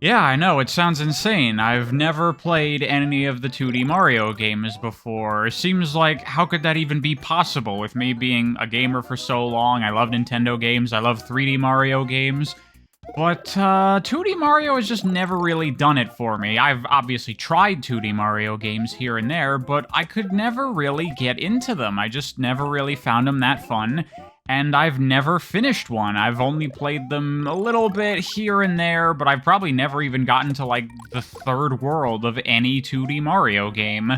Yeah, I know, it sounds insane. I've never played any of the 2D Mario games before. It seems like, how could that even be possible with me being a gamer for so long? I love Nintendo games, I love 3D Mario games. But 2D Mario has just never really done it for me. I've obviously tried 2D Mario games here and there, but I could never really get into them. I just never really found them that fun, and I've never finished one. I've only played them a little bit here and there, but I've probably never even gotten to, like, the third world of any 2D Mario game.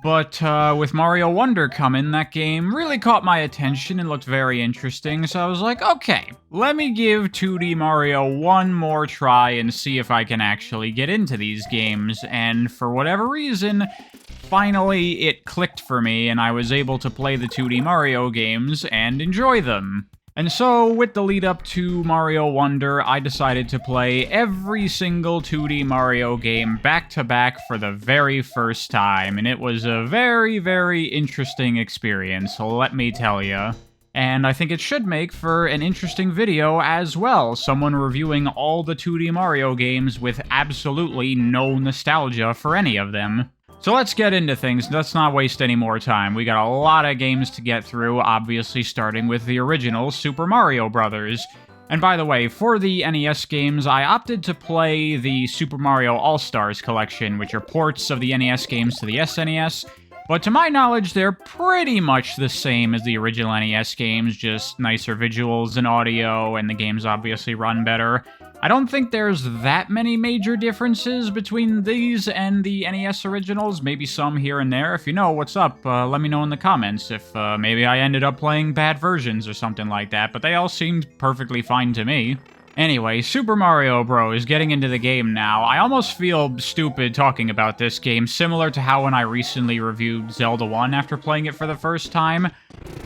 But with Mario Wonder coming, that game really caught my attention and looked very interesting, so I was like, okay, let me give 2D Mario one more try and see if I can actually get into these games, and for whatever reason, finally it clicked for me and I was able to play the 2D Mario games and enjoy them. And so, with the lead up to Mario Wonder, I decided to play every single 2D Mario game back to back for the very first time, and it was a very, very interesting experience, let me tell ya. And I think it should make for an interesting video as well, someone reviewing all the 2D Mario games with absolutely no nostalgia for any of them. So let's get into things, let's not waste any more time. We got a lot of games to get through, obviously starting with the original Super Mario Bros. And by the way, for the NES games, I opted to play the Super Mario All-Stars collection, which are ports of the NES games to the SNES, but to my knowledge, they're pretty much the same as the original NES games, just nicer visuals and audio, and the games obviously run better. I don't think there's that many major differences between these and the NES originals, maybe some here and there. If you know, what's up? Let me know in the comments if maybe I ended up playing bad versions or something like that, but they all seemed perfectly fine to me. Anyway, Super Mario Bros. Getting into the game now. I almost feel stupid talking about this game, similar to how when I recently reviewed Zelda 1 after playing it for the first time.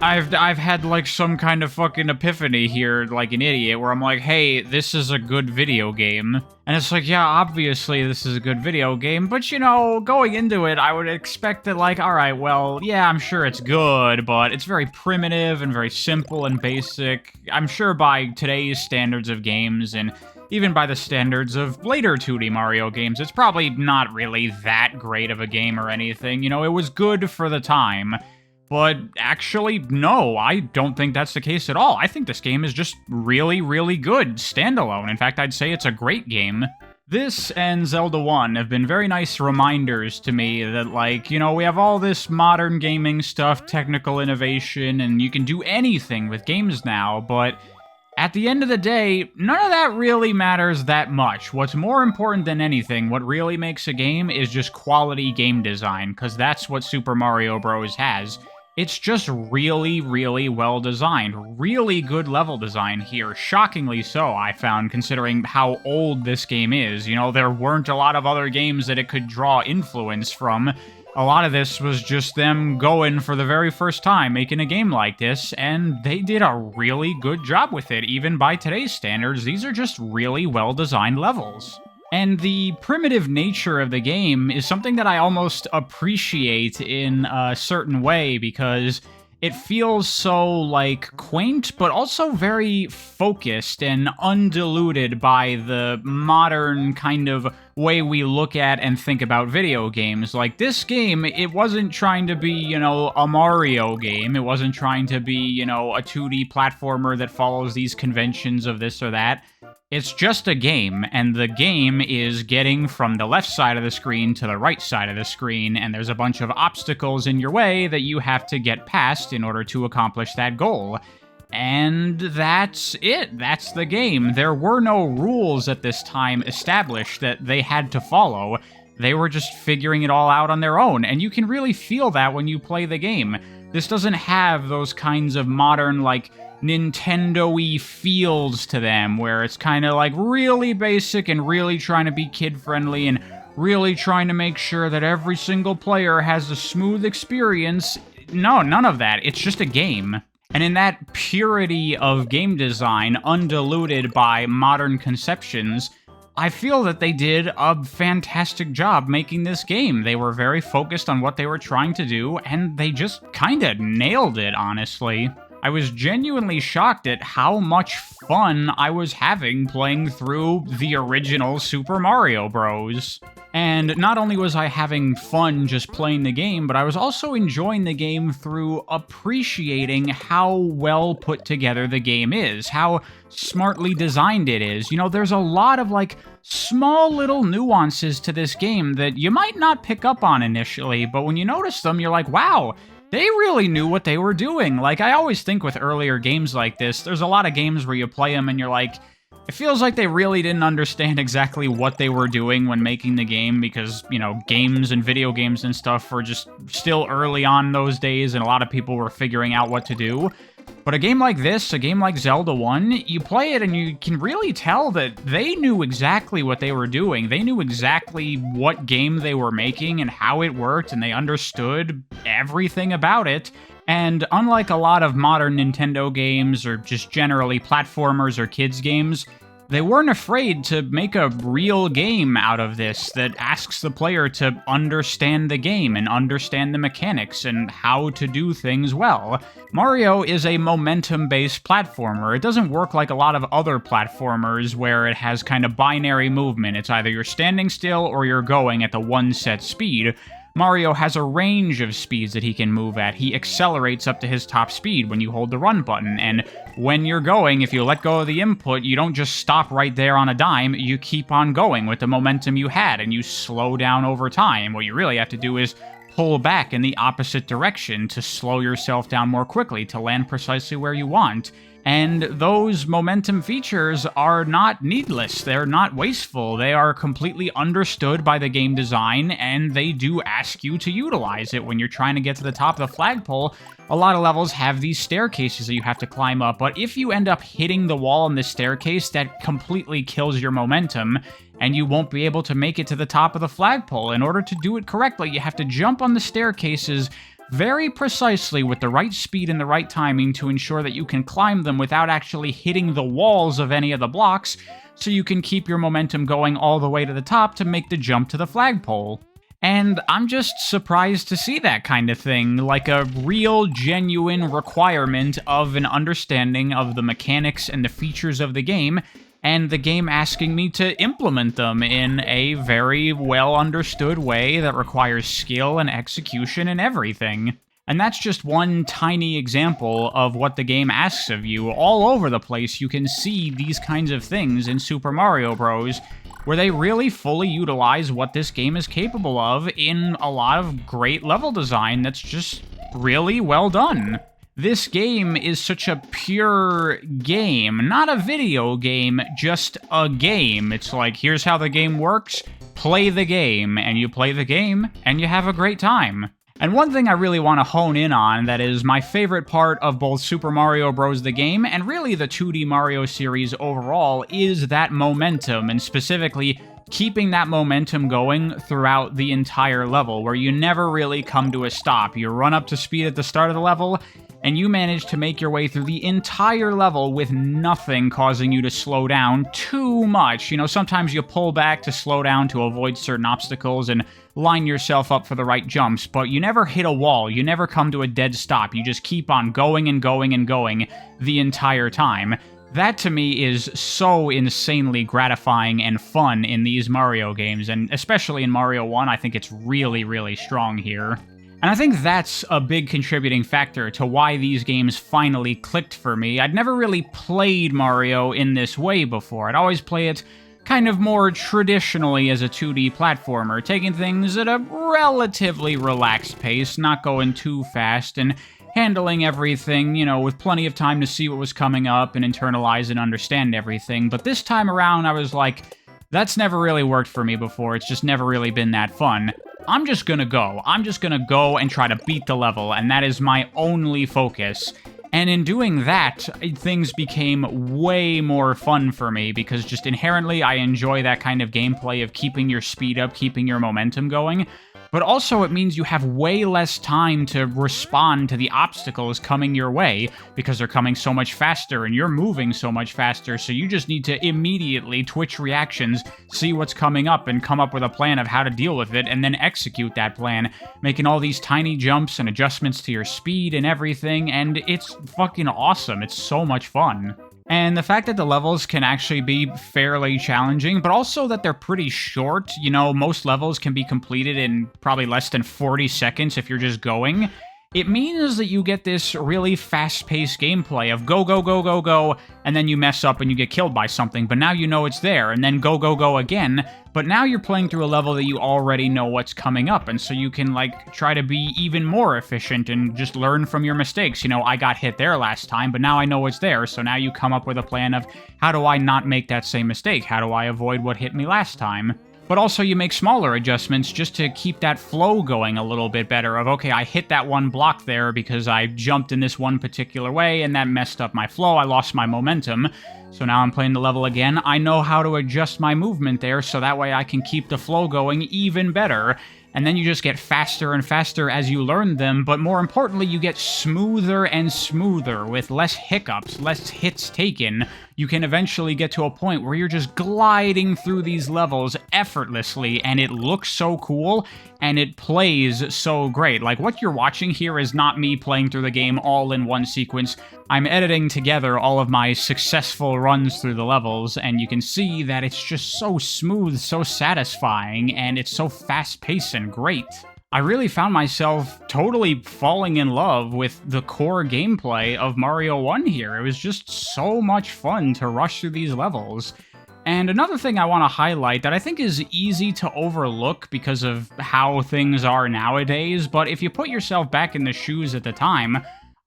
I've had, like, some kind of fucking epiphany here, like an idiot, where I'm like, hey, this is a good video game. And it's like, yeah, obviously this is a good video game, but, you know, going into it, I would expect that, like, alright, well, yeah, I'm sure it's good, but it's very primitive and very simple and basic. I'm sure by today's standards of games, and even by the standards of later 2D Mario games, it's probably not really that great of a game or anything. You know, it was good for the time. But actually, no, I don't think that's the case at all. I think this game is just really, really good, standalone. In fact, I'd say it's a great game. This and Zelda 1 have been very nice reminders to me that, like, you know, we have all this modern gaming stuff, technical innovation, and you can do anything with games now, but at the end of the day, none of that really matters that much. What's more important than anything, what really makes a game, is just quality game design, because that's what Super Mario Bros. Has. It's just really, really well designed. Really good level design here. Shockingly so, I found, considering how old this game is. You know, there weren't a lot of other games that it could draw influence from. A lot of this was just them going for the very first time, making a game like this, and they did a really good job with it. Even by today's standards, these are just really well-designed levels. And the primitive nature of the game is something that I almost appreciate in a certain way, because it feels so, like, quaint, but also very focused and undiluted by the modern kind of way we look at and think about video games. Like, this game, it wasn't trying to be, you know, a Mario game. It wasn't trying to be, you know, a 2D platformer that follows these conventions of this or that. It's just a game, and the game is getting from the left side of the screen to the right side of the screen, and there's a bunch of obstacles in your way that you have to get past in order to accomplish that goal. And that's it. That's the game. There were no rules at this time established that they had to follow. They were just figuring it all out on their own, and you can really feel that when you play the game. This doesn't have those kinds of modern, like, Nintendo-y feels to them, where it's kind of like really basic and really trying to be kid-friendly and really trying to make sure that every single player has a smooth experience. No, none of that. It's just a game. And in that purity of game design, undiluted by modern conceptions, I feel that they did a fantastic job making this game. They were very focused on what they were trying to do, and they just kinda nailed it, honestly. I was genuinely shocked at how much fun I was having playing through the original Super Mario Bros. And not only was I having fun just playing the game, but I was also enjoying the game through appreciating how well put together the game is, how smartly designed it is. You know, there's a lot of, like, small little nuances to this game that you might not pick up on initially, but when you notice them, you're like, wow, they really knew what they were doing. Like, I always think with earlier games like this, there's a lot of games where you play them and you're like, it feels like they really didn't understand exactly what they were doing when making the game because, you know, games and video games and stuff were just still early on those days and a lot of people were figuring out what to do. But a game like this, a game like Zelda 1, you play it and you can really tell that they knew exactly what they were doing. They knew exactly what game they were making and how it worked, and they understood everything about it. And unlike a lot of modern Nintendo games, or just generally platformers or kids games, they weren't afraid to make a real game out of this that asks the player to understand the game and understand the mechanics and how to do things well. Mario is a momentum-based platformer. It doesn't work like a lot of other platformers where it has kind of binary movement. It's either you're standing still or you're going at the one set speed. Mario has a range of speeds that he can move at. He accelerates up to his top speed when you hold the run button, and when you're going, if you let go of the input, you don't just stop right there on a dime, you keep on going with the momentum you had, and you slow down over time. What you really have to do is pull back in the opposite direction to slow yourself down more quickly, to land precisely where you want. And those momentum features are not needless, they're not wasteful, they are completely understood by the game design, and they do ask you to utilize it when you're trying to get to the top of the flagpole. A lot of levels have these staircases that you have to climb up, but if you end up hitting the wall on the staircase, that completely kills your momentum, and you won't be able to make it to the top of the flagpole. In order to do it correctly, you have to jump on the staircases very precisely with the right speed and the right timing to ensure that you can climb them without actually hitting the walls of any of the blocks, so you can keep your momentum going all the way to the top to make the jump to the flagpole. And I'm just surprised to see that kind of thing, like a real, genuine requirement of an understanding of the mechanics and the features of the game, and the game asking me to implement them in a very well understood way that requires skill and execution and everything. And that's just one tiny example of what the game asks of you. All over the place you can see these kinds of things in Super Mario Bros., where they really fully utilize what this game is capable of in a lot of great level design that's just really well done. This game is such a pure game, not a video game, just a game. It's like, here's how the game works, play the game, and you play the game, and you have a great time. And one thing I really want to hone in on that is my favorite part of both Super Mario Bros. The game and really the 2D Mario series overall is that momentum, and specifically keeping that momentum going throughout the entire level, where you never really come to a stop. You run up to speed at the start of the level, and you manage to make your way through the entire level with nothing causing you to slow down too much. You know, sometimes you pull back to slow down to avoid certain obstacles and line yourself up for the right jumps, but you never hit a wall, you never come to a dead stop, you just keep on going and going and going the entire time. That, to me, is so insanely gratifying and fun in these Mario games, and especially in Mario 1, I think it's really, really strong here. And I think that's a big contributing factor to why these games finally clicked for me. I'd never really played Mario in this way before. I'd always play it kind of more traditionally as a 2D platformer, taking things at a relatively relaxed pace, not going too fast, and handling everything, you know, with plenty of time to see what was coming up and internalize and understand everything. But this time around, I was like, that's never really worked for me before. It's just never really been that fun. I'm just gonna go. I'm just gonna go and try to beat the level, and that is my only focus. And in doing that, things became way more fun for me, because just inherently I enjoy that kind of gameplay of keeping your speed up, keeping your momentum going. but also it means you have way less time to respond to the obstacles coming your way because they're coming so much faster and you're moving so much faster, so you just need to immediately twitch reactions, see what's coming up, and come up with a plan of how to deal with it, and then execute that plan, making all these tiny jumps and adjustments to your speed and everything, and it's fucking awesome. It's so much fun. And the fact that the levels can actually be fairly challenging, but also that they're pretty short. You know, most levels can be completed in probably less than 40 seconds if you're just going. It means that you get this really fast-paced gameplay of go, go, go, go, go, and then you mess up and you get killed by something, but now you know it's there, and then go, go, go again, but now you're playing through a level that you already know what's coming up, and so you can, like, try to be even more efficient and just learn from your mistakes. You know, I got hit there last time, but now I know it's there, so now you come up with a plan of, how do I not make that same mistake? How do I avoid what hit me last time? But also you make smaller adjustments just to keep that flow going a little bit better of, okay, I hit that one block there because I jumped in this one particular way and that messed up my flow, I lost my momentum. So now I'm playing the level again, I know how to adjust my movement there so that way I can keep the flow going even better. And then you just get faster and faster as you learn them, but more importantly, you get smoother and smoother with less hiccups, less hits taken. You can eventually get to a point where you're just gliding through these levels effortlessly, and it looks so cool, and it plays so great. Like, what you're watching here is not me playing through the game all in one sequence. I'm editing together all of my successful runs through the levels, and you can see that it's just so smooth, so satisfying, and it's so fast-paced and great. I really found myself totally falling in love with the core gameplay of Mario 1 here. It was just so much fun to rush through these levels. And another thing I want to highlight that I think is easy to overlook because of how things are nowadays, but if you put yourself back in the shoes at the time,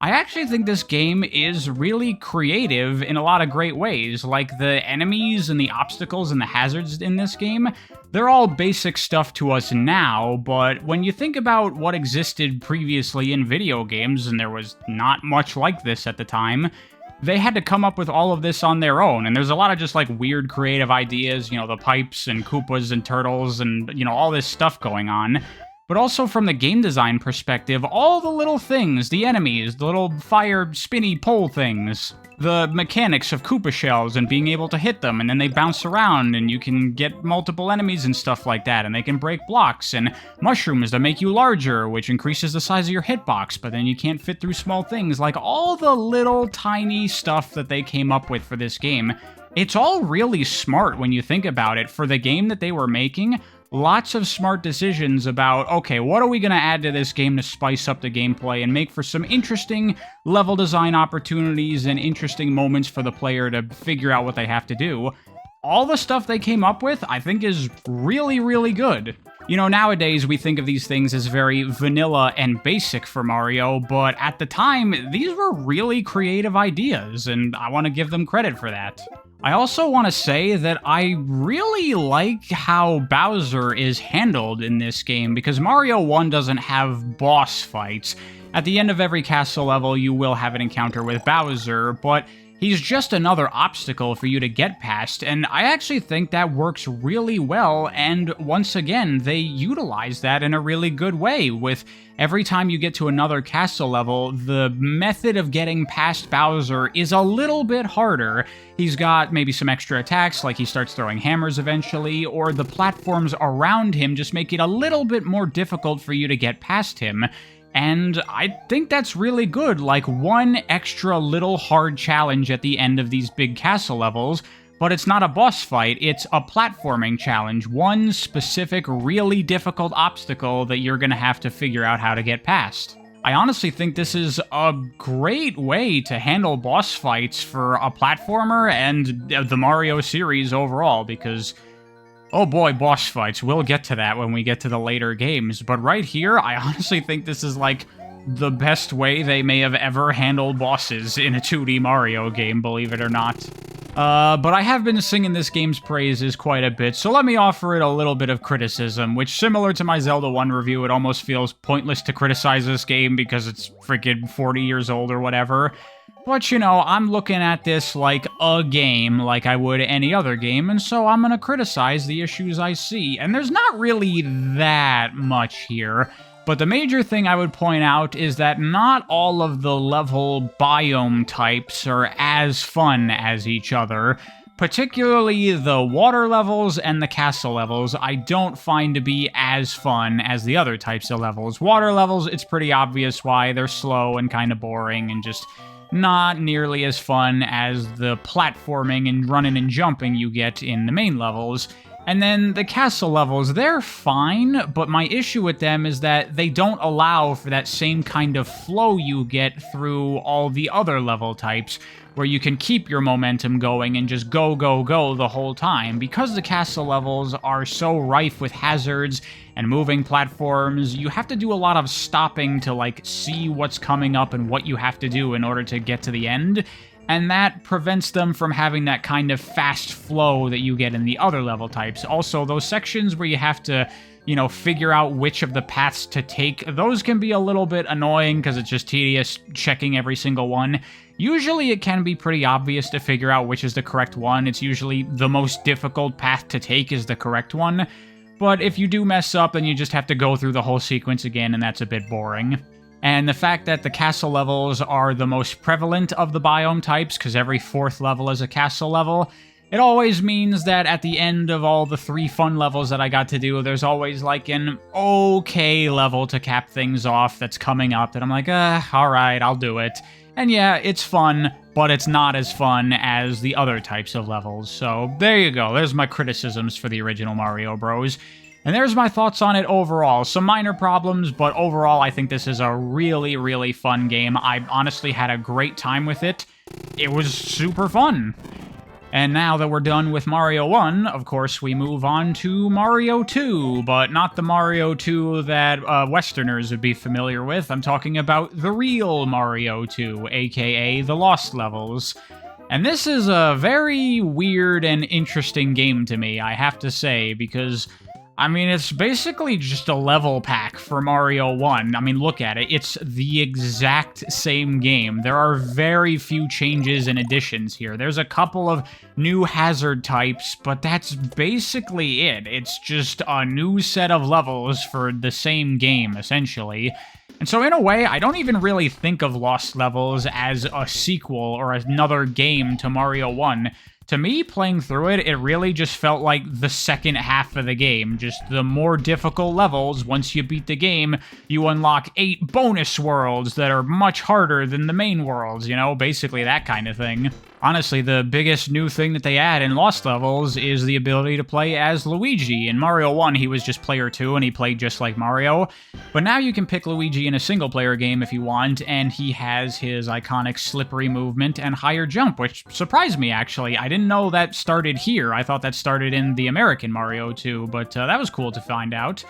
I actually think this game is really creative in a lot of great ways. Like, the enemies and the obstacles and the hazards in this game, they're all basic stuff to us now, but when you think about what existed previously in video games, and there was not much like this at the time, they had to come up with all of this on their own, and there's a lot of just, like, weird creative ideas, you know, the pipes and Koopas and turtles and, you know, all this stuff going on. But also from the game design perspective, all the little things, the enemies, the little fire spinny pole things, the mechanics of Koopa shells and being able to hit them, and then they bounce around, and you can get multiple enemies and stuff like that, and they can break blocks, and mushrooms that make you larger, which increases the size of your hitbox, but then you can't fit through small things. Like, all the little tiny stuff that they came up with for this game, it's all really smart when you think about it. For the game that they were making, lots of smart decisions about, okay, what are we going to add to this game to spice up the gameplay and make for some interesting level design opportunities and interesting moments for the player to figure out what they have to do. All the stuff they came up with, I think, is really, really good. You know, nowadays we think of these things as very vanilla and basic for Mario, but at the time, these were really creative ideas, and I want to give them credit for that. I also want to say that I really like how Bowser is handled in this game, because Mario 1 doesn't have boss fights. At the end of every castle level, you will have an encounter with Bowser, but he's just another obstacle for you to get past, and I actually think that works really well, and once again, they utilize that in a really good way, with every time you get to another castle level, the method of getting past Bowser is a little bit harder. He's got maybe some extra attacks, like he starts throwing hammers eventually, or the platforms around him just make it a little bit more difficult for you to get past him. And I think that's really good, like one extra little hard challenge at the end of these big castle levels, but it's not a boss fight, it's a platforming challenge, one specific really difficult obstacle that you're gonna have to figure out how to get past. I honestly think this is a great way to handle boss fights for a platformer and the Mario series overall, because oh boy, boss fights. We'll get to that when we get to the later games. But right here, I honestly think this is, like, the best way they may have ever handled bosses in a 2D Mario game, believe it or not. But I have been singing this game's praises quite a bit, so let me offer it a little bit of criticism, which, similar to my Zelda 1 review, it almost feels pointless to criticize this game because it's freaking 40 years old or whatever. But, you know, I'm looking at this like a game, like I would any other game, and so I'm gonna criticize the issues I see. And there's not really that much here, but the major thing I would point out is that not all of the level biome types are as fun as each other. Particularly the water levels and the castle levels, I don't find to be as fun as the other types of levels. Water levels, it's pretty obvious why. They're slow and kind of boring and just not nearly as fun as the platforming and running and jumping you get in the main levels. And then the castle levels, they're fine, but my issue with them is that they don't allow for that same kind of flow you get through all the other level types, where you can keep your momentum going and just go, go, go the whole time. Because the castle levels are so rife with hazards and moving platforms, you have to do a lot of stopping to, like, see what's coming up and what you have to do in order to get to the end. And that prevents them from having that kind of fast flow that you get in the other level types. Also, those sections where you have to, you know, figure out which of the paths to take, those can be a little bit annoying because it's just tedious checking every single one. Usually it can be pretty obvious to figure out which is the correct one. It's usually the most difficult path to take is the correct one. But if you do mess up, then you just have to go through the whole sequence again, and that's a bit boring. And the fact that the castle levels are the most prevalent of the biome types, because every 4th level is a castle level, it always means that at the end of all the 3 fun levels that I got to do, there's always like an okay level to cap things off that's coming up that I'm like, alright, I'll do it. And yeah, it's fun, but it's not as fun as the other types of levels. So there you go, there's my criticisms for the original Mario Bros. And there's my thoughts on it overall. Some minor problems, but overall I think this is a really, really fun game. I honestly had a great time with it. It was super fun. And now that we're done with Mario 1, of course, we move on to Mario 2, but not the Mario 2 that Westerners would be familiar with. I'm talking about the real Mario 2, aka the Lost Levels. And this is a very weird and interesting game to me, I have to say, because I mean, it's basically just a level pack for Mario 1. I mean, look at it. It's the exact same game. There are very few changes and additions here. There's a couple of new hazard types, but that's basically it. It's just a new set of levels for the same game, essentially. And so in a way, I don't even really think of Lost Levels as a sequel or another game to Mario 1. To me, playing through it, it really just felt like the second half of the game. Just the more difficult levels. Once you beat the game, you unlock 8 bonus worlds that are much harder than the main worlds, you know? Basically that kind of thing. Honestly, the biggest new thing that they add in Lost Levels is the ability to play as Luigi. In Mario 1, he was just player 2, and he played just like Mario. But now you can pick Luigi in a single-player game if you want, and he has his iconic slippery movement and higher jump, which surprised me, actually. I didn't know that started here. I thought that started in the American Mario 2, but that was cool to find out.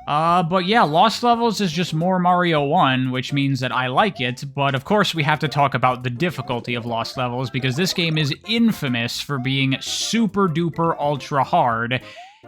But yeah, Lost Levels is just more Mario 1, which means that I like it, but of course we have to talk about the difficulty of Lost Levels, because this game is infamous for being super duper ultra hard,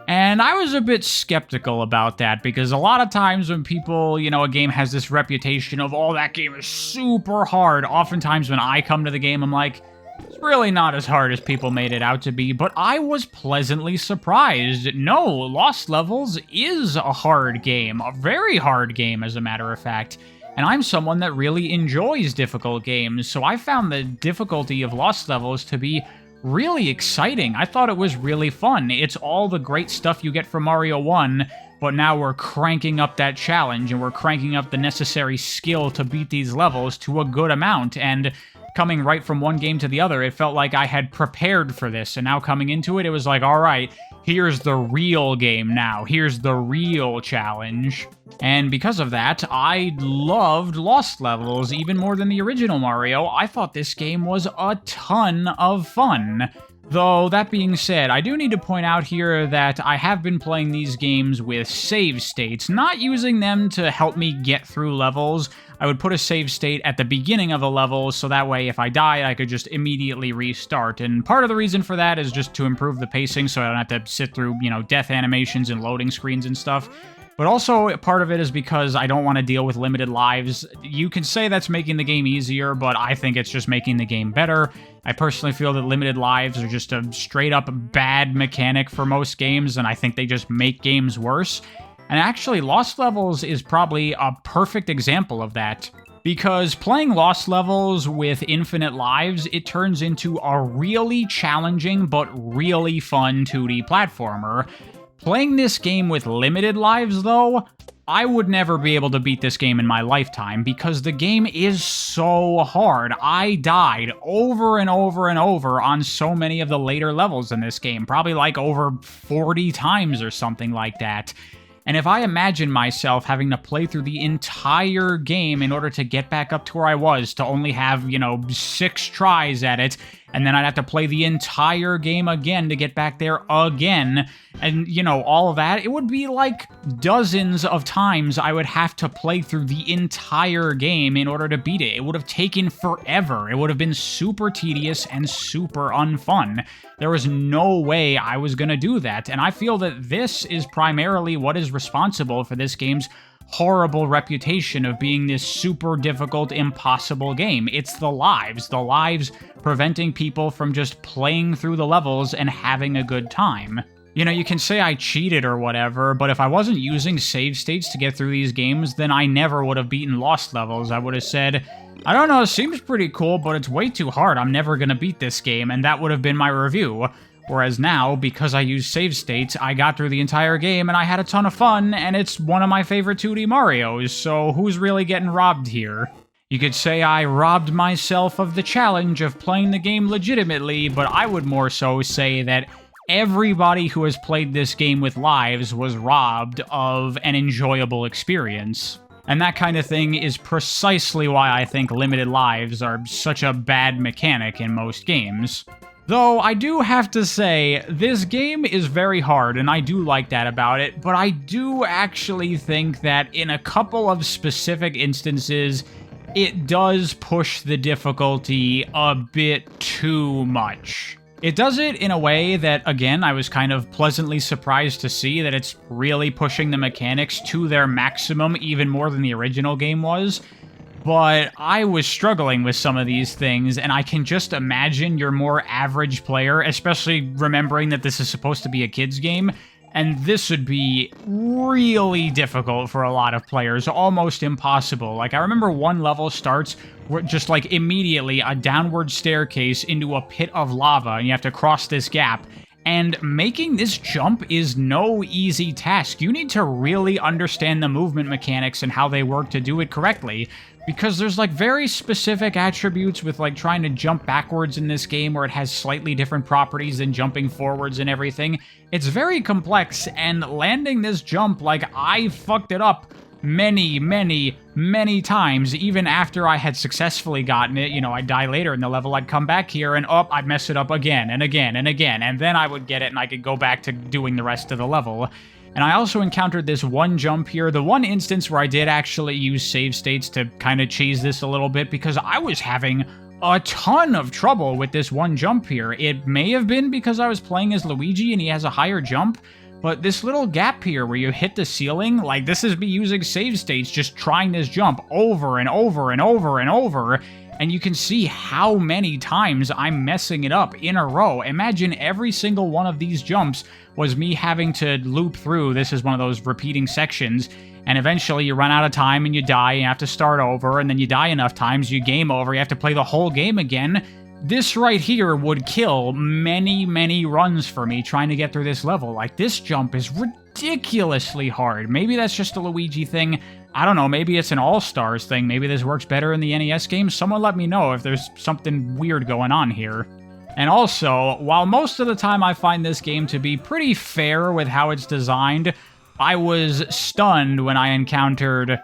and I was a bit skeptical about that, because a lot of times when people, you know, a game has this reputation of, oh, that game is super hard, oftentimes when I come to the game, I'm like, it's really not as hard as people made it out to be, but I was pleasantly surprised. No, Lost Levels is a hard game, a very hard game, as a matter of fact. And I'm someone that really enjoys difficult games, so I found the difficulty of Lost Levels to be really exciting. I thought it was really fun. It's all the great stuff you get from Mario 1, but now we're cranking up that challenge, and we're cranking up the necessary skill to beat these levels to a good amount, and coming right from one game to the other, it felt like I had prepared for this, and now coming into it, it was like, alright, here's the real game now. Here's the real challenge. And because of that, I loved Lost Levels even more than the original Mario. I thought this game was a ton of fun. Though, that being said, I do need to point out here that I have been playing these games with save states, not using them to help me get through levels. I would put a save state at the beginning of a level, so that way if I died, I could just immediately restart. And part of the reason for that is just to improve the pacing, so I don't have to sit through, you know, death animations and loading screens and stuff. But also, part of it is because I don't want to deal with limited lives. You can say that's making the game easier, but I think it's just making the game better. I personally feel that limited lives are just a straight-up bad mechanic for most games, and I think they just make games worse. And actually, Lost Levels is probably a perfect example of that. Because playing Lost Levels with infinite lives, it turns into a really challenging but really fun 2D platformer. Playing this game with limited lives, though, I would never be able to beat this game in my lifetime because the game is so hard. I died over and over and over on so many of the later levels in this game, probably like over 40 times or something like that. And if I imagine myself having to play through the entire game in order to get back up to where I was, to only have, 6 tries at it, and then I'd have to play the entire game again to get back there again, and, all of that, it would be like dozens of times I would have to play through the entire game in order to beat it. It would have taken forever. It would have been super tedious and super unfun. There was no way I was going to do that, and I feel that this is primarily what is responsible for this game's horrible reputation of being this super difficult, impossible game. It's the lives preventing people from just playing through the levels and having a good time. You can say I cheated or whatever, but if I wasn't using save states to get through these games, then I never would have beaten Lost Levels. I would have said, I don't know, it seems pretty cool, but it's way too hard. I'm never gonna beat this game, and that would have been my review. Whereas now, because I use save states, I got through the entire game and I had a ton of fun, and it's one of my favorite 2D Marios, so who's really getting robbed here? You could say I robbed myself of the challenge of playing the game legitimately, but I would more so say that everybody who has played this game with lives was robbed of an enjoyable experience. And that kind of thing is precisely why I think limited lives are such a bad mechanic in most games. Though I do have to say, this game is very hard, and I do like that about it, but I do actually think that in a couple of specific instances, it does push the difficulty a bit too much. It does it in a way that, again, I was kind of pleasantly surprised to see that it's really pushing the mechanics to their maximum even more than the original game was. But I was struggling with some of these things, and I can just imagine your more average player, especially remembering that this is supposed to be a kid's game, and this would be really difficult for a lot of players, almost impossible. Like, I remember one level starts just like immediately a downward staircase into a pit of lava, and you have to cross this gap. And making this jump is no easy task. You need to really understand the movement mechanics and how they work to do it correctly, because there's like very specific attributes with like trying to jump backwards in this game where it has slightly different properties than jumping forwards and everything. It's very complex, and landing this jump, like, I fucked it up many, many, many times. Even after I had successfully gotten it, I'd die later in the level, I'd come back here and I'd mess it up again and again and again, and then I would get it and I could go back to doing the rest of the level. And I also encountered this one jump here, the one instance where I did actually use save states to kind of cheese this a little bit, because I was having a ton of trouble with this one jump here. It may have been because I was playing as Luigi and he has a higher jump, but this little gap here where you hit the ceiling, like, this is me using save states, just trying this jump over and over and over and over, and you can see how many times I'm messing it up in a row. Imagine every single one of these jumps was me having to loop through. This is one of those repeating sections, and eventually you run out of time and you die, and you have to start over, and then you die enough times, you game over, you have to play the whole game again. This right here would kill many, many runs for me trying to get through this level. Like, this jump is ridiculously hard. Maybe that's just a Luigi thing. I don't know, maybe it's an All-Stars thing. Maybe this works better in the NES games. Someone let me know if there's something weird going on here. And also, while most of the time I find this game to be pretty fair with how it's designed, I was stunned when I encountered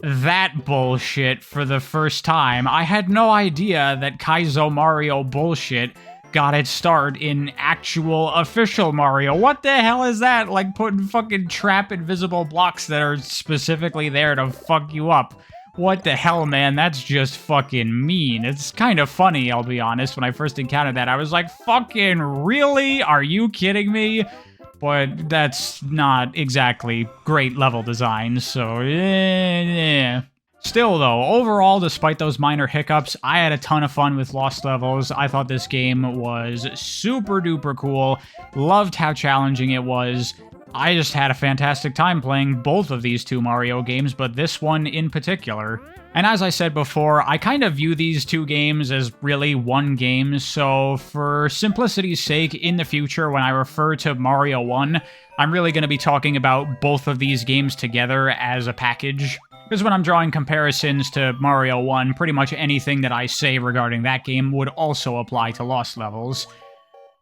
that bullshit for the first time. I had no idea that Kaizo Mario bullshit got its start in actual official Mario. What the hell is that? Like putting fucking trap invisible blocks that are specifically there to fuck you up. What the hell, man? That's just fucking mean. It's kind of funny, I'll be honest. When I first encountered that, I was like, fucking really? Are you kidding me? but that's not exactly great level design, so yeah. Still, though, overall, despite those minor hiccups, I had a ton of fun with Lost Levels. I thought this game was super duper cool, loved how challenging it was. I just had a fantastic time playing both of these two Mario games, but this one in particular. And as I said before, I kind of view these two games as really one game, so for simplicity's sake, in the future, when I refer to Mario 1, I'm really going to be talking about both of these games together as a package. Because when I'm drawing comparisons to Mario 1, pretty much anything that I say regarding that game would also apply to Lost Levels.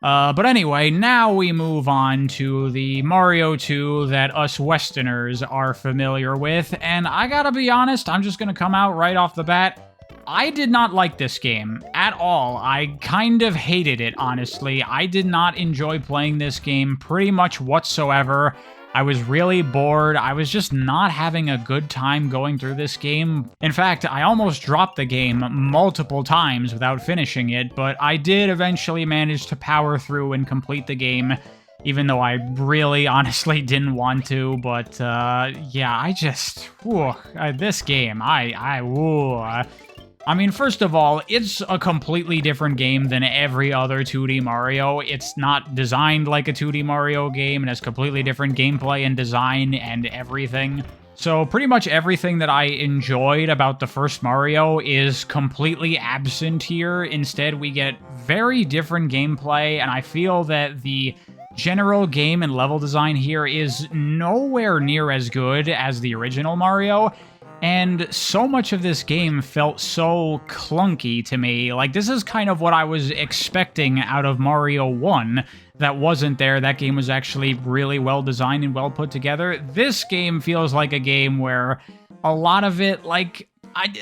But anyway, now we move on to the Mario 2 that us Westerners are familiar with, and I gotta be honest, I'm just gonna come out right off the bat. I did not like this game at all. I kind of hated it, honestly. I did not enjoy playing this game pretty much whatsoever. I was really bored. I was just not having a good time going through this game. In fact, I almost dropped the game multiple times without finishing it, but I did eventually manage to power through and complete the game, even though I really honestly didn't want to. But yeah, I just, this game, I mean, first of all, it's a completely different game than every other 2D Mario. It's not designed like a 2D Mario game, and has completely different gameplay and design and everything. So pretty much everything that I enjoyed about the first Mario is completely absent here. Instead, we get very different gameplay, and I feel that the general game and level design here is nowhere near as good as the original Mario. And so much of this game felt so clunky to me. Like, this is kind of what I was expecting out of Mario 1 that wasn't there. That game was actually really well designed and well put together. This game feels like a game where a lot of it, like,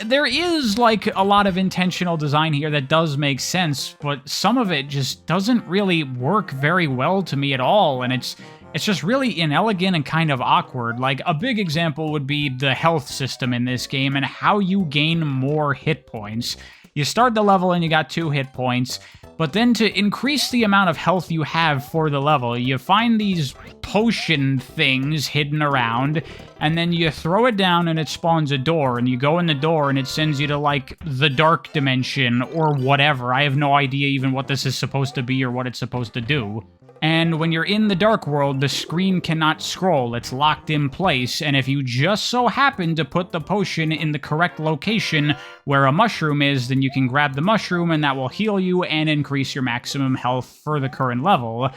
there is, like, a lot of intentional design here that does make sense, but some of it just doesn't really work very well to me at all, and it's just really inelegant and kind of awkward. Like, a big example would be the health system in this game and how you gain more hit points. You start the level and you got 2 hit points, but then to increase the amount of health you have for the level, you find these potion things hidden around, and then you throw it down and it spawns a door, and you go in the door and it sends you to, like, the dark dimension or whatever. I have no idea even what this is supposed to be or what it's supposed to do. And when you're in the dark world, the screen cannot scroll. It's locked in place, and if you just so happen to put the potion in the correct location where a mushroom is, then you can grab the mushroom, and that will heal you and increase your maximum health for the current level.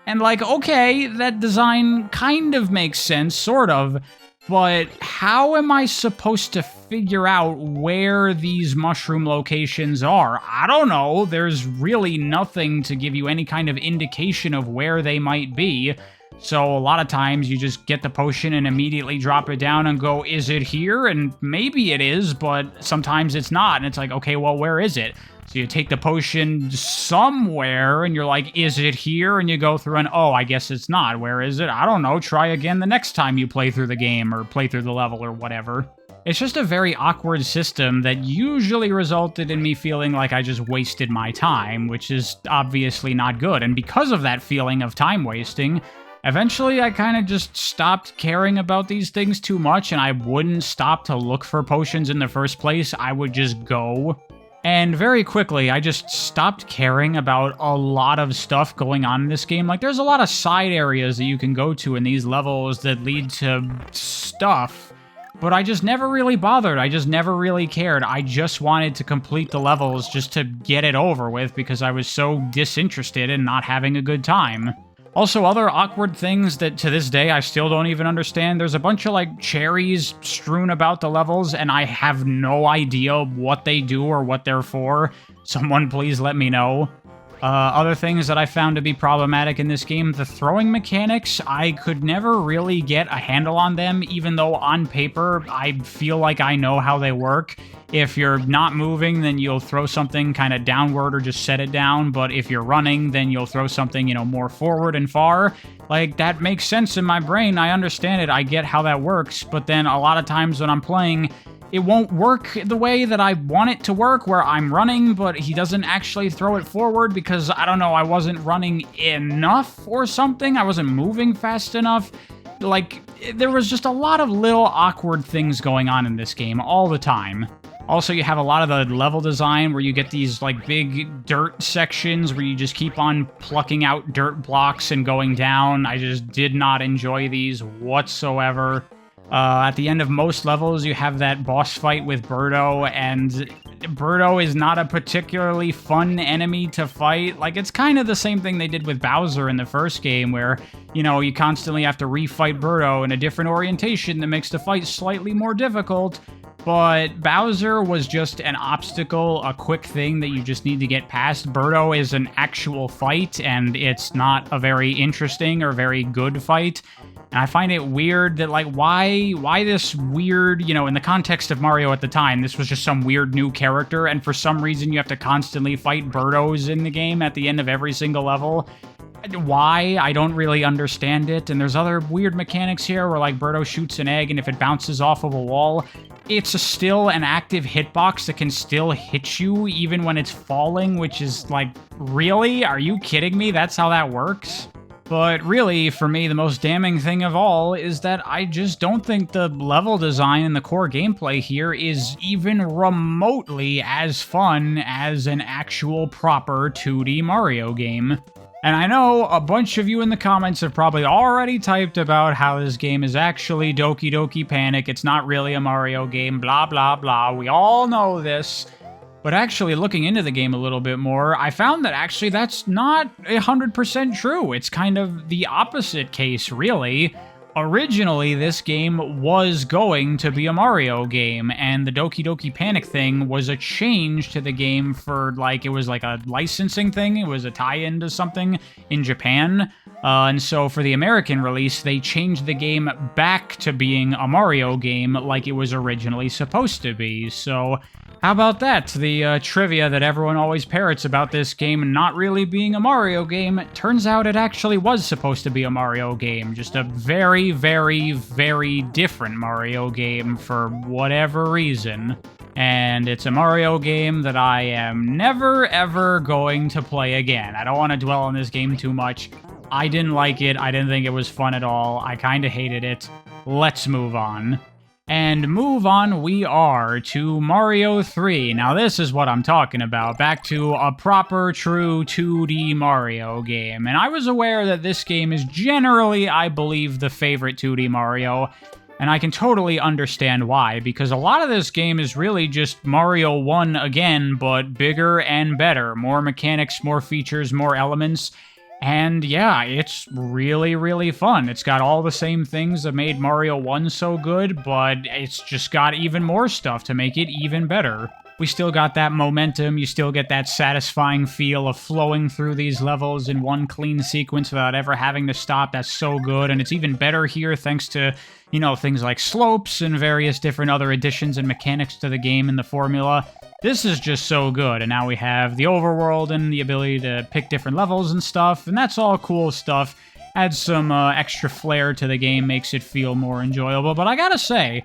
And, like, okay, that design kind of makes sense, sort of, but how am I supposed to figure out where these mushroom locations are? I don't know. There's really nothing to give you any kind of indication of where they might be. So a lot of times you just get the potion and immediately drop it down and go, is it here? And maybe it is, but sometimes it's not. And it's like, okay, well, where is it? So you take the potion somewhere, and you're like, is it here? And you go through and, oh, I guess it's not. Where is it? I don't know. Try again the next time you play through the game or play through the level or whatever. It's just a very awkward system that usually resulted in me feeling like I just wasted my time, which is obviously not good. And because of that feeling of time wasting, eventually I kind of just stopped caring about these things too much, and I wouldn't stop to look for potions in the first place. I would just go. And very quickly, I just stopped caring about a lot of stuff going on in this game. Like, there's a lot of side areas that you can go to in these levels that lead to stuff, but I just never really bothered. I just never really cared. I just wanted to complete the levels just to get it over with because I was so disinterested in not having a good time. Also, other awkward things that to this day I still don't even understand. There's a bunch of, like, cherries strewn about the levels, and I have no idea what they do or what they're for. Someone please let me know. Other things that I found to be problematic in this game, the throwing mechanics, I could never really get a handle on them, even though on paper I feel like I know how they work. If you're not moving, then you'll throw something kind of downward or just set it down, but if you're running, then you'll throw something, you know, more forward and far. Like, that makes sense in my brain, I understand it, I get how that works, but then a lot of times when I'm playing, it won't work the way that I want it to work, where I'm running, but he doesn't actually throw it forward because, I don't know, I wasn't running enough or something. I wasn't moving fast enough. Like, there was just a lot of little awkward things going on in this game all the time. Also, you have a lot of the level design where you get these, like, big dirt sections where you just keep on plucking out dirt blocks and going down. I just did not enjoy these whatsoever. At the end of most levels, you have that boss fight with Birdo, and Birdo is not a particularly fun enemy to fight. Like, it's kind of the same thing they did with Bowser in the first game, where, you know, you constantly have to refight Birdo in a different orientation that makes the fight slightly more difficult. But Bowser was just an obstacle, a quick thing that you just need to get past. Birdo is an actual fight, and it's not a very interesting or very good fight. And I find it weird that, like, why this weird, you know, in the context of Mario at the time, this was just some weird new character, and for some reason you have to constantly fight Birdos in the game at the end of every single level. Why? I don't really understand it, and there's other weird mechanics here where, like, Birdo shoots an egg, and if it bounces off of a wall, it's still an active hitbox that can still hit you even when it's falling, which is, like, really? Are you kidding me? That's how that works? But really, for me, the most damning thing of all is that I just don't think the level design and the core gameplay here is even remotely as fun as an actual proper 2D Mario game. And I know a bunch of you in the comments have probably already typed about how this game is actually Doki Doki Panic, it's not really a Mario game, blah blah blah, we all know this. But actually, looking into the game a little bit more, I found that actually that's not 100% true. It's kind of the opposite case, really. Originally, this game was going to be a Mario game, and the Doki Doki Panic thing was a change to the game for, like, it was like a licensing thing. It was a tie-in to something in Japan. And so for the American release, they changed the game back to being a Mario game like it was originally supposed to be. So how about that? The trivia that everyone always parrots about this game not really being a Mario game, turns out it actually was supposed to be a Mario game. Just a very, very, very different Mario game for whatever reason. And it's a Mario game that I am never, ever going to play again. I don't want to dwell on this game too much. I didn't like it. I didn't think it was fun at all. I kind of hated it. Let's move on. And move on we are to Mario 3. Now this is what I'm talking about, back to a proper, true 2D Mario game. And I was aware that this game is generally, I believe, the favorite 2D Mario, and I can totally understand why, because a lot of this game is really just Mario 1 again, but bigger and better. More mechanics, more features, more elements. And yeah, it's really, really fun. It's got all the same things that made Mario 1 so good, but it's just got even more stuff to make it even better. We still got that momentum, you still get that satisfying feel of flowing through these levels in one clean sequence without ever having to stop. That's so good, and it's even better here thanks to, you know, things like slopes and various different other additions and mechanics to the game and the formula. This is just so good, and now we have the overworld and the ability to pick different levels and stuff, and that's all cool stuff. Adds some extra flair to the game, makes it feel more enjoyable, but I gotta say,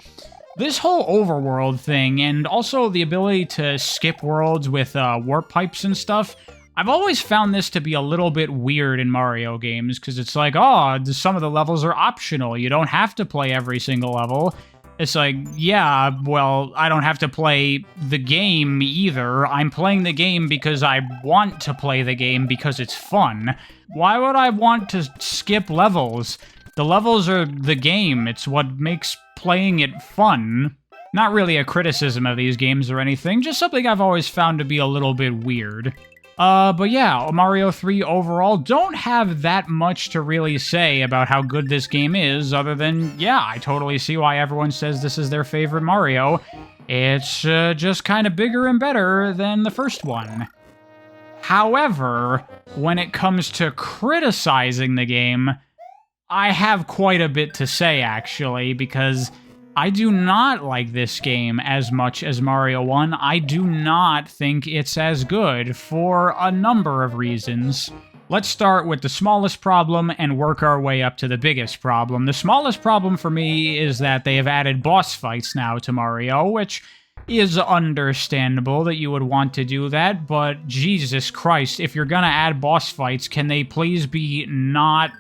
this whole overworld thing, and also the ability to skip worlds with warp pipes and stuff, I've always found this to be a little bit weird in Mario games, because it's like, oh, some of the levels are optional, you don't have to play every single level. It's like, yeah, well, I don't have to play the game either. I'm playing the game because I want to play the game because it's fun. Why would I want to skip levels? The levels are the game. It's what makes playing it fun. Not really a criticism of these games or anything, just something I've always found to be a little bit weird. But yeah, Mario 3 overall, don't have that much to really say about how good this game is, other than, yeah, I totally see why everyone says this is their favorite Mario. It's just kind of bigger and better than the first one. However, when it comes to criticizing the game, I have quite a bit to say, actually, because I do not like this game as much as Mario 1. I do not think it's as good for a number of reasons. Let's start with the smallest problem and work our way up to the biggest problem. The smallest problem for me is that they have added boss fights now to Mario, which is understandable that you would want to do that, but Jesus Christ, if you're gonna add boss fights, can they please be not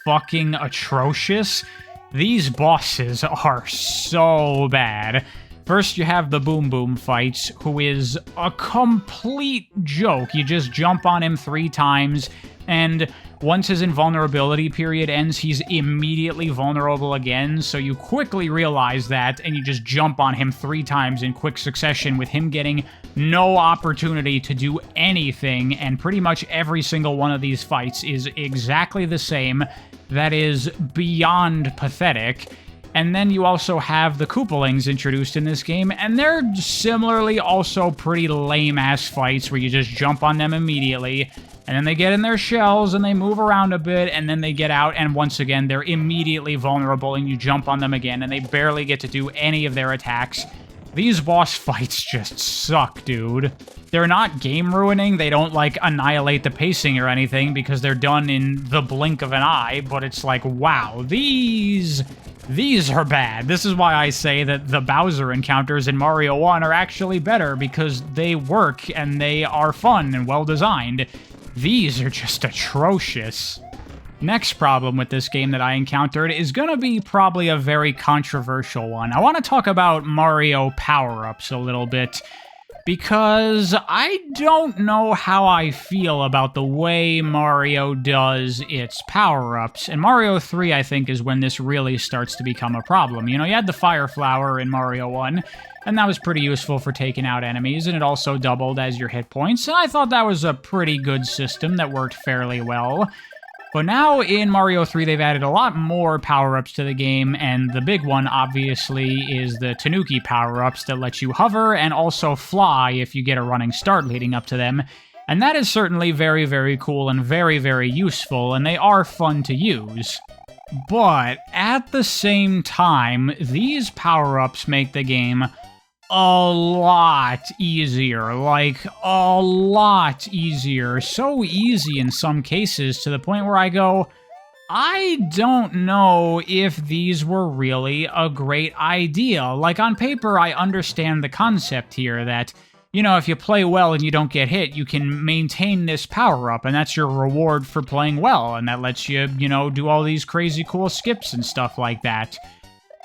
fucking atrocious? These bosses are so bad. First, you have the Boom Boom fights, who is a complete joke. You just jump on him 3 times, and once his invulnerability period ends, he's immediately vulnerable again, so you quickly realize that, and you just jump on him 3 times in quick succession, with him getting no opportunity to do anything, and pretty much every single one of these fights is exactly the same. That is beyond pathetic. And then you also have the Koopalings introduced in this game, and they're similarly also pretty lame-ass fights where you just jump on them immediately, and then they get in their shells, and they move around a bit, and then they get out, and once again, they're immediately vulnerable, and you jump on them again, and they barely get to do any of their attacks. These boss fights just suck, dude. They're not game-ruining, they don't, like, annihilate the pacing or anything, because they're done in the blink of an eye, but it's like, wow, these are bad. This is why I say that the Bowser encounters in Mario 1 are actually better, because they work, and they are fun and well-designed. These are just atrocious. Next problem with this game that I encountered is gonna be probably a very controversial one. I want to talk about Mario power-ups a little bit, because I don't know how I feel about the way Mario does its power-ups. And Mario 3, I think, is when this really starts to become a problem. You know, you had the Fire Flower in Mario 1, and that was pretty useful for taking out enemies, and it also doubled as your hit points, and I thought that was a pretty good system that worked fairly well. But now in Mario 3, they've added a lot more power-ups to the game, and the big one, obviously, is the Tanuki power-ups that let you hover and also fly if you get a running start leading up to them. And that is certainly very, very cool and very, very useful, and they are fun to use. But at the same time, these power-ups make the game a lot easier, like a lot easier. So easy in some cases, to the point where I go, I don't know if these were really a great idea. Like, on paper, I understand the concept here that, you know, if you play well and you don't get hit, you can maintain this power-up, and that's your reward for playing well, and that lets you, you know, do all these crazy cool skips and stuff like that.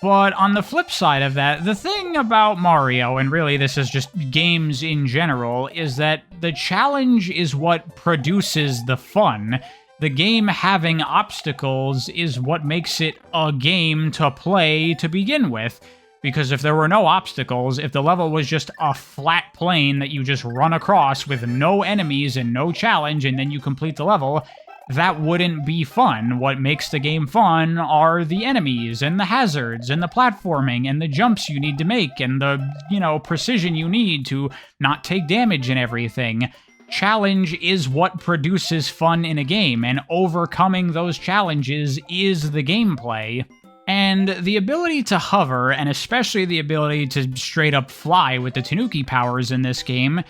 But on the flip side of that, the thing about Mario, and really this is just games in general, is that the challenge is what produces the fun. The game having obstacles is what makes it a game to play to begin with. Because if there were no obstacles, if the level was just a flat plane that you just run across with no enemies and no challenge, and then you complete the level, that wouldn't be fun. What makes the game fun are the enemies, and the hazards, and the platforming, and the jumps you need to make, and the, you know, precision you need to not take damage and everything. Challenge is what produces fun in a game, and overcoming those challenges is the gameplay. And the ability to hover, and especially the ability to straight up fly with the Tanuki powers in this game,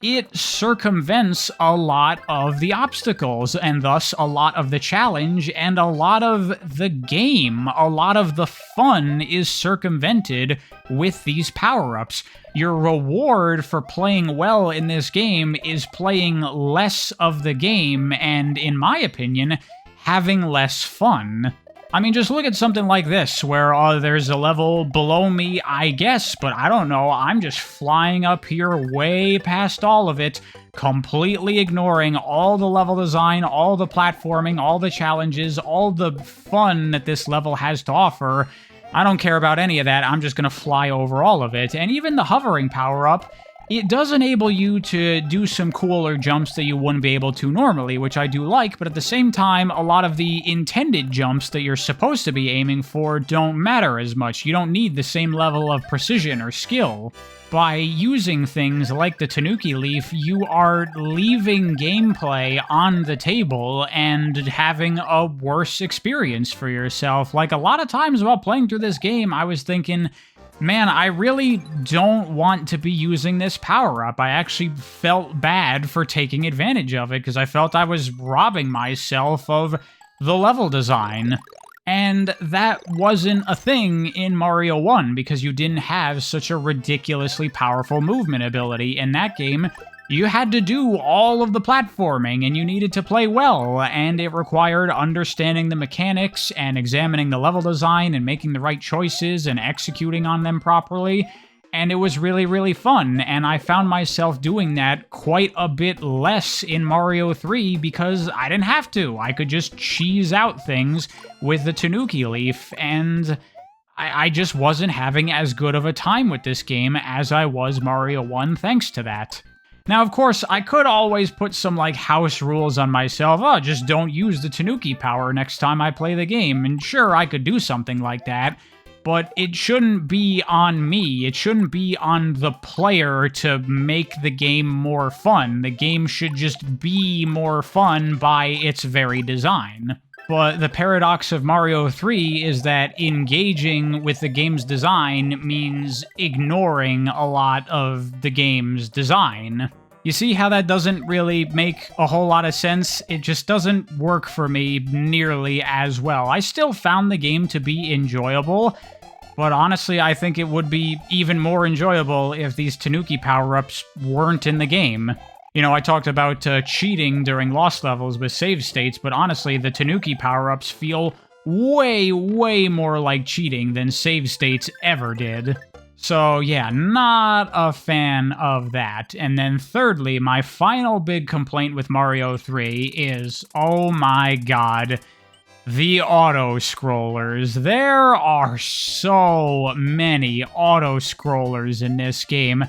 it circumvents a lot of the obstacles, and thus a lot of the challenge, and a lot of the game. A lot of the fun is circumvented with these power-ups. Your reward for playing well in this game is playing less of the game, and, in my opinion, having less fun. I mean, just look at something like this, where there's a level below me, I guess, but I don't know, I'm just flying up here way past all of it, completely ignoring all the level design, all the platforming, all the challenges, all the fun that this level has to offer. I don't care about any of that, I'm just gonna fly over all of it. And even the hovering power-up, it does enable you to do some cooler jumps that you wouldn't be able to normally, which I do like, but at the same time, a lot of the intended jumps that you're supposed to be aiming for don't matter as much. You don't need the same level of precision or skill. By using things like the Tanuki Leaf, you are leaving gameplay on the table and having a worse experience for yourself. Like, a lot of times while playing through this game, I was thinking, Man, I really don't want to be using this power-up. I actually felt bad for taking advantage of it because I felt I was robbing myself of the level design. And that wasn't a thing in Mario 1 because you didn't have such a ridiculously powerful movement ability. In that game, you had to do all of the platforming and you needed to play well, and it required understanding the mechanics and examining the level design and making the right choices and executing on them properly. And it was really, really fun, and I found myself doing that quite a bit less in Mario 3 because I didn't have to. I could just cheese out things with the Tanuki Leaf, and I just wasn't having as good of a time with this game as I was Mario 1 thanks to that. Now, of course, I could always put some, like, house rules on myself. Oh, just don't use the Tanuki power next time I play the game, and sure, I could do something like that. But it shouldn't be on me. It shouldn't be on the player to make the game more fun. The game should just be more fun by its very design. But the paradox of Mario 3 is that engaging with the game's design means ignoring a lot of the game's design. You see how that doesn't really make a whole lot of sense? It just doesn't work for me nearly as well. I still found the game to be enjoyable, but honestly, I think it would be even more enjoyable if these Tanuki power-ups weren't in the game. You know, I talked about cheating during lost levels with save states, but honestly, the Tanuki power-ups feel way, way more like cheating than save states ever did. So yeah, not a fan of that. And then thirdly, my final big complaint with Mario 3 is, oh my god, the auto-scrollers. There are so many auto-scrollers in this game,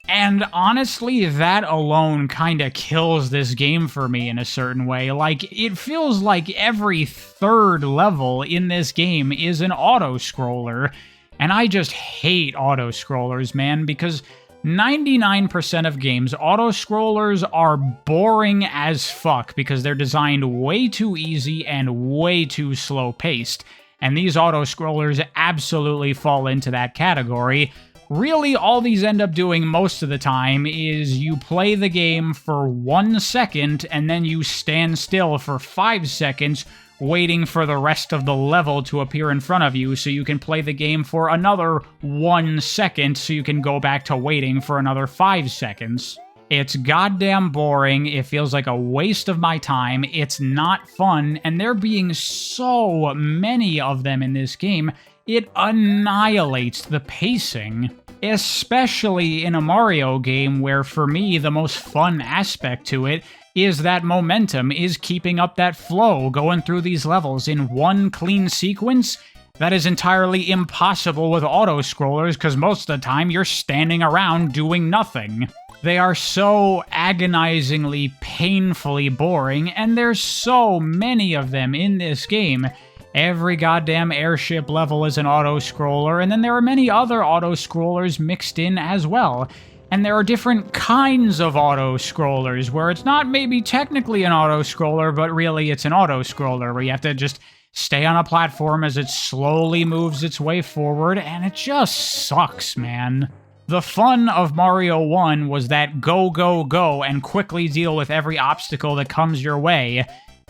and honestly, that alone kinda kills this game for me in a certain way. Like, it feels like every third level in this game is an auto-scroller, and I just hate auto-scrollers, man, because 99% of games, auto-scrollers are boring as fuck because they're designed way too easy and way too slow-paced. And these auto-scrollers absolutely fall into that category. Really, all these end up doing most of the time is you play the game for 1 second and then you stand still for 5 seconds waiting for the rest of the level to appear in front of you so you can play the game for another 1 second so you can go back to waiting for another 5 seconds. It's goddamn boring, it feels like a waste of my time, it's not fun, and there being so many of them in this game, it annihilates the pacing. Especially in a Mario game where, for me, the most fun aspect to it is that momentum, is keeping up that flow, going through these levels in one clean sequence. That is entirely impossible with auto-scrollers, because most of the time you're standing around doing nothing. They are so agonizingly, painfully boring, and there's so many of them in this game. Every goddamn airship level is an auto-scroller, and then there are many other auto-scrollers mixed in as well. And there are different kinds of auto-scrollers, where it's not maybe technically an auto-scroller, but really it's an auto-scroller, where you have to just stay on a platform as it slowly moves its way forward, and it just sucks, man. The fun of Mario 1 was that go, go, go, and quickly deal with every obstacle that comes your way.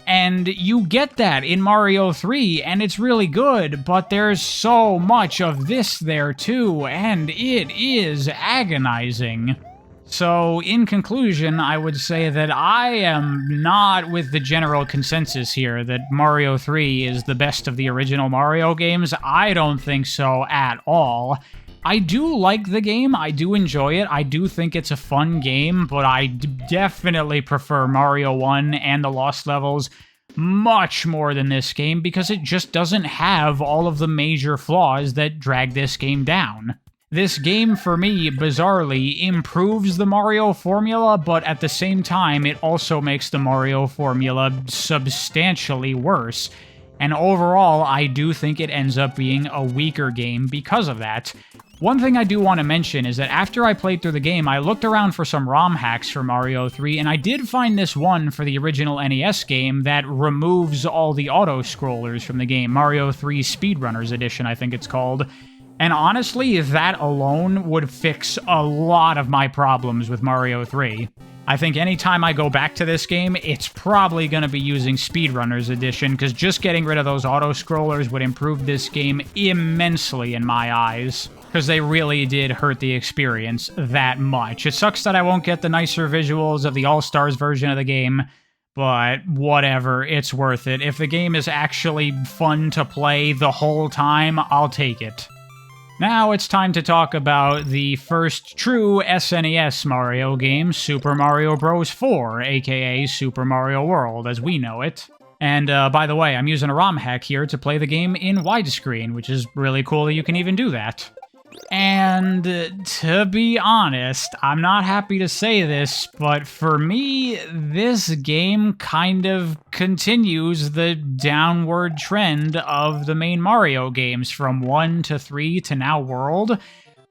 And you get that in Mario 3, and it's really good, but there's so much of this there too, and it is agonizing. So, in conclusion, I would say that I am not with the general consensus here that Mario 3 is the best of the original Mario games. I don't think so at all. I do like the game, I do enjoy it, I do think it's a fun game, but I definitely prefer Mario 1 and the Lost Levels much more than this game because it just doesn't have all of the major flaws that drag this game down. This game, for me, bizarrely, improves the Mario formula, but at the same time, it also makes the Mario formula substantially worse. And overall, I do think it ends up being a weaker game because of that. One thing I do want to mention is that after I played through the game, I looked around for some ROM hacks for Mario 3, and I did find this one for the original NES game that removes all the auto-scrollers from the game, Mario 3 Speedrunners Edition, I think it's called. And honestly, that alone would fix a lot of my problems with Mario 3. I think anytime I go back to this game, it's probably going to be using Speedrunners Edition, because just getting rid of those auto-scrollers would improve this game immensely in my eyes, because they really did hurt the experience that much. It sucks that I won't get the nicer visuals of the All-Stars version of the game, but whatever, it's worth it. If the game is actually fun to play the whole time, I'll take it. Now it's time to talk about the first true SNES Mario game, Super Mario Bros. 4, aka Super Mario World as we know it. And by the way, I'm using a ROM hack here to play the game in widescreen, which is really cool that you can even do that. And to be honest, I'm not happy to say this, but for me, this game kind of continues the downward trend of the main Mario games from 1 to 3 to now World.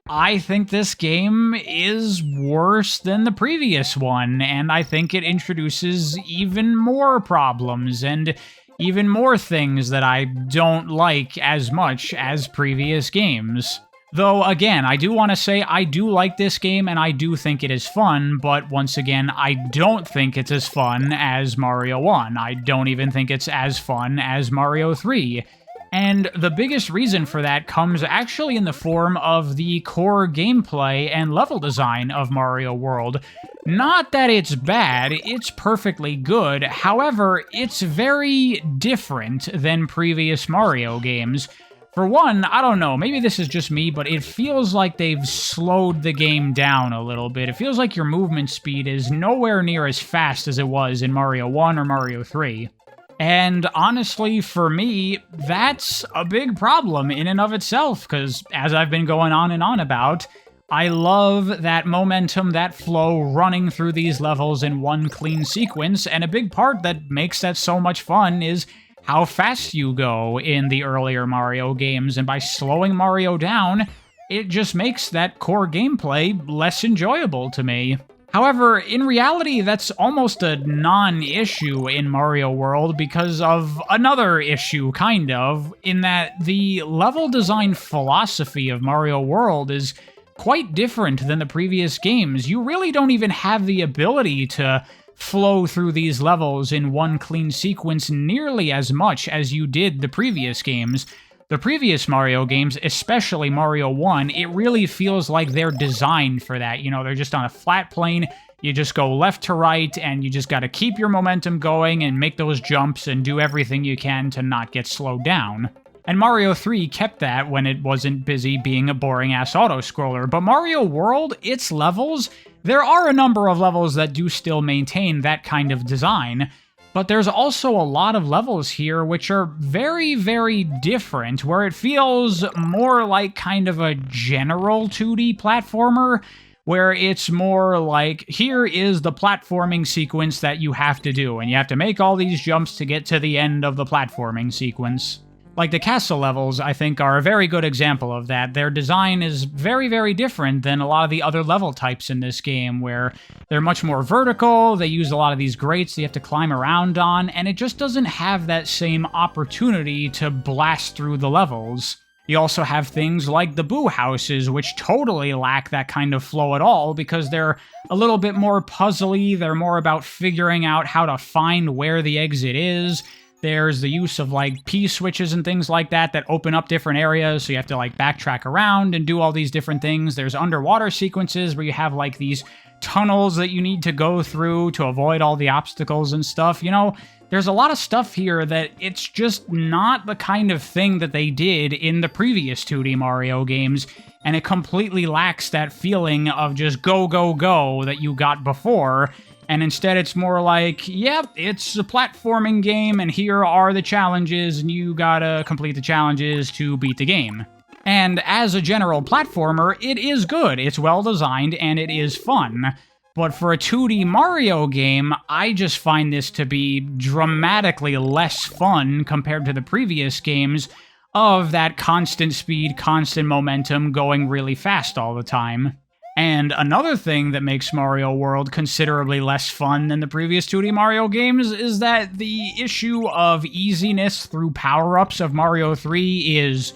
I think this game is worse than the previous one, and I think it introduces even more problems and even more things that I don't like as much as previous games. Though, again, I do want to say I do like this game and I do think it is fun, but once again, I don't think it's as fun as Mario 1. I don't even think it's as fun as Mario 3. And the biggest reason for that comes actually in the form of the core gameplay and level design of Mario World. Not that it's bad, it's perfectly good, however, it's very different than previous Mario games. For one, I don't know, maybe this is just me, but it feels like they've slowed the game down a little bit. It feels like your movement speed is nowhere near as fast as it was in Mario 1 or Mario 3. And honestly, for me, that's a big problem in and of itself, because as I've been going on and on about, I love that momentum, that flow running through these levels in one clean sequence, and a big part that makes that so much fun is how fast you go in the earlier Mario games, and by slowing Mario down, it just makes that core gameplay less enjoyable to me. However, in reality, that's almost a non-issue in Mario World because of another issue, kind of, in that the level design philosophy of Mario World is quite different than the previous games. You really don't even have the ability to flow through these levels in one clean sequence nearly as much as you did the previous games. The previous Mario games, especially Mario 1, it really feels like they're designed for that. You know, they're just on a flat plane, you just go left to right, and you just gotta keep your momentum going and make those jumps and do everything you can to not get slowed down. And Mario 3 kept that when it wasn't busy being a boring-ass auto-scroller, but Mario World, its levels, there are a number of levels that do still maintain that kind of design, but there's also a lot of levels here which are very, very different, where it feels more like kind of a general 2D platformer, where it's more like, here is the platforming sequence that you have to do, and you have to make all these jumps to get to the end of the platforming sequence. Like the castle levels, I think, are a very good example of that. Their design is very, very different than a lot of the other level types in this game, where they're much more vertical, they use a lot of these grates that you have to climb around on, and it just doesn't have that same opportunity to blast through the levels. You also have things like the Boo houses, which totally lack that kind of flow at all, because they're a little bit more puzzly, they're more about figuring out how to find where the exit is. There's the use of, like, P-switches and things like that that open up different areas, so you have to, like, backtrack around and do all these different things. There's underwater sequences where you have, like, these tunnels that you need to go through to avoid all the obstacles and stuff. You know, there's a lot of stuff here that it's just not the kind of thing that they did in the previous 2D Mario games, and it completely lacks that feeling of just go, go, go that you got before. And instead it's more like, yep, it's a platforming game, and here are the challenges, and you gotta complete the challenges to beat the game. And as a general platformer, it is good, it's well designed, and it is fun. But for a 2D Mario game, I just find this to be dramatically less fun compared to the previous games of that constant speed, constant momentum, going really fast all the time. And another thing that makes Mario World considerably less fun than the previous 2D Mario games is that the issue of easiness through power-ups of Mario 3 is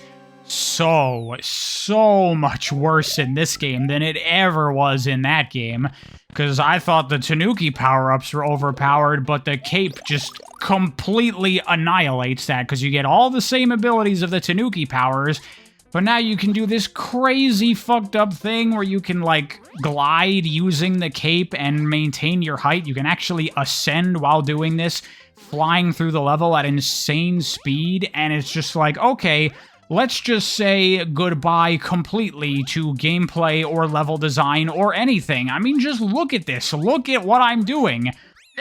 so much worse in this game than it ever was in that game. Because I thought the Tanuki power-ups were overpowered, but the cape just completely annihilates that, because you get all the same abilities of the Tanuki powers, but now you can do this crazy fucked up thing where you can, like, glide using the cape and maintain your height. You can actually ascend while doing this, flying through the level at insane speed, and it's just like, okay, let's just say goodbye completely to gameplay or level design or anything. I mean, just look at this. Look at what I'm doing.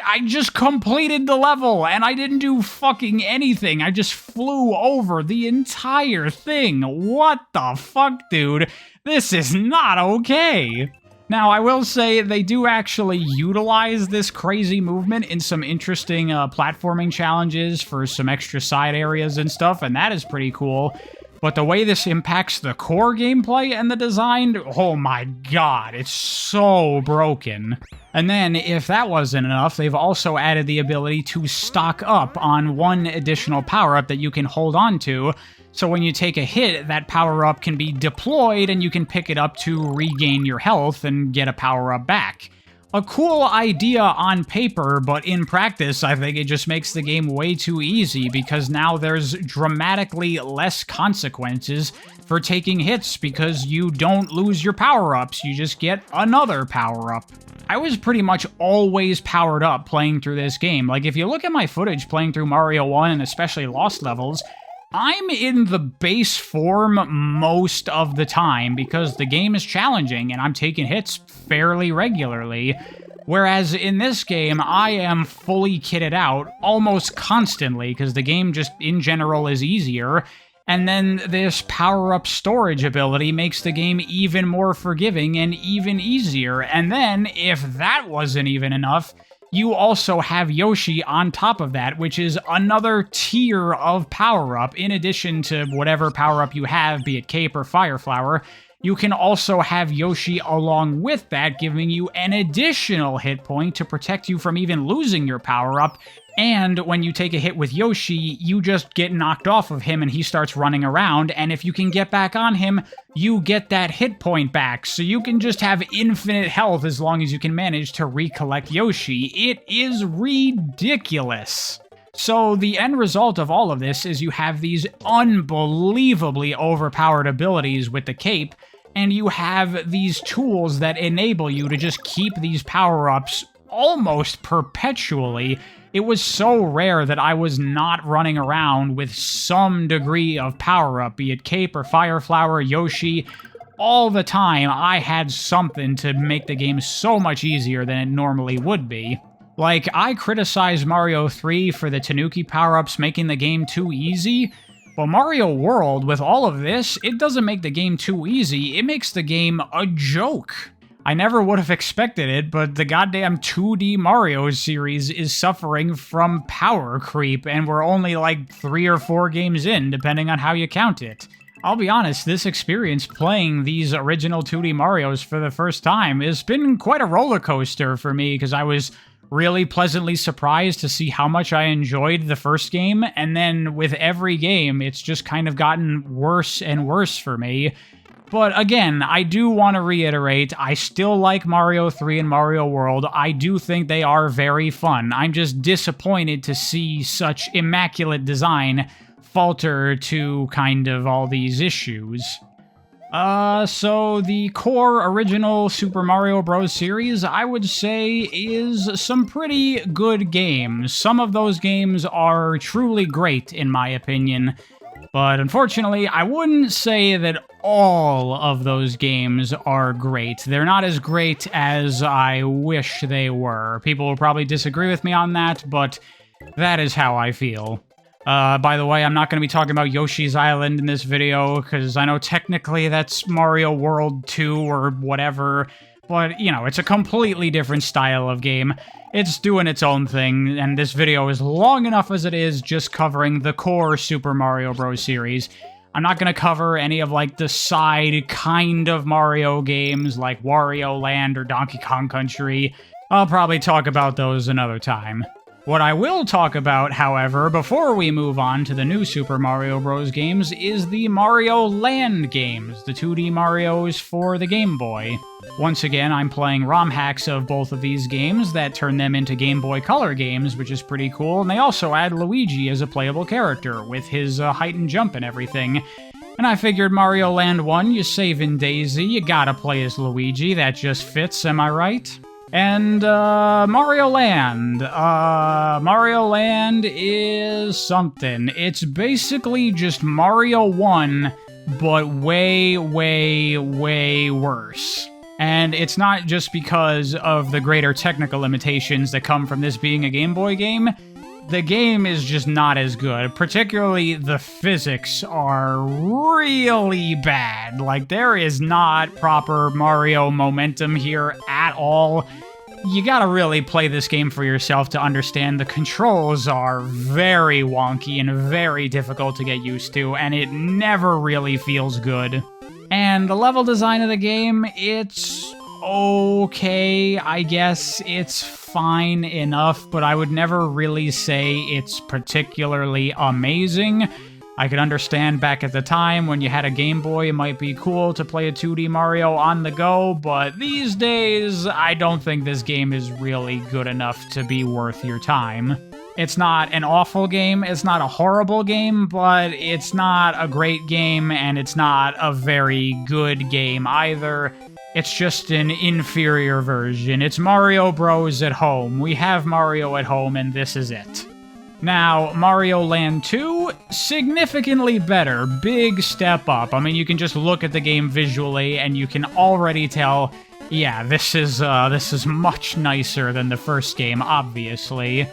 I just completed the level, and I didn't do fucking anything. I just flew over the entire thing. What the fuck, dude? This is not okay. Now, I will say they do actually utilize this crazy movement in some interesting platforming challenges for some extra side areas and stuff, and that is pretty cool. But the way this impacts the core gameplay and the design, oh my god, it's so broken. And then, if that wasn't enough, they've also added the ability to stock up on one additional power-up that you can hold on to, so when you take a hit, that power-up can be deployed and you can pick it up to regain your health and get a power-up back. A cool idea on paper, but in practice, I think it just makes the game way too easy, because now there's dramatically less consequences for taking hits because you don't lose your power-ups, you just get another power-up. I was pretty much always powered up playing through this game. Like, if you look at my footage playing through Mario 1 and especially Lost levels, I'm in the base form most of the time because the game is challenging and I'm taking hits fairly regularly. Whereas in this game, I am fully kitted out almost constantly because the game just in general is easier. And then this power-up storage ability makes the game even more forgiving and even easier. And then, if that wasn't even enough, you also have Yoshi on top of that, which is another tier of power-up. In addition to whatever power-up you have, be it Cape or Fire Flower, you can also have Yoshi along with that, giving you an additional hit point to protect you from even losing your power-up. And when you take a hit with Yoshi, you just get knocked off of him and he starts running around, and if you can get back on him, you get that hit point back. So you can just have infinite health as long as you can manage to recollect Yoshi. It is ridiculous. So the end result of all of this is you have these unbelievably overpowered abilities with the cape, and you have these tools that enable you to just keep these power-ups almost perpetually. It was so rare that I was not running around with some degree of power-up, be it Cape or Fire Flower, Yoshi. All the time, I had something to make the game so much easier than it normally would be. Like, I criticize Mario 3 for the Tanuki power-ups making the game too easy, but Mario World, with all of this, it doesn't make the game too easy, it makes the game a joke. I never would have expected it, but the goddamn 2D Mario series is suffering from power creep, and we're only like 3 or 4 games in, depending on how you count it. I'll be honest, this experience playing these original 2D Marios for the first time has been quite a roller coaster for me, because I was really pleasantly surprised to see how much I enjoyed the first game, and then with every game, it's just kind of gotten worse and worse for me. But again, I do want to reiterate, I still like Mario 3 and Mario World. I do think they are very fun. I'm just disappointed to see such immaculate design falter to kind of all these issues. So the core original Super Mario Bros. Series, I would say, is some pretty good games. Some of those games are truly great, in my opinion. But unfortunately, I wouldn't say that all of those games are great. They're not as great as I wish they were. People will probably disagree with me on that, but that is how I feel. By the way, I'm not going to be talking about Yoshi's Island in this video, because I know technically that's Mario World 2 or whatever, but, you know, it's a completely different style of game. It's doing its own thing, and this video is long enough as it is just covering the core Super Mario Bros. Series. I'm not going to cover any of, like, the side kind of Mario games, like Wario Land or Donkey Kong Country. I'll probably talk about those another time. What I will talk about, however, before we move on to the new Super Mario Bros. Games, is the Mario Land games, the 2D Marios for the Game Boy. Once again, I'm playing ROM hacks of both of these games that turn them into Game Boy Color games, which is pretty cool, and they also add Luigi as a playable character, with his height and jump and everything. And I figured Mario Land 1, you save in Daisy, you gotta play as Luigi, that just fits, am I right? And, Mario Land. Mario Land is something. It's basically just Mario 1, but way, way, way worse. And it's not just because of the greater technical limitations that come from this being a Game Boy game. The game is just not as good. Particularly, the physics are really bad. Like, there is not proper Mario momentum here at all. You gotta really play this game for yourself to understand the controls are very wonky and very difficult to get used to, and it never really feels good. And the level design of the game, it's okay, I guess. It's fine enough, but I would never really say it's particularly amazing. I could understand back at the time when you had a Game Boy, it might be cool to play a 2D Mario on the go, but these days, I don't think this game is really good enough to be worth your time. It's not an awful game, it's not a horrible game, but it's not a great game, and it's not a very good game either. It's just an inferior version. It's Mario Bros. At home. We have Mario at home, and this is it. Now, Mario Land 2, significantly better, big step up. I mean, you can just look at the game visually, and you can already tell, yeah, this is much nicer than the first game, obviously.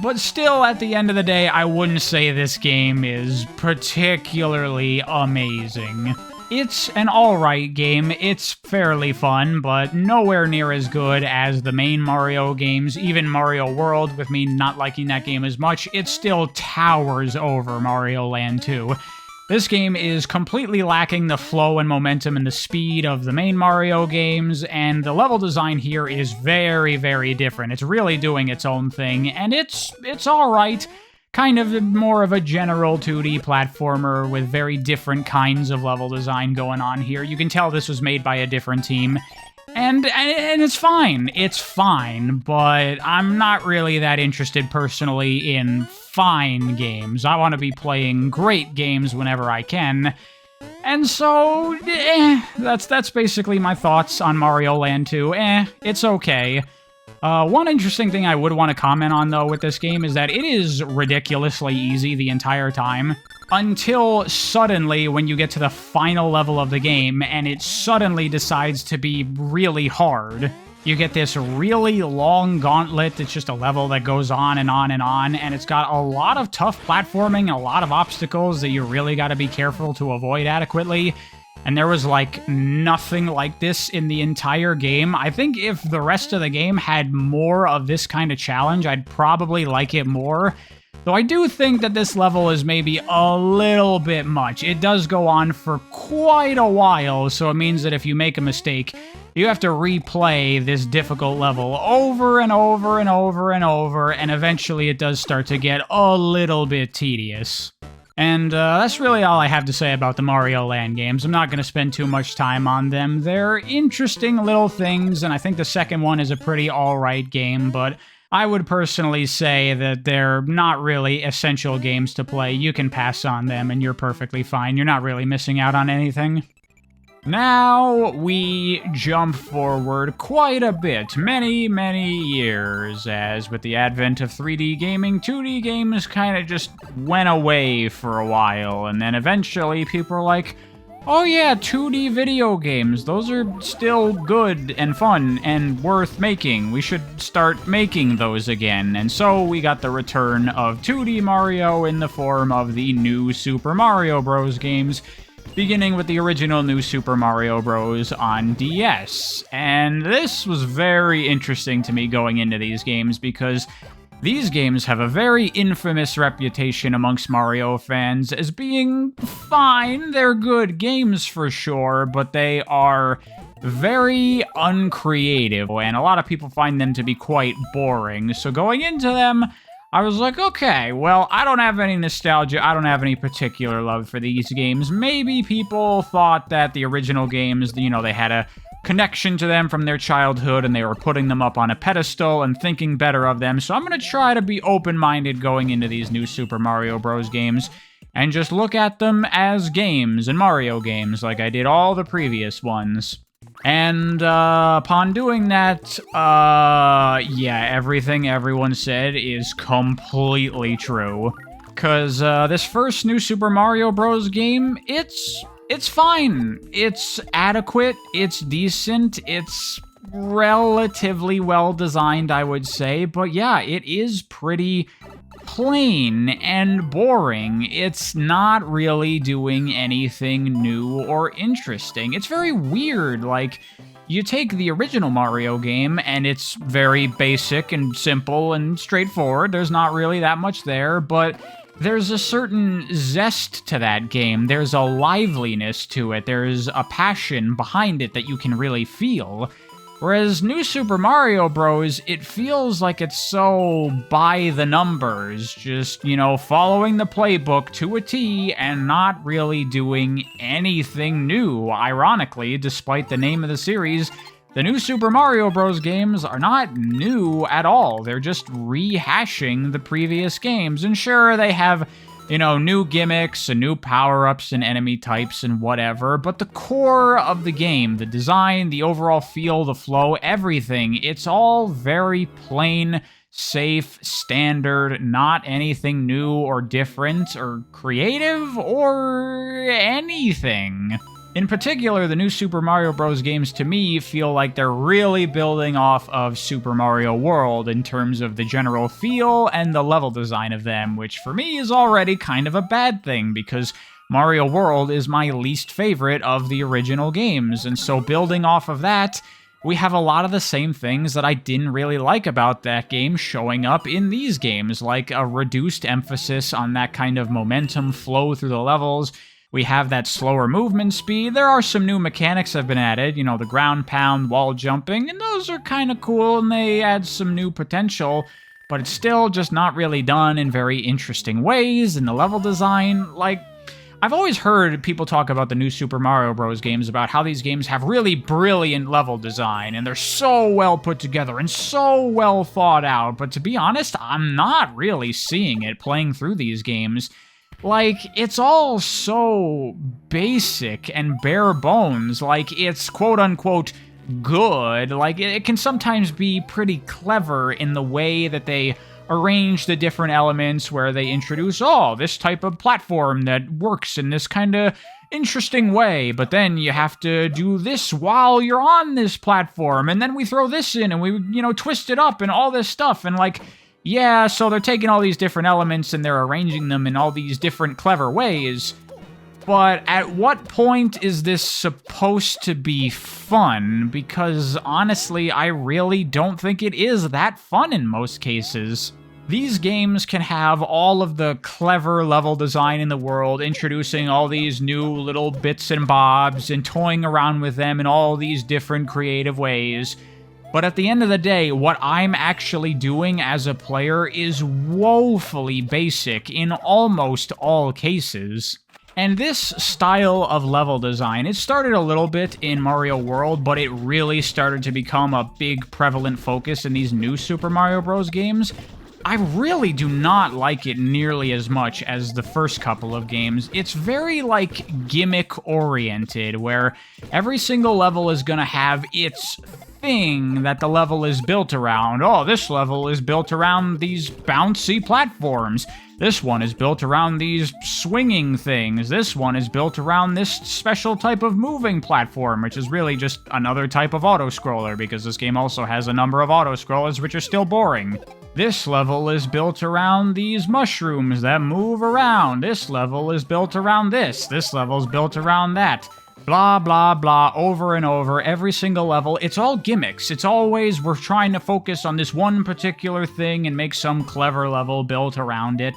But still, at the end of the day, I wouldn't say this game is particularly amazing. It's an alright game, it's fairly fun, but nowhere near as good as the main Mario games. Even Mario World, with me not liking that game as much, it still towers over Mario Land 2. This game is completely lacking the flow and momentum and the speed of the main Mario games, and the level design here is very, very different. It's really doing its own thing, and it's alright. Kind of more of a general 2D platformer with very different kinds of level design going on here. You can tell this was made by a different team. And it's fine. It's fine, but I'm not really that interested personally in fine games. I want to be playing great games whenever I can. And so, that's basically my thoughts on Mario Land 2. It's okay. One interesting thing I would want to comment on, though, with this game is that it is ridiculously easy the entire time. Until suddenly, when you get to the final level of the game, and it suddenly decides to be really hard. You get this really long gauntlet. It's just a level that goes on and on and on, and it's got a lot of tough platforming and a lot of obstacles that you really got to be careful to avoid adequately. And there was, like, nothing like this in the entire game. I think if the rest of the game had more of this kind of challenge, I'd probably like it more. Though I do think that this level is maybe a little bit much. It does go on for quite a while, so it means that if you make a mistake, you have to replay this difficult level over and over and over and over, and eventually it does start to get a little bit tedious. And that's really all I have to say about the Mario Land games. I'm not going to spend too much time on them. They're interesting little things, and I think the second one is a pretty alright game, but I would personally say that they're not really essential games to play. You can pass on them, and you're perfectly fine. You're not really missing out on anything. Now we jump forward quite a bit, many, many years, as with the advent of 3D gaming, 2D games kind of just went away for a while, and then eventually people were like, oh yeah, 2D video games, those are still good and fun and worth making. We should start making those again. And so we got the return of 2D Mario in the form of the new Super Mario Bros. Games, beginning with the original New Super Mario Bros. On DS. And this was very interesting to me going into these games because these games have a very infamous reputation amongst Mario fans as being fine. They're good games for sure, but they are very uncreative, and a lot of people find them to be quite boring. So going into them, I was like, okay, well, I don't have any nostalgia, I don't have any particular love for these games. Maybe people thought that the original games, you know, they had a connection to them from their childhood and they were putting them up on a pedestal and thinking better of them. So I'm going to try to be open-minded going into these new Super Mario Bros. Games and just look at them as games and Mario games like I did all the previous ones. And upon doing that, yeah, everything everyone said is completely true. Because this first new Super Mario Bros. Game, it's fine. It's adequate, it's decent, it's relatively well designed, I would say. But yeah, it is pretty plain and boring. It's not really doing anything new or interesting. It's very weird. Like, you take the original Mario game, and it's very basic and simple and straightforward. There's not really that much there, but there's a certain zest to that game. There's a liveliness to it. There's a passion behind it that you can really feel. Whereas New Super Mario Bros., it feels like it's so by the numbers, just, you know, following the playbook to a T and not really doing anything new. Ironically, despite the name of the series, the new Super Mario Bros. Games are not new at all. They're just rehashing the previous games. And sure, they have, you know, new gimmicks and new power-ups and enemy types and whatever, but the core of the game, the design, the overall feel, the flow, everything, it's all very plain, safe, standard, not anything new or different or creative or anything. In particular, the new Super Mario Bros. Games, to me, feel like they're really building off of Super Mario World in terms of the general feel and the level design of them, which for me is already kind of a bad thing, because Mario World is my least favorite of the original games, and so building off of that, we have a lot of the same things that I didn't really like about that game showing up in these games, like a reduced emphasis on that kind of momentum flow through the levels. We have that slower movement speed. There are some new mechanics that have been added, you know, the ground pound, wall jumping, and those are kind of cool, and they add some new potential, but it's still just not really done in very interesting ways, and the level design, like, I've always heard people talk about the new Super Mario Bros. Games, about how these games have really brilliant level design, and they're so well put together and so well thought out, but to be honest, I'm not really seeing it playing through these games. Like, it's all so basic and bare bones. Like, it's quote-unquote good. Like, it can sometimes be pretty clever in the way that they arrange the different elements, where they introduce, oh, this type of platform that works in this kind of interesting way, but then you have to do this while you're on this platform, and then we throw this in, and we, you know, twist it up, and all this stuff, and like, yeah, so they're taking all these different elements and they're arranging them in all these different clever ways, but at what point is this supposed to be fun? Because honestly, I really don't think it is that fun in most cases. These games can have all of the clever level design in the world, introducing all these new little bits and bobs and toying around with them in all these different creative ways. But at the end of the day, what I'm actually doing as a player is woefully basic in almost all cases. And this style of level design, it started a little bit in Mario World, but it really started to become a big prevalent focus in these new Super Mario Bros. Games. I really do not like it nearly as much as the first couple of games. It's very, like, gimmick-oriented, where every single level is gonna have its thing that the level is built around. Oh, this level is built around these bouncy platforms. This one is built around these swinging things. This one is built around this special type of moving platform, which is really just another type of auto-scroller, because this game also has a number of auto-scrollers which are still boring. This level is built around these mushrooms that move around. This level is built around this. This level is built around that. Blah, blah, blah, over and over, every single level. It's all gimmicks. It's always, we're trying to focus on this one particular thing and make some clever level built around it.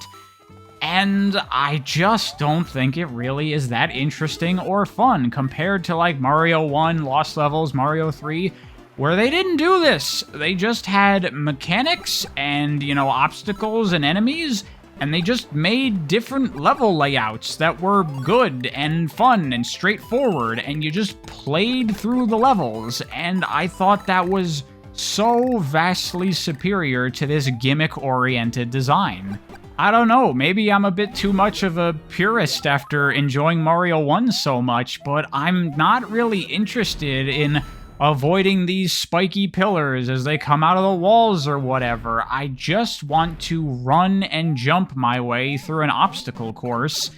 And I just don't think it really is that interesting or fun compared to like Mario 1, Lost Levels, Mario 3, where they didn't do this. They just had mechanics and, obstacles and enemies, and they just made different level layouts that were good and fun and straightforward, and you just played through the levels, and I thought that was so vastly superior to this gimmick-oriented design. I don't know, maybe I'm a bit too much of a purist after enjoying Mario 1 so much, but I'm not really interested in avoiding these spiky pillars as they come out of the walls or whatever. I just want to run and jump my way through an obstacle course,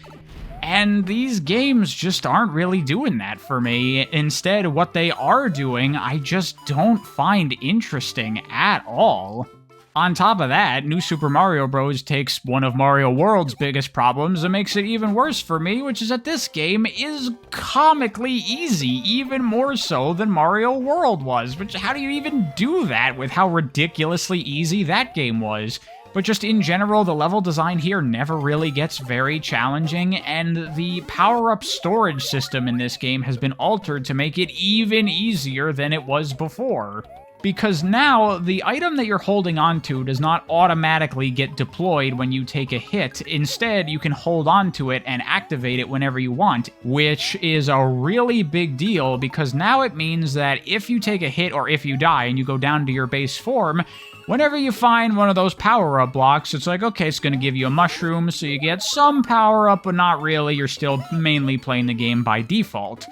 and these games just aren't really doing that for me. Instead, what they are doing, I just don't find interesting at all. On top of that, New Super Mario Bros. Takes one of Mario World's biggest problems and makes it even worse for me, which is that this game is comically easy, even more so than Mario World was. Which, how do you even do that with how ridiculously easy that game was? But just in general, the level design here never really gets very challenging, and the power-up storage system in this game has been altered to make it even easier than it was before. Because now, the item that you're holding onto does not automatically get deployed when you take a hit. Instead, you can hold onto it and activate it whenever you want, which is a really big deal because now it means that if you take a hit or if you die and you go down to your base form, whenever you find one of those power-up blocks, it's like, okay, it's going to give you a mushroom, so you get some power-up, but not really. You're still mainly playing the game by default.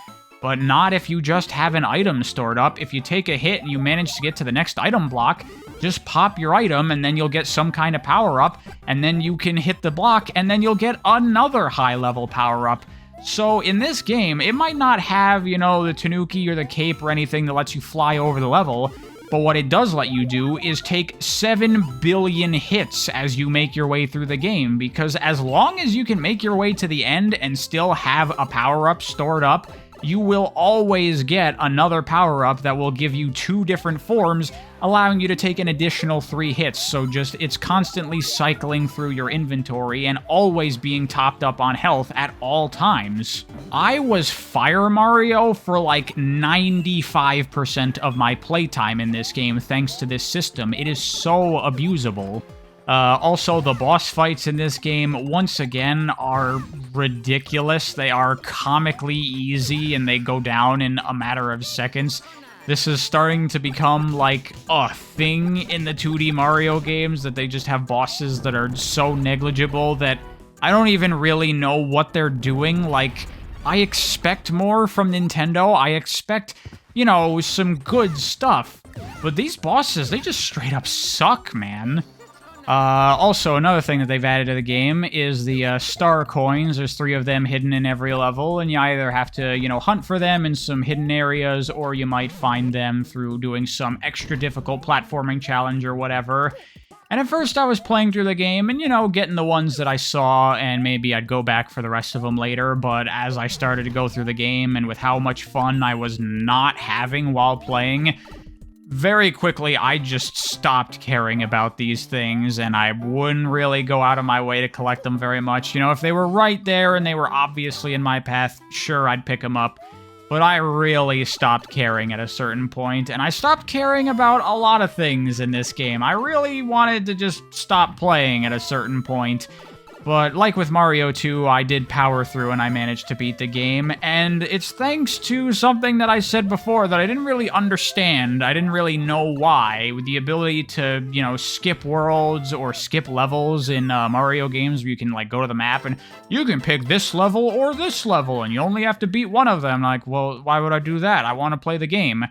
But not if you just have an item stored up. If you take a hit and you manage to get to the next item block, just pop your item and then you'll get some kind of power-up, and then you can hit the block and then you'll get another high-level power-up. So in this game, it might not have, the tanuki or the cape or anything that lets you fly over the level, but what it does let you do is take 7 billion hits as you make your way through the game, because as long as you can make your way to the end and still have a power-up stored up, you will always get another power-up that will give you 2 different forms, allowing you to take an additional 3 hits, so just it's constantly cycling through your inventory and always being topped up on health at all times. I was Fire Mario for like 95% of my playtime in this game thanks to this system. It is so abusable. Also, the boss fights in this game, once again, are ridiculous. They are comically easy, and they go down in a matter of seconds. This is starting to become, like, a thing in the 2D Mario games, that they just have bosses that are so negligible that I don't even really know what they're doing. Like, I expect more from Nintendo. I expect, some good stuff. But these bosses, they just straight up suck, man. Also, another thing that they've added to the game is the star coins. There's 3 of them hidden in every level, and you either have to, hunt for them in some hidden areas, or you might find them through doing some extra difficult platforming challenge or whatever. And at first I was playing through the game and, getting the ones that I saw, and maybe I'd go back for the rest of them later, but as I started to go through the game, and with how much fun I was not having while playing, very quickly, I just stopped caring about these things, and I wouldn't really go out of my way to collect them very much. If they were right there and they were obviously in my path, sure, I'd pick them up. But I really stopped caring at a certain point, and I stopped caring about a lot of things in this game. I really wanted to just stop playing at a certain point. But like with Mario 2, I did power through and I managed to beat the game, and it's thanks to something that I said before that I didn't really understand. I didn't really know why. With the ability to, skip worlds or skip levels in Mario games where you can, go to the map and you can pick this level or this level, and you only have to beat one of them. Like, well, why would I do that? I want to play the game.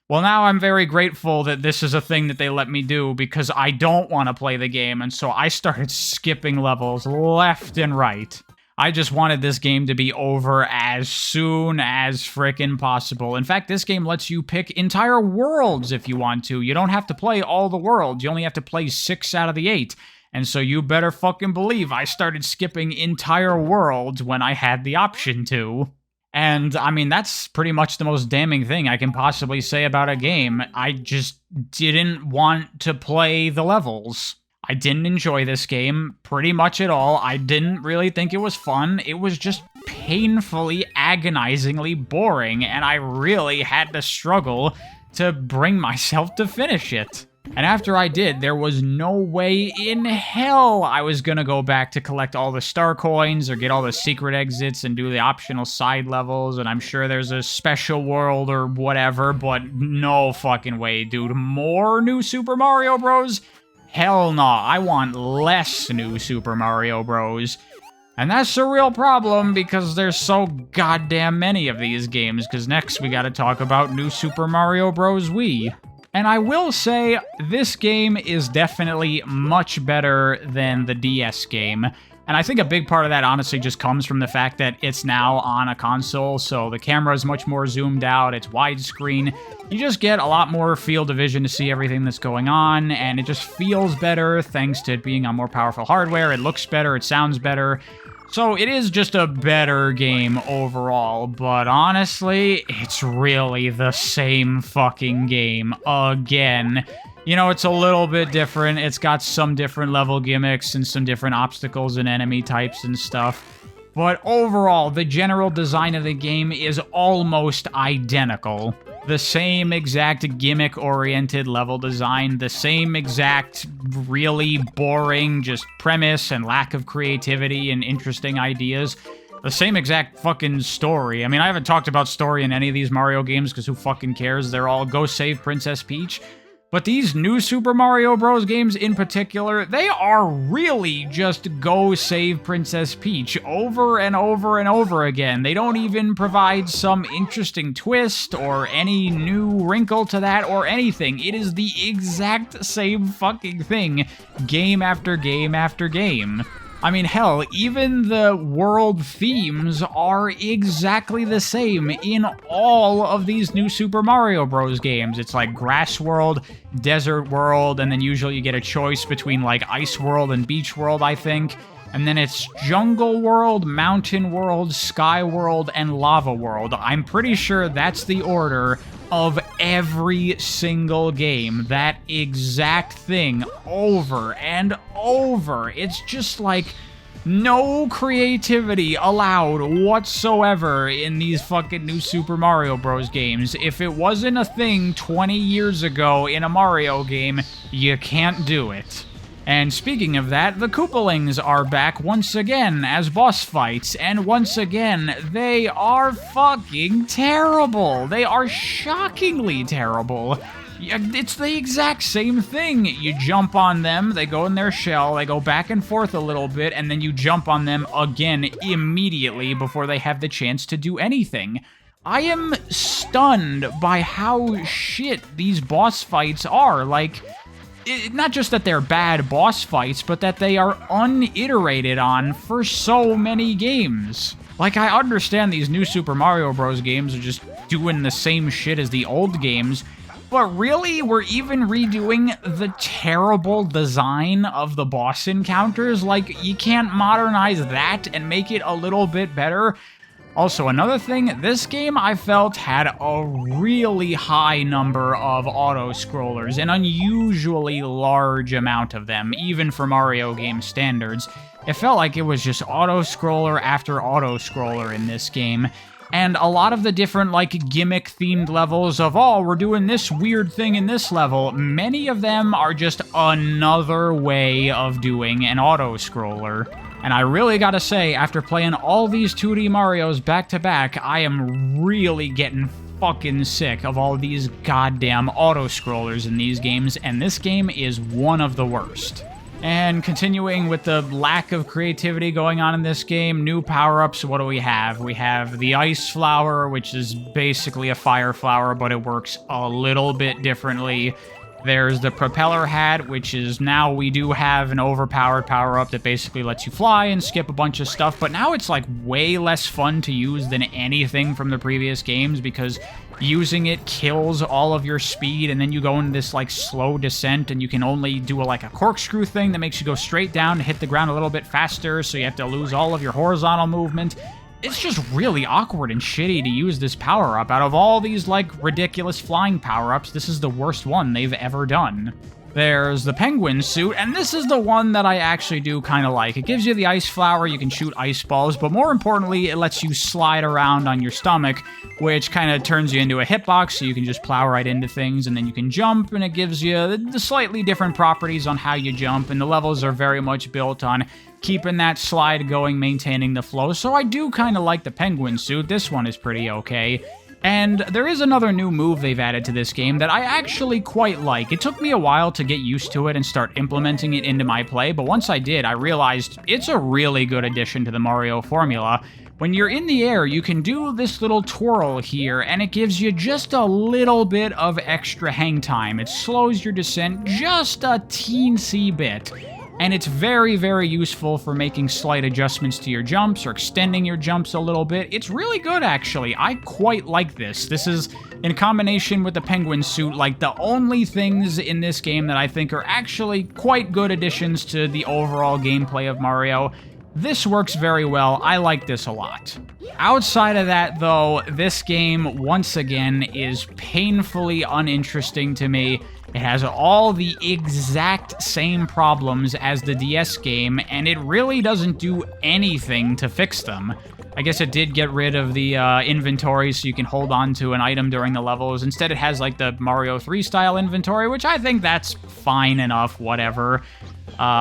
Well, now I'm very grateful that this is a thing that they let me do, because I don't want to play the game, and so I started skipping levels left and right. I just wanted this game to be over as soon as frickin' possible. In fact, this game lets you pick entire worlds if you want to. You don't have to play all the worlds. You only have to play 6 out of the 8. And so you better fucking believe I started skipping entire worlds when I had the option to. And, I mean, that's pretty much the most damning thing I can possibly say about a game. I just didn't want to play the levels. I didn't enjoy this game pretty much at all. I didn't really think it was fun. It was just painfully, agonizingly boring, and I really had to struggle to bring myself to finish it. And after I did, there was no way in hell I was gonna go back to collect all the star coins or get all the secret exits and do the optional side levels, and I'm sure there's a special world or whatever, but no fucking way, dude. More new Super Mario Bros? Hell no, I want less new Super Mario Bros. And that's a real problem because there's so goddamn many of these games, because next we gotta talk about new Super Mario Bros. Wii. And I will say, this game is definitely much better than the DS game. And I think a big part of that honestly just comes from the fact that it's now on a console, so the camera is much more zoomed out, it's widescreen. You just get a lot more field of vision to see everything that's going on, and it just feels better thanks to it being on more powerful hardware. It looks better, it sounds better. So it is just a better game overall, but honestly, it's really the same fucking game again. You know, it's a little bit different. It's got some different level gimmicks and some different obstacles and enemy types and stuff. But overall, the general design of the game is almost identical. The same exact gimmick-oriented level design, the same exact really boring just premise and lack of creativity and interesting ideas. The same exact fucking story. I mean, I haven't talked about story in any of these Mario games because who fucking cares? They're all go save Princess Peach. But these new Super Mario Bros. Games in particular, they are really just go save Princess Peach over and over and over again. They don't even provide some interesting twist or any new wrinkle to that or anything. It is the exact same fucking thing, game after game after game. I mean, hell, even the world themes are exactly the same in all of these new Super Mario Bros. Games. It's like Grass World, Desert World, and then usually you get a choice between like Ice World and Beach World, I think. And then it's Jungle World, Mountain World, Sky World, and Lava World. I'm pretty sure that's the order of every single game. That exact thing over and over. It's just like no creativity allowed whatsoever in these fucking new Super Mario Bros. Games. If it wasn't a thing 20 years ago in a Mario game, you can't do it. And speaking of that, the Koopalings are back once again as boss fights, and once again, they are fucking terrible. They are shockingly terrible. It's the exact same thing. You jump on them, they go in their shell, they go back and forth a little bit, and then you jump on them again immediately before they have the chance to do anything. I am stunned by how shit these boss fights are. Like, not just that they're bad boss fights, but that they are uniterated on for so many games. Like, I understand these new Super Mario Bros. Games are just doing the same shit as the old games, but really, we're even redoing the terrible design of the boss encounters? Like, you can't modernize that and make it a little bit better? Also, another thing, this game I felt had a really high number of auto-scrollers, an unusually large amount of them, even for Mario game standards. It felt like it was just auto-scroller after auto-scroller in this game. And a lot of the different, like, gimmick-themed levels of, oh, we're doing this weird thing in this level, many of them are just another way of doing an auto-scroller. And I really gotta say, after playing all these 2D Marios back-to-back, I am really getting fucking sick of all these goddamn auto-scrollers in these games, and this game is one of the worst. And continuing with the lack of creativity going on in this game, new power-ups, what do we have? We have the Ice Flower, which is basically a fire flower, but it works a little bit differently. There's the Propeller Hat, which is now we do have an overpowered power-up that basically lets you fly and skip a bunch of stuff, but now it's like way less fun to use than anything from the previous games because using it kills all of your speed, and then you go into this like slow descent and you can only do like a corkscrew thing that makes you go straight down and hit the ground a little bit faster, so you have to lose all of your horizontal movement. It's just really awkward and shitty to use this power-up. Out of all these, like, ridiculous flying power-ups, this is the worst one they've ever done. There's the penguin suit, and this is the one that I actually do kind of like. It gives you the ice flower, you can shoot ice balls, but more importantly, it lets you slide around on your stomach, which kind of turns you into a hitbox, so you can just plow right into things, and then you can jump, and it gives you the slightly different properties on how you jump, and the levels are very much built on keeping that slide going, maintaining the flow, so I do kind of like the penguin suit. This one is pretty okay. And there is another new move they've added to this game that I actually quite like. It took me a while to get used to it and start implementing it into my play, but once I did, I realized it's a really good addition to the Mario formula. When you're in the air, you can do this little twirl here, and it gives you just a little bit of extra hang time. It slows your descent just a teensy bit. And it's very, very useful for making slight adjustments to your jumps or extending your jumps a little bit. It's really good, actually. I quite like this. This is, in combination with the penguin suit, like the only things in this game that I think are actually quite good additions to the overall gameplay of Mario. This works very well. I like this a lot. Outside of that, though, this game, once again, is painfully uninteresting to me. It has all the exact same problems as the DS game, and it really doesn't do anything to fix them. I guess it did get rid of the inventory so you can hold on to an item during the levels. Instead, it has like the Mario 3 style inventory, which I think that's fine enough, whatever.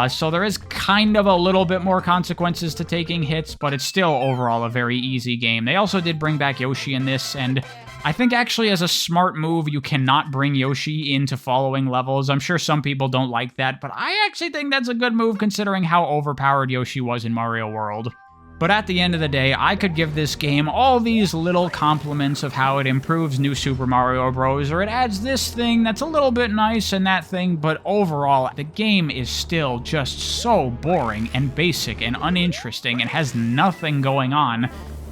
So there is kind of a little bit more consequences to taking hits, but it's still overall a very easy game. They also did bring back Yoshi in this, and I think actually as a smart move, you cannot bring Yoshi into following levels. I'm sure some people don't like that, but I actually think that's a good move considering how overpowered Yoshi was in Mario World. But at the end of the day, I could give this game all these little compliments of how it improves New Super Mario Bros. Or it adds this thing that's a little bit nice and that thing, but overall, the game is still just so boring and basic and uninteresting and has nothing going on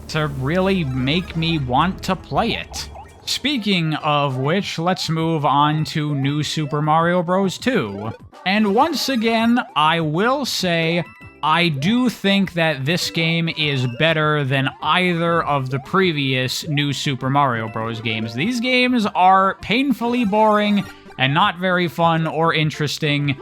to really make me want to play it. Speaking of which, let's move on to New Super Mario Bros. 2. And once again, I will say, I do think that this game is better than either of the previous New Super Mario Bros. Games. These games are painfully boring and not very fun or interesting,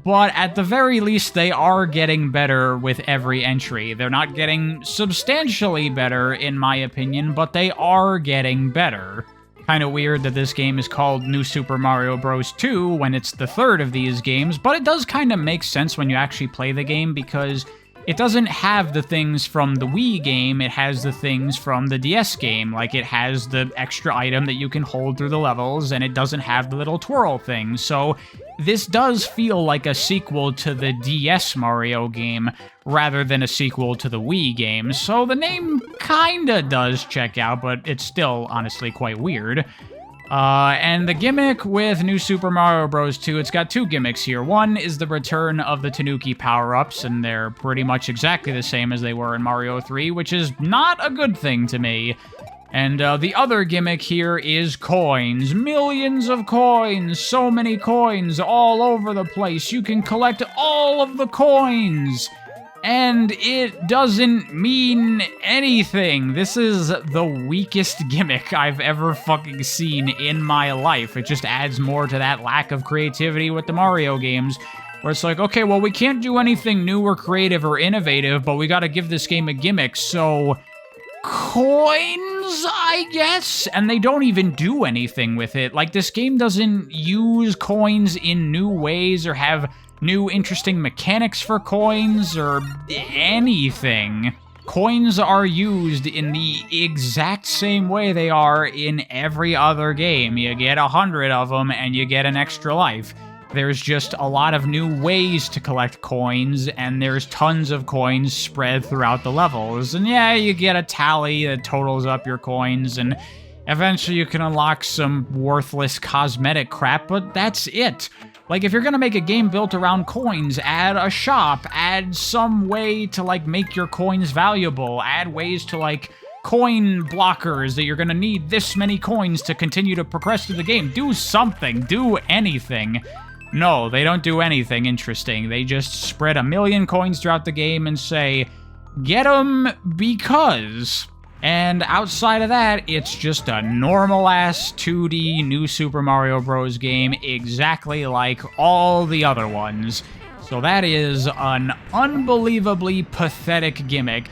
but at the very least, they are getting better with every entry. They're not getting substantially better, in my opinion, but they are getting better. Kind of weird that this game is called New Super Mario Bros. 2 when it's the third of these games, but it does kind of make sense when you actually play the game because it doesn't have the things from the Wii game, it has the things from the DS game. Like, it has the extra item that you can hold through the levels, and it doesn't have the little twirl thing. So this does feel like a sequel to the DS Mario game rather than a sequel to the Wii game. So the name kinda does check out, but it's still honestly quite weird. And the gimmick with New Super Mario Bros. 2, it's got two gimmicks here. One is the return of the Tanuki power-ups, and they're pretty much exactly the same as they were in Mario 3, which is not a good thing to me. And the other gimmick here is coins. Millions of coins! So many coins all over the place. You can collect all of the coins! And it doesn't mean anything. This is the weakest gimmick I've ever fucking seen in my life. It just adds more to that lack of creativity with the Mario games, where it's like, okay, well, we can't do anything new or creative or innovative, but we gotta give this game a gimmick, so coins, I guess? And they don't even do anything with it. Like, this game doesn't use coins in new ways or have new interesting mechanics for coins or anything. Coins are used in the exact same way they are in every other game. You get 100 of them and you get an extra life. There's just a lot of new ways to collect coins, and there's tons of coins spread throughout the levels. And yeah, you get a tally that totals up your coins, and eventually you can unlock some worthless cosmetic crap, but that's it. Like, if you're gonna make a game built around coins, add a shop, add some way to, like, make your coins valuable, add ways to, like, coin blockers that you're gonna need this many coins to continue to progress through the game. Do something, do anything. No, they don't do anything interesting. They just spread 1 million coins throughout the game and say, get them because. And outside of that, it's just a normal-ass 2D New Super Mario Bros. Game, exactly like all the other ones. So that is an unbelievably pathetic gimmick.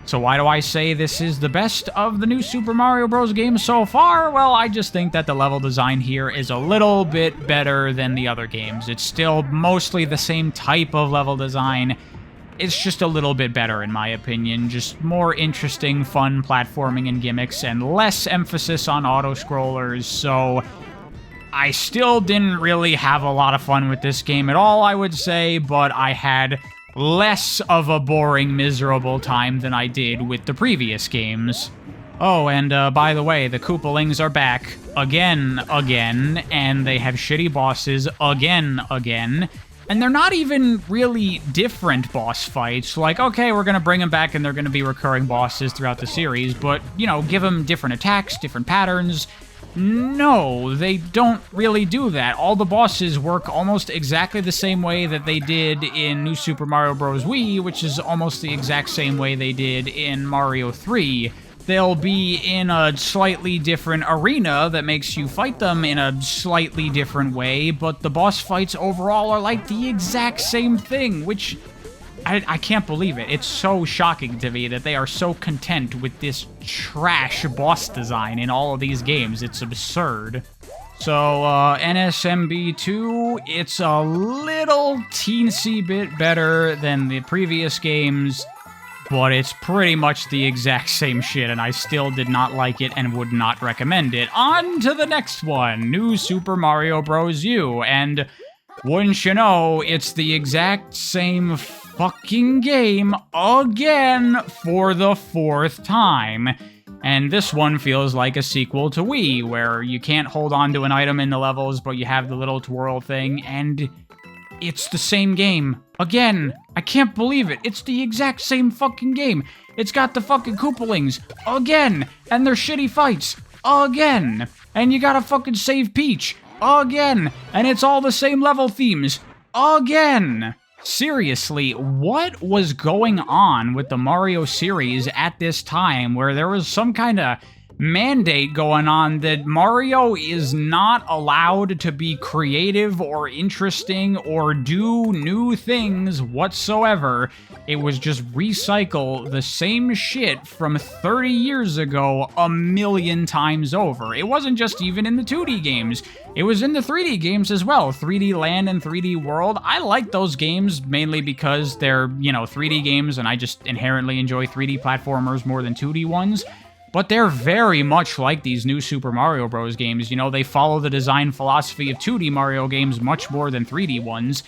So why do I say this is the best of the New Super Mario Bros. Games so far? Well, I just think that the level design here is a little bit better than the other games. It's still mostly the same type of level design. It's just a little bit better, in my opinion. Just more interesting, fun platforming and gimmicks, and less emphasis on auto-scrollers, so I still didn't really have a lot of fun with this game at all, I would say, but I had less of a boring, miserable time than I did with the previous games. Oh, and by the way, the Koopalings are back again, and they have shitty bosses again. And they're not even really different boss fights. Like, okay, we're gonna bring them back and they're gonna be recurring bosses throughout the series, but, you know, give them different attacks, different patterns. No, they don't really do that. All the bosses work almost exactly the same way that they did in New Super Mario Bros. Wii, which is almost the exact same way they did in Mario 3. They'll be in a slightly different arena that makes you fight them in a slightly different way, but the boss fights overall are like the exact same thing, which I can't believe it. It's so shocking to me that they are so content with this trash boss design in all of these games. It's absurd. So, NSMB 2, it's a little teensy bit better than the previous games, but it's pretty much the exact same shit, and I still did not like it and would not recommend it. On to the next one, New Super Mario Bros. U, and wouldn't you know, it's the exact same fucking game again for the 4th time. And this one feels like a sequel to Wii, where you can't hold on to an item in the levels, but you have the little twirl thing, and it's the same game. Again, I can't believe it. It's the exact same fucking game. It's got the fucking Koopalings. Again. And their shitty fights. Again. And you gotta fucking save Peach. Again. And it's all the same level themes. Again. Seriously, what was going on with the Mario series at this time where there was some kind of mandate going on that Mario is not allowed to be creative or interesting or do new things whatsoever? It was just recycle the same shit from 30 years ago a million times over. It wasn't just even in the 2D games. It was in the 3D games as well. 3D Land and 3D World. I like those games mainly because they're, 3D games and I just inherently enjoy 3D platformers more than 2D ones. But they're very much like these new Super Mario Bros. Games. They follow the design philosophy of 2D Mario games much more than 3D ones.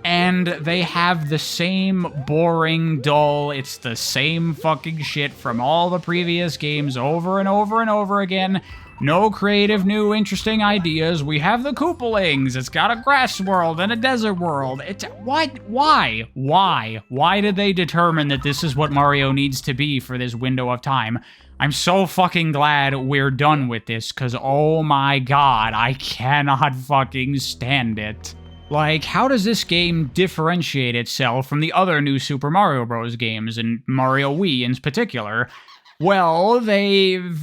And they have the same boring, dull, it's the same fucking shit from all the previous games over and over and over again. No creative, new, interesting ideas. We have the Koopalings. It's got a grass world and a desert world. It's... what? Why? Why did they determine that this is what Mario needs to be for this window of time? I'm so fucking glad we're done with this, because oh my god, I cannot fucking stand it. Like, how does this game differentiate itself from the other new Super Mario Bros. Games, and Mario Wii in particular? Well, they've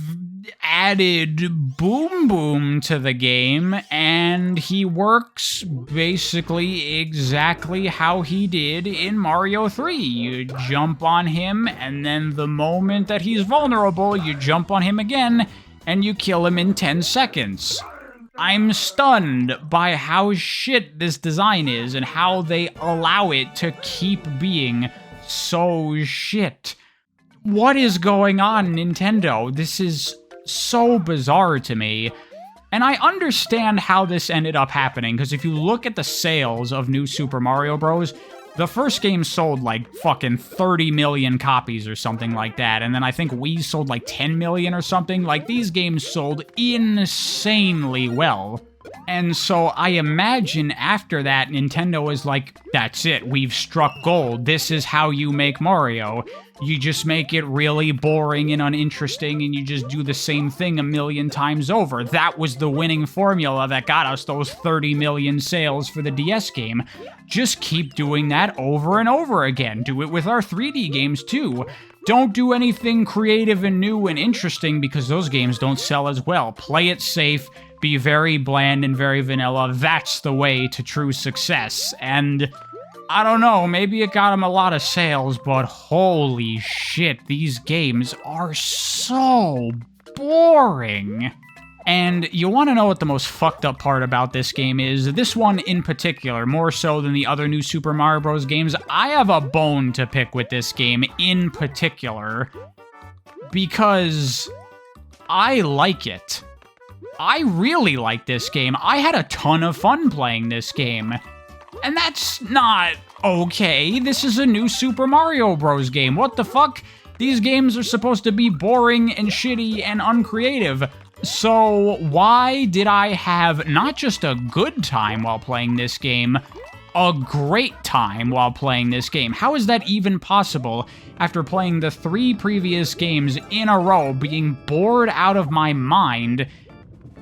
added Boom Boom to the game, and he works basically exactly how he did in Mario 3. You jump on him, and then the moment that he's vulnerable, you jump on him again, and you kill him in 10 seconds. I'm stunned by how shit this design is, and how they allow it to keep being so shit. What is going on, Nintendo? This is so bizarre to me. And I understand how this ended up happening, because if you look at the sales of New Super Mario Bros., the first game sold like fucking 30 million copies or something like that, and then I think Wii sold like 10 million or something. Like, these games sold insanely well. And so I imagine after that, Nintendo was like, that's it, we've struck gold. This is how you make Mario. You just make it really boring and uninteresting, and you just do the same thing a million times over. That was the winning formula that got us those 30 million sales for the DS game. Just keep doing that over and over again. Do it with our 3D games too. Don't do anything creative and new and interesting because those games don't sell as well. Play it safe, be very bland and very vanilla. That's the way to true success. And I don't know, maybe it got them a lot of sales, but holy shit, these games are so boring. And you want to know what the most fucked up part about this game is? This one in particular, more so than the other new Super Mario Bros. Games, I have a bone to pick with this game in particular because I like it. I really like this game. I had a ton of fun playing this game. And that's not okay. This is a new Super Mario Bros. Game. What the fuck? These games are supposed to be boring and shitty and uncreative. So why did I have not just a good time while playing this game, a great time while playing this game? How is that even possible after playing the 3 previous games in a row, being bored out of my mind?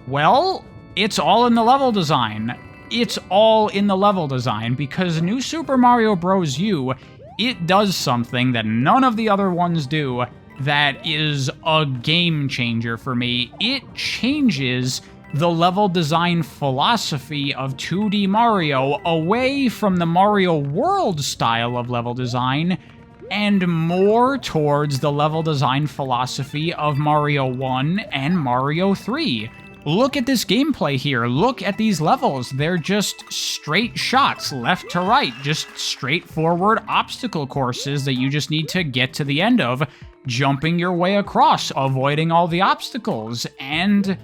Well, it's all in the level design. It's all in the level design because New Super Mario Bros. U, it does something that none of the other ones do that is a game changer for me. It changes the level design philosophy of 2D Mario away from the Mario World style of level design and more towards the level design philosophy of Mario 1 and Mario 3. Look at this gameplay here. Look at these levels. They're just straight shots, left to right. Just straightforward obstacle courses that you just need to get to the end of, jumping your way across, avoiding all the obstacles. And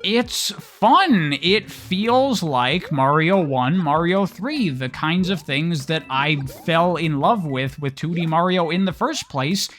it's fun. It feels like Mario 1, Mario 3, the kinds of things that I fell in love with 2D Mario in the first place.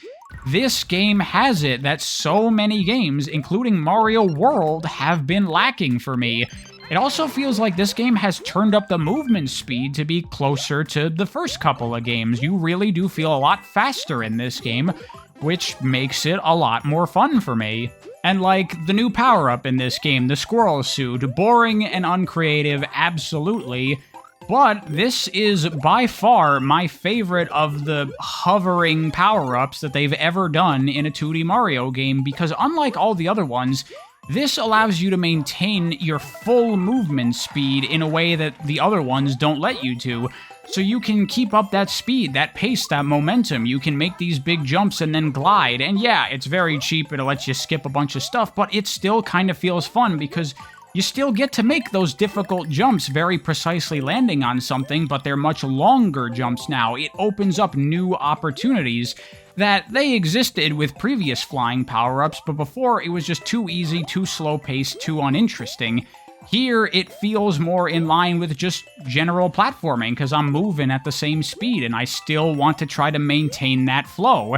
This game has it that so many games, including Mario World, have been lacking for me. It also feels like this game has turned up the movement speed to be closer to the first couple of games. You really do feel a lot faster in this game, which makes it a lot more fun for me. And like the new power-up in this game, the squirrel suit, boring and uncreative, absolutely. But this is by far my favorite of the hovering power-ups that they've ever done in a 2D Mario game, because unlike all the other ones, this allows you to maintain your full movement speed in a way that the other ones don't let you to. So you can keep up that speed, that pace, that momentum. You can make these big jumps and then glide. And yeah, it's very cheap, it lets you skip a bunch of stuff, but it still kind of feels fun because you still get to make those difficult jumps, very precisely landing on something, but they're much longer jumps now. It opens up new opportunities that they existed with previous flying power-ups, but before it was just too easy, too slow-paced, too uninteresting. Here, it feels more in line with just general platforming, because I'm moving at the same speed, and I still want to try to maintain that flow.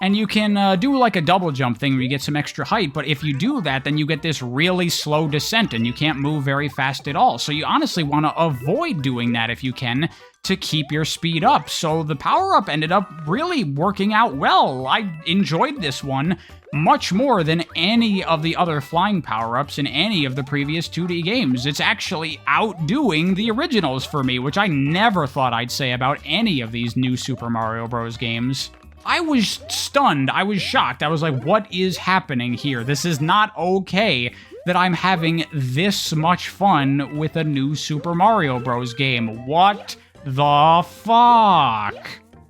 And you can do like a double jump thing where you get some extra height, but if you do that, then you get this really slow descent, and you can't move very fast at all. So you honestly want to avoid doing that if you can, to keep your speed up. So the power-up ended up really working out well. I enjoyed this one much more than any of the other flying power-ups in any of the previous 2D games. It's actually outdoing the originals for me, which I never thought I'd say about any of these new Super Mario Bros. Games. I was stunned. I was shocked. I was like, what is happening here? This is not okay that I'm having this much fun with a new Super Mario Bros. Game. What the fuck?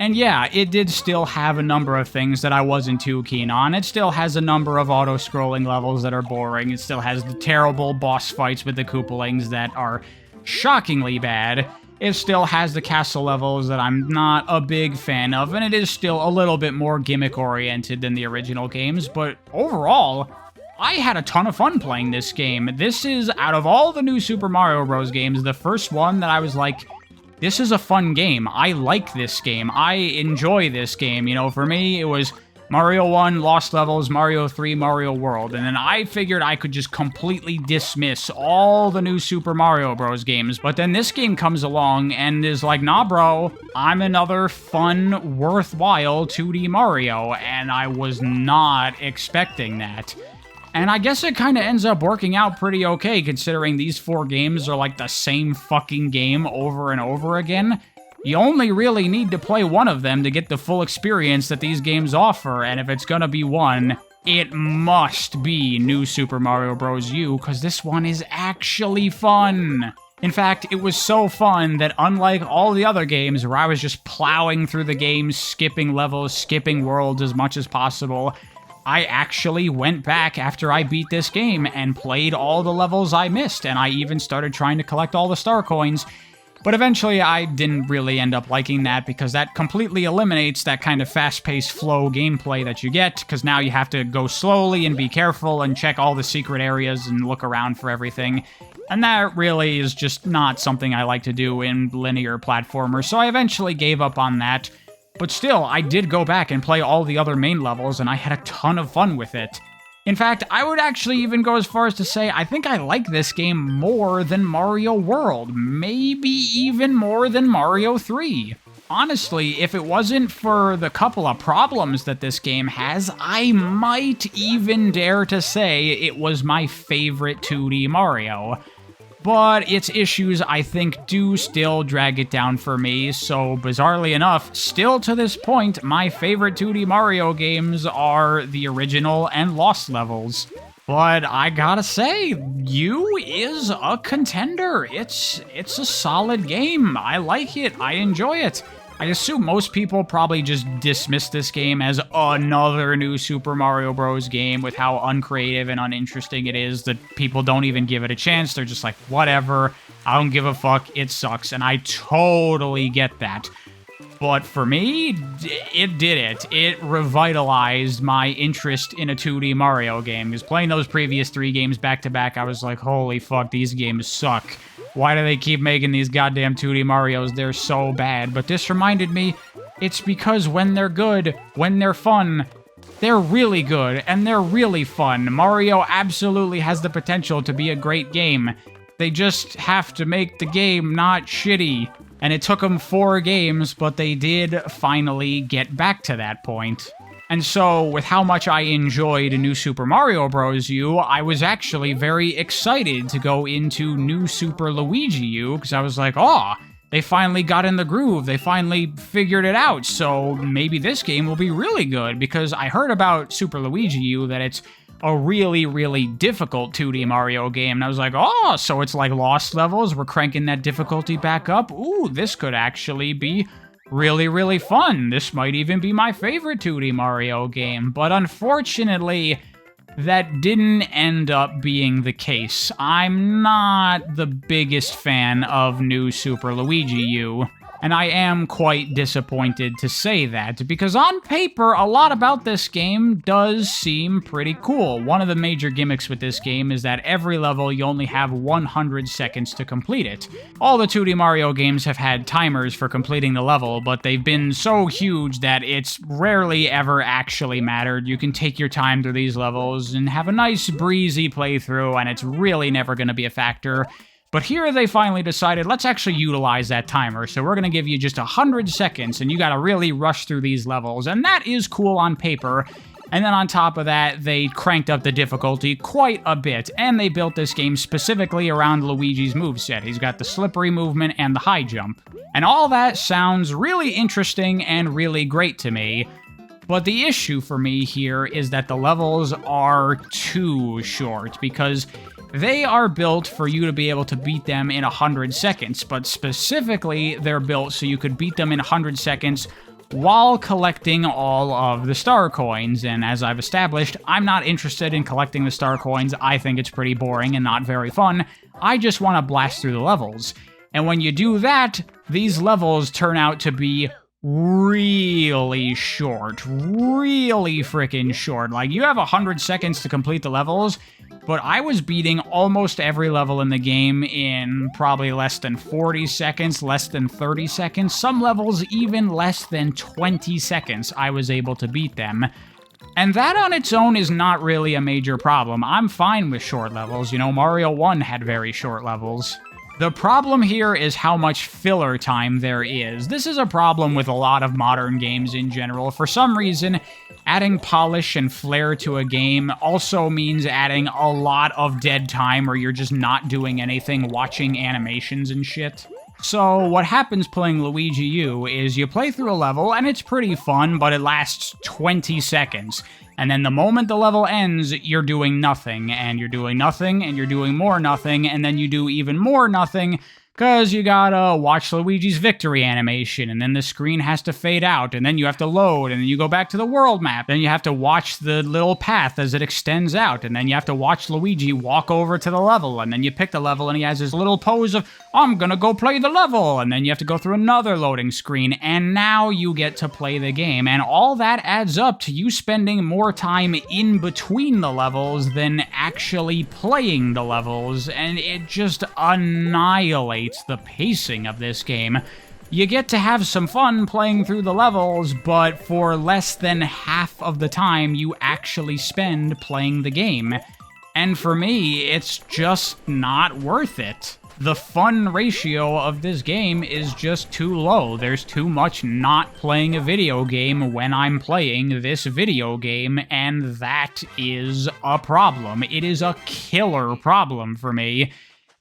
And yeah, it did still have a number of things that I wasn't too keen on. It still has a number of auto-scrolling levels that are boring. It still has the terrible boss fights with the Koopalings that are shockingly bad. It still has the castle levels that I'm not a big fan of, and it is still a little bit more gimmick-oriented than the original games, but overall, I had a ton of fun playing this game. This is, out of all the new Super Mario Bros. Games, the first one that I was like, this is a fun game. I like this game. I enjoy this game. You know, for me, it was Mario 1, Lost Levels, Mario 3, Mario World. And then I figured I could just completely dismiss all the new Super Mario Bros. Games. But then this game comes along and is like, nah, bro, I'm another fun, worthwhile 2D Mario. And I was not expecting that. And I guess it kind of ends up working out pretty okay, considering these 4 games are like the same fucking game over and over again. You only really need to play one of them to get the full experience that these games offer, and if it's gonna be one, it must be New Super Mario Bros. U, because this one is actually fun. In fact, it was so fun that unlike all the other games where I was just plowing through the game, skipping levels, skipping worlds as much as possible, I actually went back after I beat this game and played all the levels I missed, and I even started trying to collect all the star coins. But eventually I didn't really end up liking that because that completely eliminates that kind of fast-paced flow gameplay that you get, because now you have to go slowly and be careful and check all the secret areas and look around for everything. And that really is just not something I like to do in linear platformers, so I eventually gave up on that. But still, I did go back and play all the other main levels, and I had a ton of fun with it. In fact, I would actually even go as far as to say I think I like this game more than Mario World, maybe even more than Mario 3. Honestly, if it wasn't for the couple of problems that this game has, I might even dare to say it was my favorite 2D Mario. But its issues, I think, do still drag it down for me, so bizarrely enough, still to this point, my favorite 2D Mario games are the original and Lost levels. But I gotta say, U is a contender. It's a solid game. I like it. I enjoy it. I assume most people probably just dismiss this game as another new Super Mario Bros. Game with how uncreative and uninteresting it is that people don't even give it a chance. They're just like, whatever, I don't give a fuck, it sucks, and I totally get that. But for me, it did it. It revitalized my interest in a 2D Mario game, because playing those previous 3 games back-to-back, I was like, holy fuck, these games suck. Why do they keep making these goddamn 2D Marios? They're so bad. But this reminded me, it's because when they're good, when they're fun, they're really good, and they're really fun. Mario absolutely has the potential to be a great game. They just have to make the game not shitty. And it took them 4 games, but they did finally get back to that point. And so, with how much I enjoyed New Super Mario Bros. U, I was actually very excited to go into New Super Luigi U, because I was like, oh, they finally got in the groove, they finally figured it out, so maybe this game will be really good, because I heard about Super Luigi U that it's a really, really difficult 2D Mario game, and I was like, oh, so it's like Lost levels, we're cranking that difficulty back up, ooh, this could actually be really, really fun. This might even be my favorite 2D Mario game, but unfortunately, that didn't end up being the case. I'm not the biggest fan of New Super Luigi U, and I am quite disappointed to say that, because on paper, a lot about this game does seem pretty cool. One of the major gimmicks with this game is that every level you only have 100 seconds to complete it. All the 2D Mario games have had timers for completing the level, but they've been so huge that it's rarely ever actually mattered. You can take your time through these levels and have a nice breezy playthrough, and it's really never going to be a factor. But here they finally decided, let's actually utilize that timer, so we're going to give you just 100 seconds, and you gotta really rush through these levels, and that is cool on paper. And then on top of that, they cranked up the difficulty quite a bit, and they built this game specifically around Luigi's moveset. He's got the slippery movement and the high jump. And all that sounds really interesting and really great to me. But the issue for me here is that the levels are too short, because they are built for you to be able to beat them in 100 seconds, but specifically, they're built so you could beat them in 100 seconds while collecting all of the star coins, and as I've established, I'm not interested in collecting the star coins. I think it's pretty boring and not very fun. I just want to blast through the levels. And when you do that, these levels turn out to be really short. Really freaking short. Like, you have 100 seconds to complete the levels, but I was beating almost every level in the game in probably less than 40 seconds, less than 30 seconds. Some levels even less than 20 seconds I was able to beat them. And that on its own is not really a major problem. I'm fine with short levels. You know, Mario 1 had very short levels. The problem here is how much filler time there is. This is a problem with a lot of modern games in general. For some reason, adding polish and flair to a game also means adding a lot of dead time where you're just not doing anything, watching animations and shit. So what happens playing Luigi U is you play through a level and it's pretty fun, but it lasts 20 seconds. And then the moment the level ends, you're doing nothing, and you're doing nothing, and you're doing more nothing, and then you do even more nothing, because you gotta watch Luigi's victory animation, and then the screen has to fade out, and then you have to load, and then you go back to the world map, then you have to watch the little path as it extends out, and then you have to watch Luigi walk over to the level, and then you pick the level, and he has his little pose of, I'm gonna go play the level, and then you have to go through another loading screen, and now you get to play the game, and all that adds up to you spending more time in between the levels than actually playing the levels, and it just annihilates the pacing of this game. You get to have some fun playing through the levels, but for less than half of the time you actually spend playing the game. And for me, it's just not worth it. The fun ratio of this game is just too low. There's too much not playing a video game when I'm playing this video game, and that is a problem. It is a killer problem for me.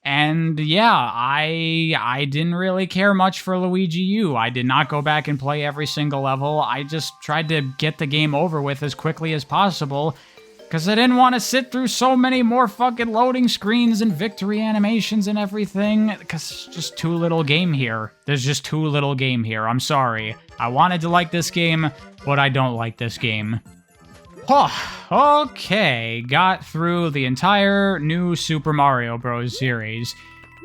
And yeah, I didn't really care much for Luigi U. I did not go back and play every single level. I just tried to get the game over with as quickly as possible, because I didn't want to sit through so many more fucking loading screens and victory animations and everything, because there's just too little game here. There's just too little game here. I'm sorry. I wanted to like this game, but I don't like this game. Okay, got through the entire new Super Mario Bros. Series.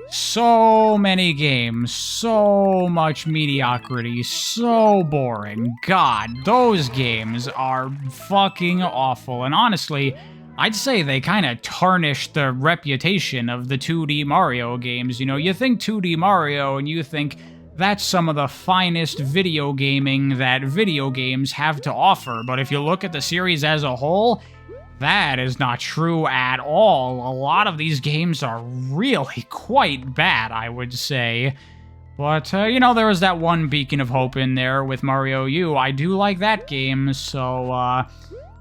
So many games, so much mediocrity, so boring. God, those games are fucking awful. And honestly, I'd say they kind of tarnished the reputation of the 2D Mario games. You know, you think 2D Mario and you think that's some of the finest video gaming that video games have to offer. But if you look at the series as a whole, that is not true at all. A lot of these games are really quite bad, I would say. But, you know, there was that one beacon of hope in there with Mario U. I do like that game, so,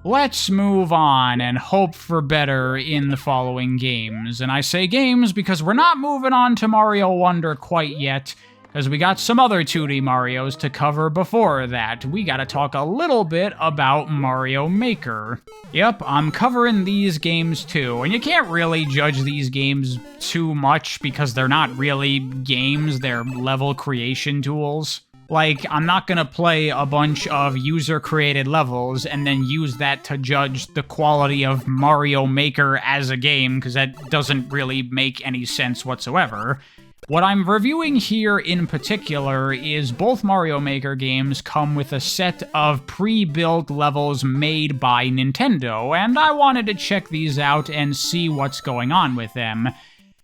let's move on and hope for better in the following games. And I say games because we're not moving on to Mario Wonder quite yet, because we got some other 2D Marios to cover before that. We gotta talk a little bit about Mario Maker. Yep, I'm covering these games too, and you can't really judge these games too much because they're not really games, they're level creation tools. Like, I'm not gonna play a bunch of user-created levels and then use that to judge the quality of Mario Maker as a game, because that doesn't really make any sense whatsoever. What I'm reviewing here in particular is both Mario Maker games come with a set of pre-built levels made by Nintendo, and I wanted to check these out and see what's going on with them.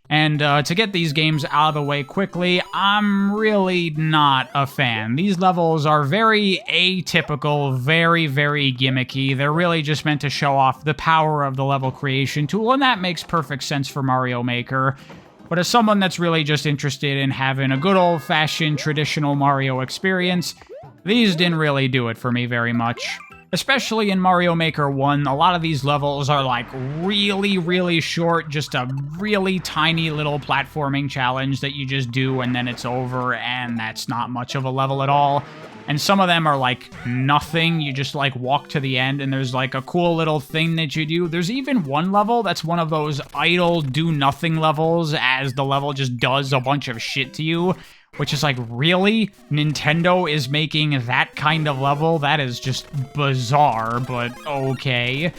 And to get these games out of the way quickly, I'm really not a fan. These levels are very atypical, very, very gimmicky. They're really just meant to show off the power of the level creation tool, and that makes perfect sense for Mario Maker. But as someone that's really just interested in having a good old-fashioned traditional Mario experience, these didn't really do it for me very much. Especially in Mario Maker 1, a lot of these levels are like really, really short, just a really tiny little platforming challenge that you just do and then it's over, and that's not much of a level at all. And some of them are like nothing, you just like walk to the end and there's like a cool little thing that you do. There's even one level that's one of those idle do-nothing levels as the level just does a bunch of shit to you, which is like, really? Nintendo is making that kind of level? That is just bizarre, but okay.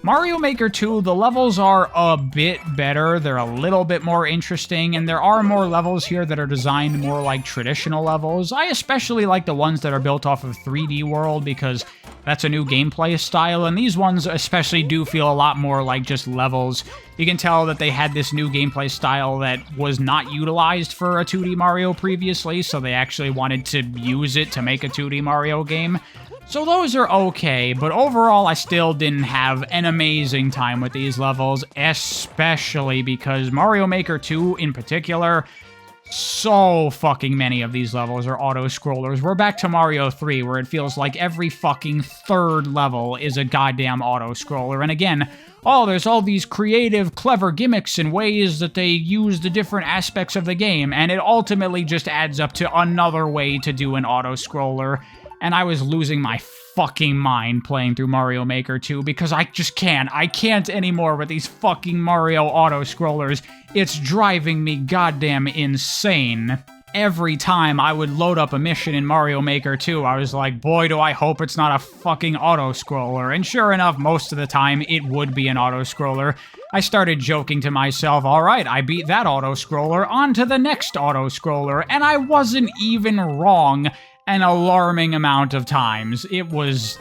Mario Maker 2, the levels are a bit better, they're a little bit more interesting, and there are more levels here that are designed more like traditional levels. I especially like the ones that are built off of 3D World because that's a new gameplay style, and these ones especially do feel a lot more like just levels. You can tell that they had this new gameplay style that was not utilized for a 2D Mario previously, so they actually wanted to use it to make a 2D Mario game. So those are okay, but overall I still didn't have an amazing time with these levels, especially because Mario Maker 2 in particular So fucking many of these levels are auto-scrollers. We're back to Mario 3, where it feels like every fucking third level is a goddamn auto-scroller. And again, there's all these creative, clever gimmicks and ways that they use the different aspects of the game, and it ultimately just adds up to another way to do an auto-scroller. And I was losing my fucking mind playing through Mario Maker 2 because I just can't. I can't anymore with these fucking Mario auto-scrollers. It's driving me goddamn insane. Every time I would load up a mission in Mario Maker 2, I was like, boy, do I hope it's not a fucking auto-scroller. And sure enough, most of the time, it would be an auto-scroller. I started joking to myself, alright, I beat that auto-scroller, on to the next auto-scroller, and I wasn't even wrong an alarming amount of times. It was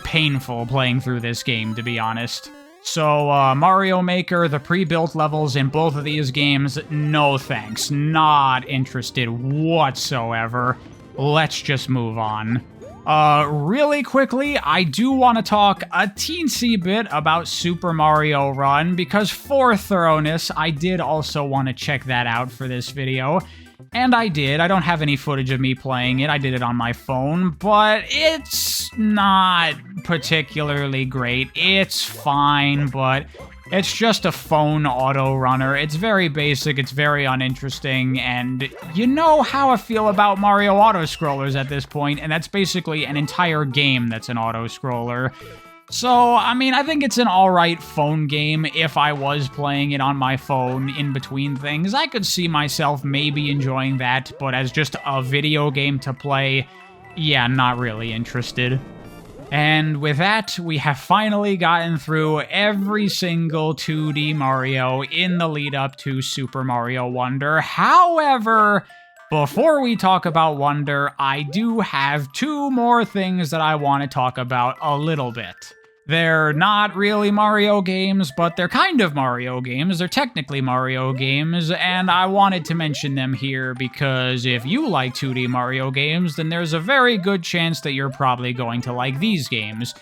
painful playing through this game, to be honest. So, Mario Maker, the pre-built levels in both of these games, no thanks. Not interested whatsoever. Let's just move on. Really quickly, I do want to talk a teensy bit about Super Mario Run, because for thoroughness, I did also want to check that out for this video. And I did. I don't have any footage of me playing it. I did it on my phone, but it's not particularly great. It's fine, but it's just a phone auto runner. It's very basic, it's very uninteresting, and you know how I feel about Mario auto-scrollers at this point, and that's basically an entire game that's an auto-scroller. So, I mean, I think it's an alright phone game if I was playing it on my phone in between things. I could see myself maybe enjoying that, but as just a video game to play, yeah, not really interested. And with that, we have finally gotten through every single 2D Mario in the lead up to Super Mario Wonder. However, before we talk about Wonder, I do have two more things that I want to talk about a little bit. They're not really Mario games, but they're kind of Mario games. They're technically Mario games, and I wanted to mention them here because if you like 2D Mario games, then there's a very good chance that you're probably going to like these games.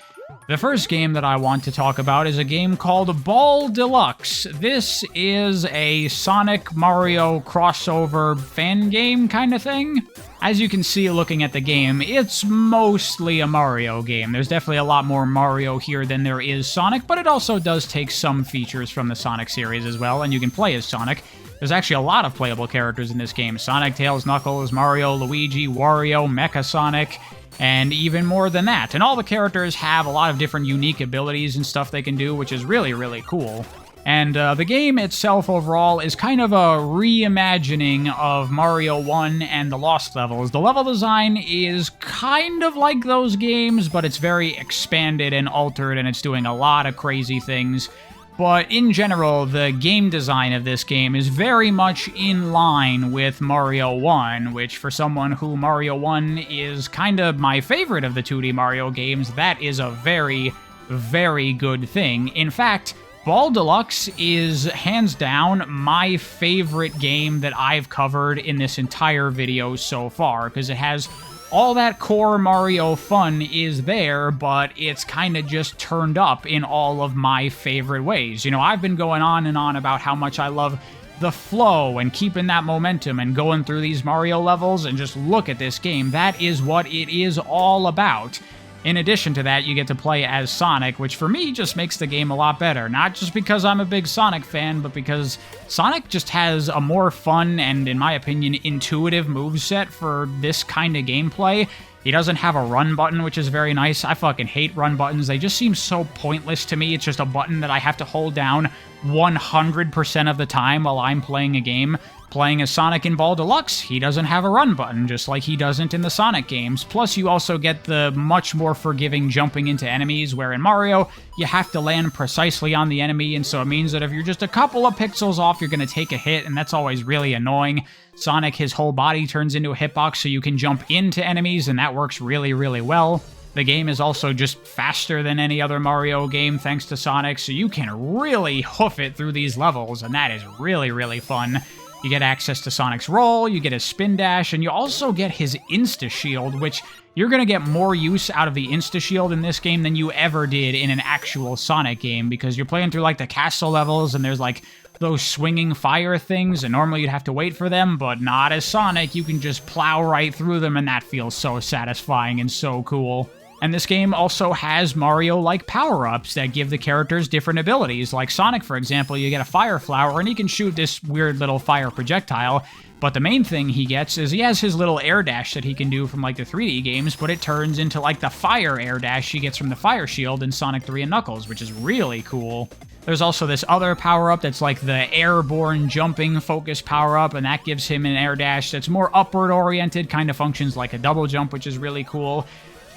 The first game that I want to talk about is a game called Boll Deluxe. This is a Sonic Mario crossover fan game kind of thing. As you can see looking at the game, it's mostly a Mario game. There's definitely a lot more Mario here than there is Sonic, but it also does take some features from the Sonic series as well, and you can play as Sonic. There's actually a lot of playable characters in this game. Sonic, Tails, Knuckles, Mario, Luigi, Wario, Mecha Sonic, and even more than that. And all the characters have a lot of different unique abilities and stuff they can do, which is really, really cool. And the game itself overall is kind of a reimagining of Mario 1 and the Lost levels. The level design is kind of like those games, but it's very expanded and altered, and it's doing a lot of crazy things. But in general, the game design of this game is very much in line with Mario 1, which for someone who Mario 1 is kind of my favorite of the 2D Mario games, that is a very, very good thing. In fact, Boll Deluxe is hands down my favorite game that I've covered in this entire video so far, because it has all that core Mario fun is there, but it's kind of just turned up in all of my favorite ways. You know, I've been going on and on about how much I love the flow and keeping that momentum and going through these Mario levels, and just look at this game. That is what it is all about. In addition to that, you get to play as Sonic, which for me just makes the game a lot better. Not just because I'm a big Sonic fan, but because Sonic just has a more fun and, in my opinion, intuitive moveset for this kind of gameplay. He doesn't have a run button, which is very nice. I fucking hate run buttons. They just seem so pointless to me. It's just a button that I have to hold down 100% of the time while I'm playing a game. Playing as Sonic in Boll Deluxe, he doesn't have a run button, just like he doesn't in the Sonic games. Plus, you also get the much more forgiving jumping into enemies, where in Mario, you have to land precisely on the enemy, and so it means that if you're just a couple of pixels off, you're going to take a hit, and that's always really annoying. Sonic, his whole body turns into a hitbox, so you can jump into enemies, and that works really, really well. The game is also just faster than any other Mario game thanks to Sonic, so you can really hoof it through these levels, and that is really, really fun. You get access to Sonic's roll, you get his spin dash, and you also get his insta-shield, which you're going to get more use out of the insta-shield in this game than you ever did in an actual Sonic game, because you're playing through, like, the castle levels, and there's, like, those swinging fire things, and normally you'd have to wait for them, but not as Sonic. You can just plow right through them, and that feels so satisfying and so cool. And this game also has Mario-like power-ups that give the characters different abilities. Like Sonic, for example, you get a fire flower, and he can shoot this weird little fire projectile. But the main thing he gets is he has his little air dash that he can do from, like, the 3D games, but it turns into, like, the fire air dash he gets from the Fire Shield in Sonic 3 and Knuckles, which is really cool. There's also this other power-up that's like the airborne jumping focus power-up, and that gives him an air dash that's more upward-oriented, kind of functions like a double jump, which is really cool.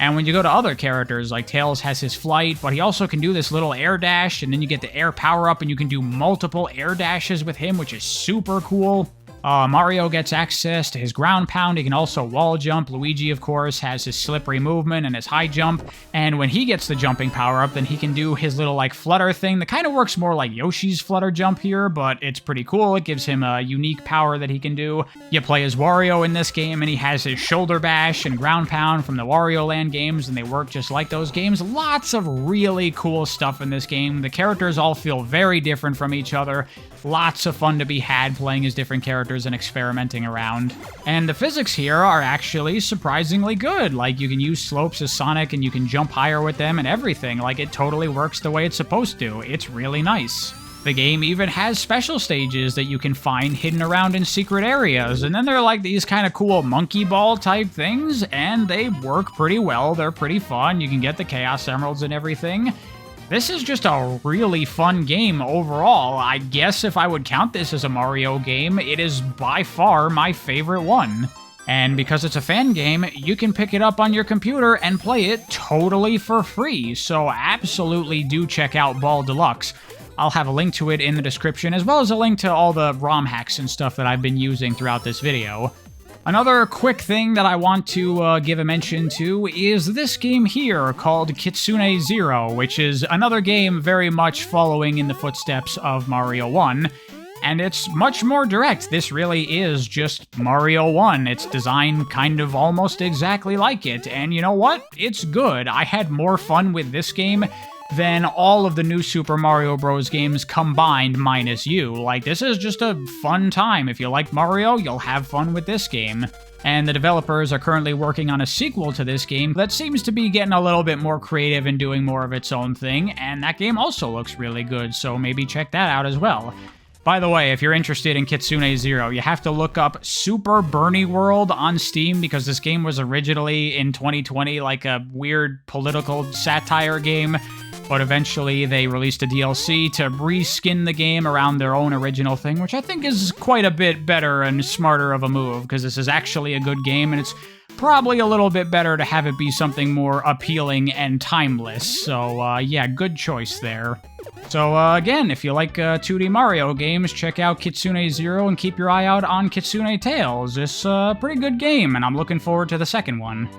And when you go to other characters, like Tails has his flight, but he also can do this little air dash, and then you get the air power-up, and you can do multiple air dashes with him, which is super cool. Mario gets access to his ground pound. He can also wall jump. Luigi, of course, has his slippery movement and his high jump. And when he gets the jumping power-up, then he can do his little, like, flutter thing that kind of works more like Yoshi's flutter jump here, but it's pretty cool. It gives him a unique power that he can do. You play as Wario in this game, and he has his shoulder bash and ground pound from the Wario Land games, and they work just like those games. Lots of really cool stuff in this game. The characters all feel very different from each other. Lots of fun to be had playing as different characters and experimenting around. And the physics here are actually surprisingly good. Like, you can use slopes as Sonic and you can jump higher with them and everything. Like, it totally works the way it's supposed to. It's really nice. The game even has special stages that you can find hidden around in secret areas, and then they're like these kind of cool monkey ball type things, and they work pretty well. They're pretty fun. You can get the Chaos Emeralds and everything. This is just a really fun game overall. I guess if I would count this as a Mario game, it is by far my favorite one. And because it's a fan game, you can pick it up on your computer and play it totally for free, so absolutely do check out Boll Deluxe. I'll have a link to it in the description, as well as a link to all the ROM hacks and stuff that I've been using throughout this video. Another quick thing that I want to give a mention to is this game here called Kitsune 0, which is another game very much following in the footsteps of Mario 1. And it's much more direct. This really is just Mario 1. It's designed kind of almost exactly like it. And you know what? It's good. I had more fun with this game than all of the new Super Mario Bros. Games combined minus you. Like, this is just a fun time. If you like Mario, you'll have fun with this game. And the developers are currently working on a sequel to this game that seems to be getting a little bit more creative and doing more of its own thing, and that game also looks really good, so maybe check that out as well. By the way, if you're interested in Kitsune 0, you have to look up Super Bernie World on Steam, because this game was originally in 2020 like a weird political satire game, but eventually they released a DLC to reskin the game around their own original thing, which I think is quite a bit better and smarter of a move, because this is actually a good game, and it's probably a little bit better to have it be something more appealing and timeless. So, yeah, good choice there. So, again, if you like 2D Mario games, check out Kitsune 0 and keep your eye out on Kitsune Tales. It's a pretty good game, and I'm looking forward to the second one.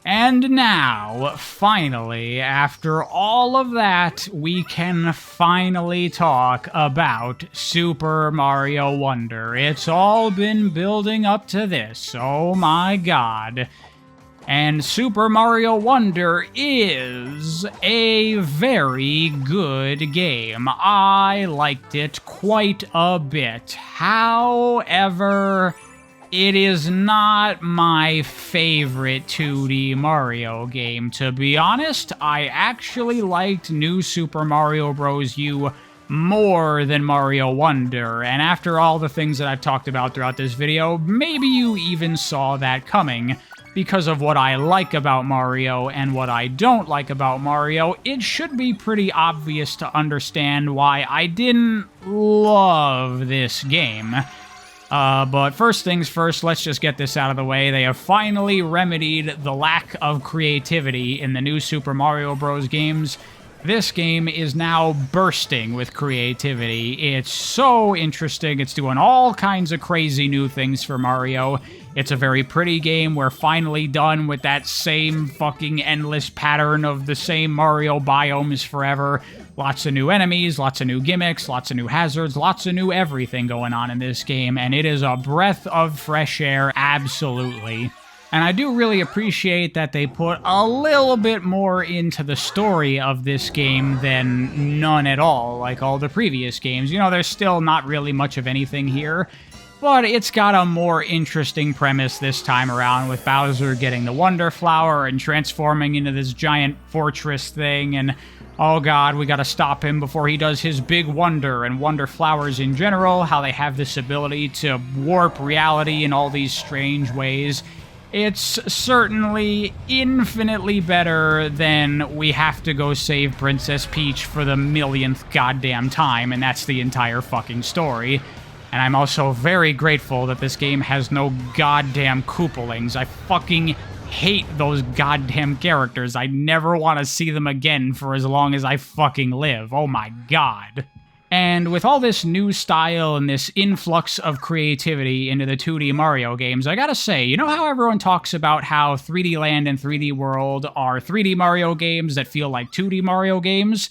And now, finally, after all of that, we can finally talk about Super Mario Wonder. It's all been building up to this, oh my god. And Super Mario Wonder is a very good game. I liked it quite a bit. However, it is not my favorite 2D Mario game. To be honest, I actually liked New Super Mario Bros. U more than Mario Wonder, and after all the things that I've talked about throughout this video, maybe you even saw that coming. Because of what I like about Mario and what I don't like about Mario, it should be pretty obvious to understand why I didn't love this game. But first things first, let's just get this out of the way. They have finally remedied the lack of creativity in the new Super Mario Bros. Games. This game is now bursting with creativity. It's so interesting. It's doing all kinds of crazy new things for Mario. It's a very pretty game. We're finally done with that same fucking endless pattern of the same Mario biomes forever. Lots of new enemies, lots of new gimmicks, lots of new hazards, lots of new everything going on in this game, and it is a breath of fresh air, absolutely. And I do really appreciate that they put a little bit more into the story of this game than none at all, like all the previous games. You know, there's still not really much of anything here, but it's got a more interesting premise this time around, with Bowser getting the Wonder Flower and transforming into this giant fortress thing, and oh god, we gotta stop him before he does his big wonder, and Wonder Flowers in general, how they have this ability to warp reality in all these strange ways. It's certainly infinitely better than we have to go save Princess Peach for the millionth goddamn time, and that's the entire fucking story. And I'm also very grateful that this game has no goddamn Koopalings. I fucking hate those goddamn characters. I never want to see them again for as long as I fucking live. Oh my god. And with all this new style and this influx of creativity into the 2D Mario games, I gotta say, you know how everyone talks about how 3D Land and 3D World are 3D Mario games that feel like 2D Mario games?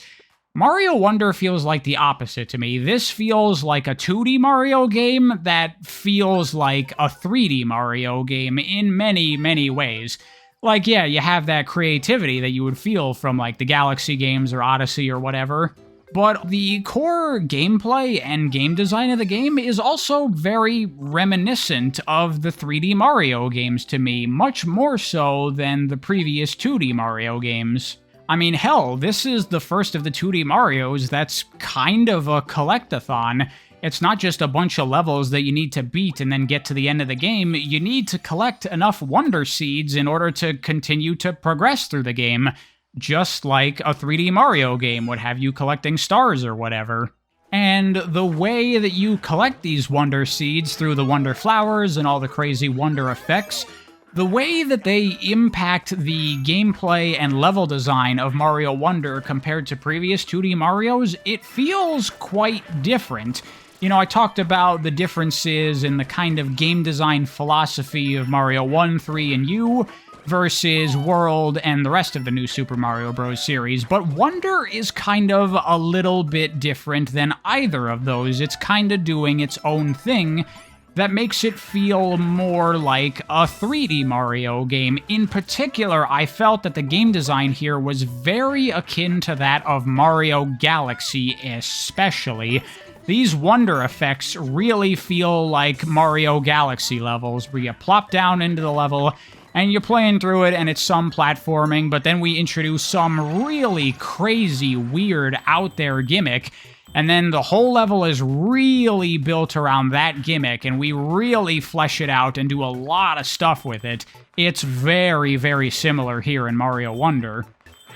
Mario Wonder feels like the opposite to me. This feels like a 2D Mario game that feels like a 3D Mario game in many, many ways. Like, yeah, you have that creativity that you would feel from, like, the Galaxy games or Odyssey or whatever. But the core gameplay and game design of the game is also very reminiscent of the 3D Mario games to me, much more so than the previous 2D Mario games. I mean, hell, this is the first of the 2D Marios that's kind of a collectathon. It's not just a bunch of levels that you need to beat and then get to the end of the game. You need to collect enough Wonder Seeds in order to continue to progress through the game, just like a 3D Mario game would have you collecting stars or whatever. And the way that you collect these Wonder Seeds through the Wonder Flowers and all the crazy Wonder effects, the way that they impact the gameplay and level design of Mario Wonder compared to previous 2D Marios, it feels quite different. You know, I talked about the differences in the kind of game design philosophy of Mario 1, 3, and U versus World and the rest of the new Super Mario Bros. Series, but Wonder is kind of a little bit different than either of those. It's kind of doing its own thing that makes it feel more like a 3D Mario game. In particular, I felt that the game design here was very akin to that of Mario Galaxy especially. These Wonder effects really feel like Mario Galaxy levels, where you plop down into the level and you're playing through it and it's some platforming, but then we introduce some really crazy, weird, out there gimmick, and then the whole level is really built around that gimmick, and we really flesh it out and do a lot of stuff with it. It's very, very similar here in Mario Wonder.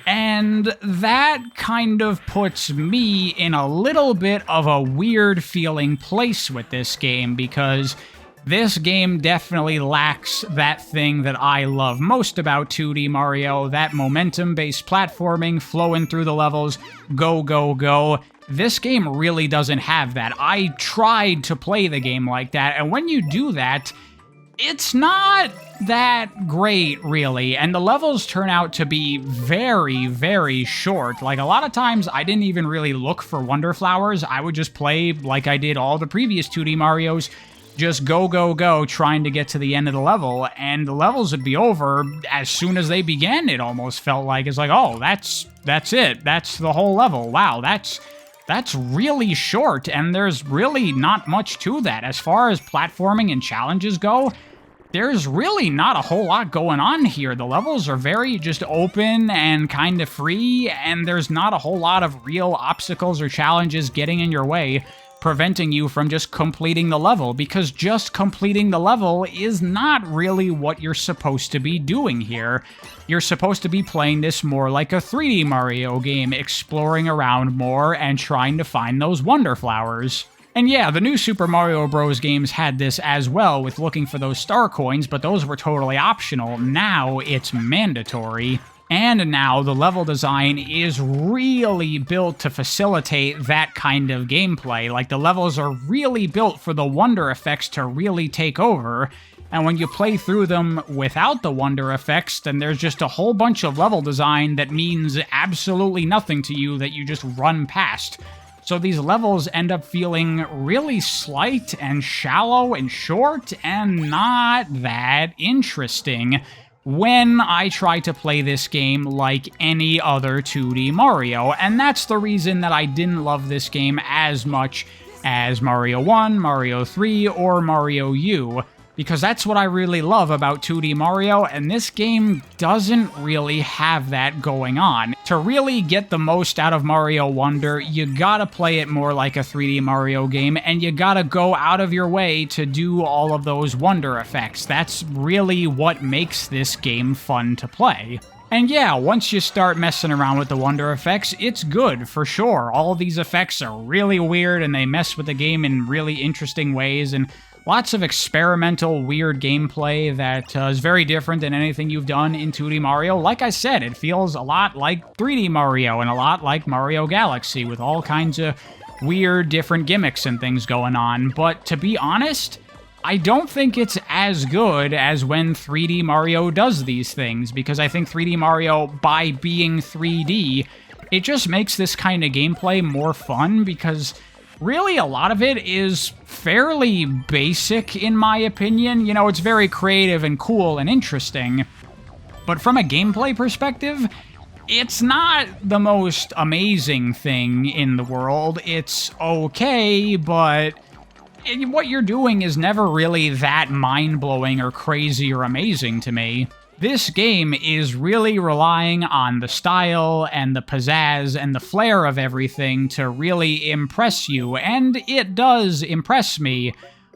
And that kind of puts me in a little bit of a weird feeling place with this game, because this game definitely lacks that thing that I love most about 2D Mario, that momentum-based platforming, flowing through the levels, go, go, go. This game really doesn't have that. I tried to play the game like that, and when you do that, it's not that great, really, and the levels turn out to be very, very short. Like, a lot of times, I didn't even really look for Wonder Flowers. I would just play like I did all the previous 2D Marios, just go, go, go, trying to get to the end of the level, and the levels would be over as soon as they began. It almost felt like, it's like, oh, that's it. That's the whole level. Wow, that's really short, and there's really not much to that. As far as platforming and challenges go, there's really not a whole lot going on here. The levels are very just open and kind of free, and there's not a whole lot of real obstacles or challenges getting in your way, preventing you from just completing the level, because just completing the level is not really what you're supposed to be doing here. You're supposed to be playing this more like a 3D Mario game, exploring around more and trying to find those Wonder Flowers. And yeah, the new Super Mario Bros. Games had this as well, with looking for those star coins, but those were totally optional. Now it's mandatory. And now the level design is really built to facilitate that kind of gameplay. Like, the levels are really built for the Wonder effects to really take over. And when you play through them without the Wonder effects, then there's just a whole bunch of level design that means absolutely nothing to you, that you just run past. So these levels end up feeling really slight and shallow and short and not that interesting when I try to play this game like any other 2D Mario. And that's the reason that I didn't love this game as much as Mario 1, Mario 3, or Mario U, because that's what I really love about 2D Mario, and this game doesn't really have that going on. To really get the most out of Mario Wonder, you gotta play it more like a 3D Mario game, and you gotta go out of your way to do all of those wonder effects. That's really what makes this game fun to play. And yeah, once you start messing around with the wonder effects, it's good, for sure. All of these effects are really weird, and they mess with the game in really interesting ways, and lots of experimental, weird gameplay that is very different than anything you've done in 2D Mario. Like I said, it feels a lot like 3D Mario and a lot like Mario Galaxy with all kinds of weird, different gimmicks and things going on. But to be honest, I don't think it's as good as when 3D Mario does these things, because I think 3D Mario, by being 3D, it just makes this kind of gameplay more fun, because really, a lot of it is fairly basic, in my opinion. You know, it's very creative and cool and interesting, but from a gameplay perspective, it's not the most amazing thing in the world. It's okay, but what you're doing is never really that mind-blowing or crazy or amazing to me. This game is really relying on the style and the pizzazz and the flair of everything to really impress you, and it does impress me.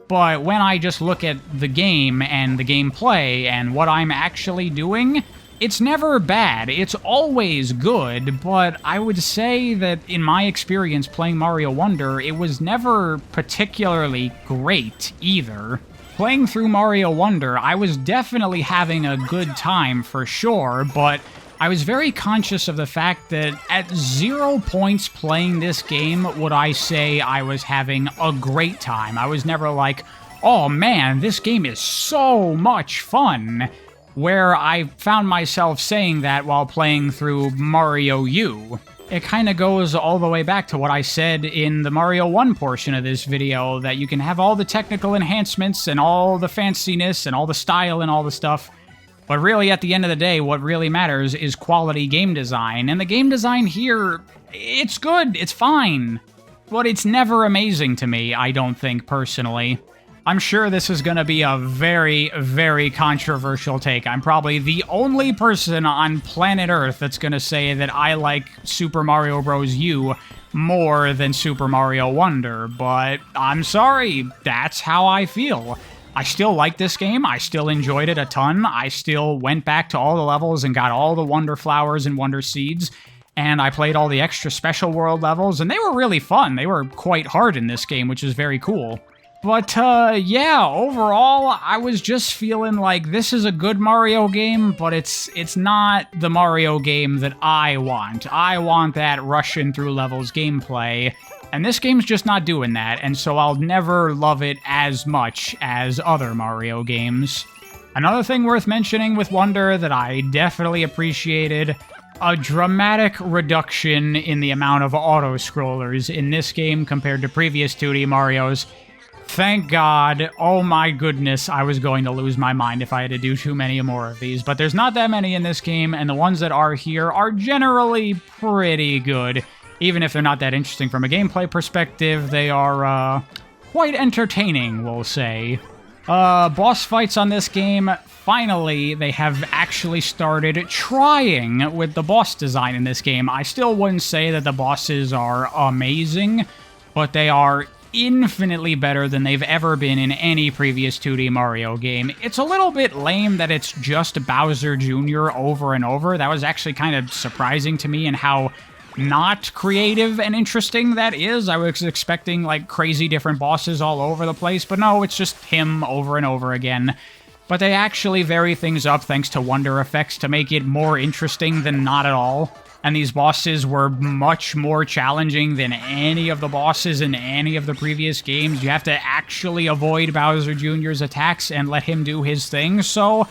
But when I just look at the game and the gameplay and what I'm actually doing, it's never bad. It's always good, but I would say that in my experience playing Mario Wonder, it was never particularly great either. Playing through Mario Wonder, I was definitely having a good time for sure, but I was very conscious of the fact that at 0 points playing this game would I say I was having a great time. I was never like, oh man, this game is so much fun, where I found myself saying that while playing through Mario U. It kind of goes all the way back to what I said in the Mario 1 portion of this video, that you can have all the technical enhancements and all the fanciness and all the style and all the stuff, but really at the end of the day, what really matters is quality game design, and the game design here, it's good, it's fine, but it's never amazing to me, I don't think, personally. I'm sure this is going to be a very, very controversial take. I'm probably the only person on planet Earth that's going to say that I like Super Mario Bros. U more than Super Mario Wonder, but I'm sorry, that's how I feel. I still like this game, I still enjoyed it a ton, I still went back to all the levels and got all the Wonder Flowers and Wonder Seeds, and I played all the extra Special World levels, and they were really fun. They were quite hard in this game, which is very cool. But, yeah, overall, I was just feeling like this is a good Mario game, but it's not the Mario game that I want. I want that rushing through levels gameplay, and this game's just not doing that, and so I'll never love it as much as other Mario games. Another thing worth mentioning with Wonder that I definitely appreciated, a dramatic reduction in the amount of auto-scrollers in this game compared to previous 2D Marios. Thank God. Oh my goodness, I was going to lose my mind if I had to do too many more of these. But there's not that many in this game, and the ones that are here are generally pretty good. Even if they're not that interesting from a gameplay perspective, they are, quite entertaining, we'll say. Boss fights on this game, finally, they have actually started trying with the boss design in this game. I still wouldn't say that the bosses are amazing, but they are infinitely better than they've ever been in any previous 2D Mario game. It's a little bit lame that it's just Bowser Jr. over and over. That was actually kind of surprising to me in how not creative and interesting that is. I was expecting, like, crazy different bosses all over the place, but no, it's just him over and over again. But they actually vary things up thanks to wonder effects to make it more interesting than not at all. And these bosses were much more challenging than any of the bosses in any of the previous games. You have to actually avoid Bowser Jr.'s attacks and let him do his thing, so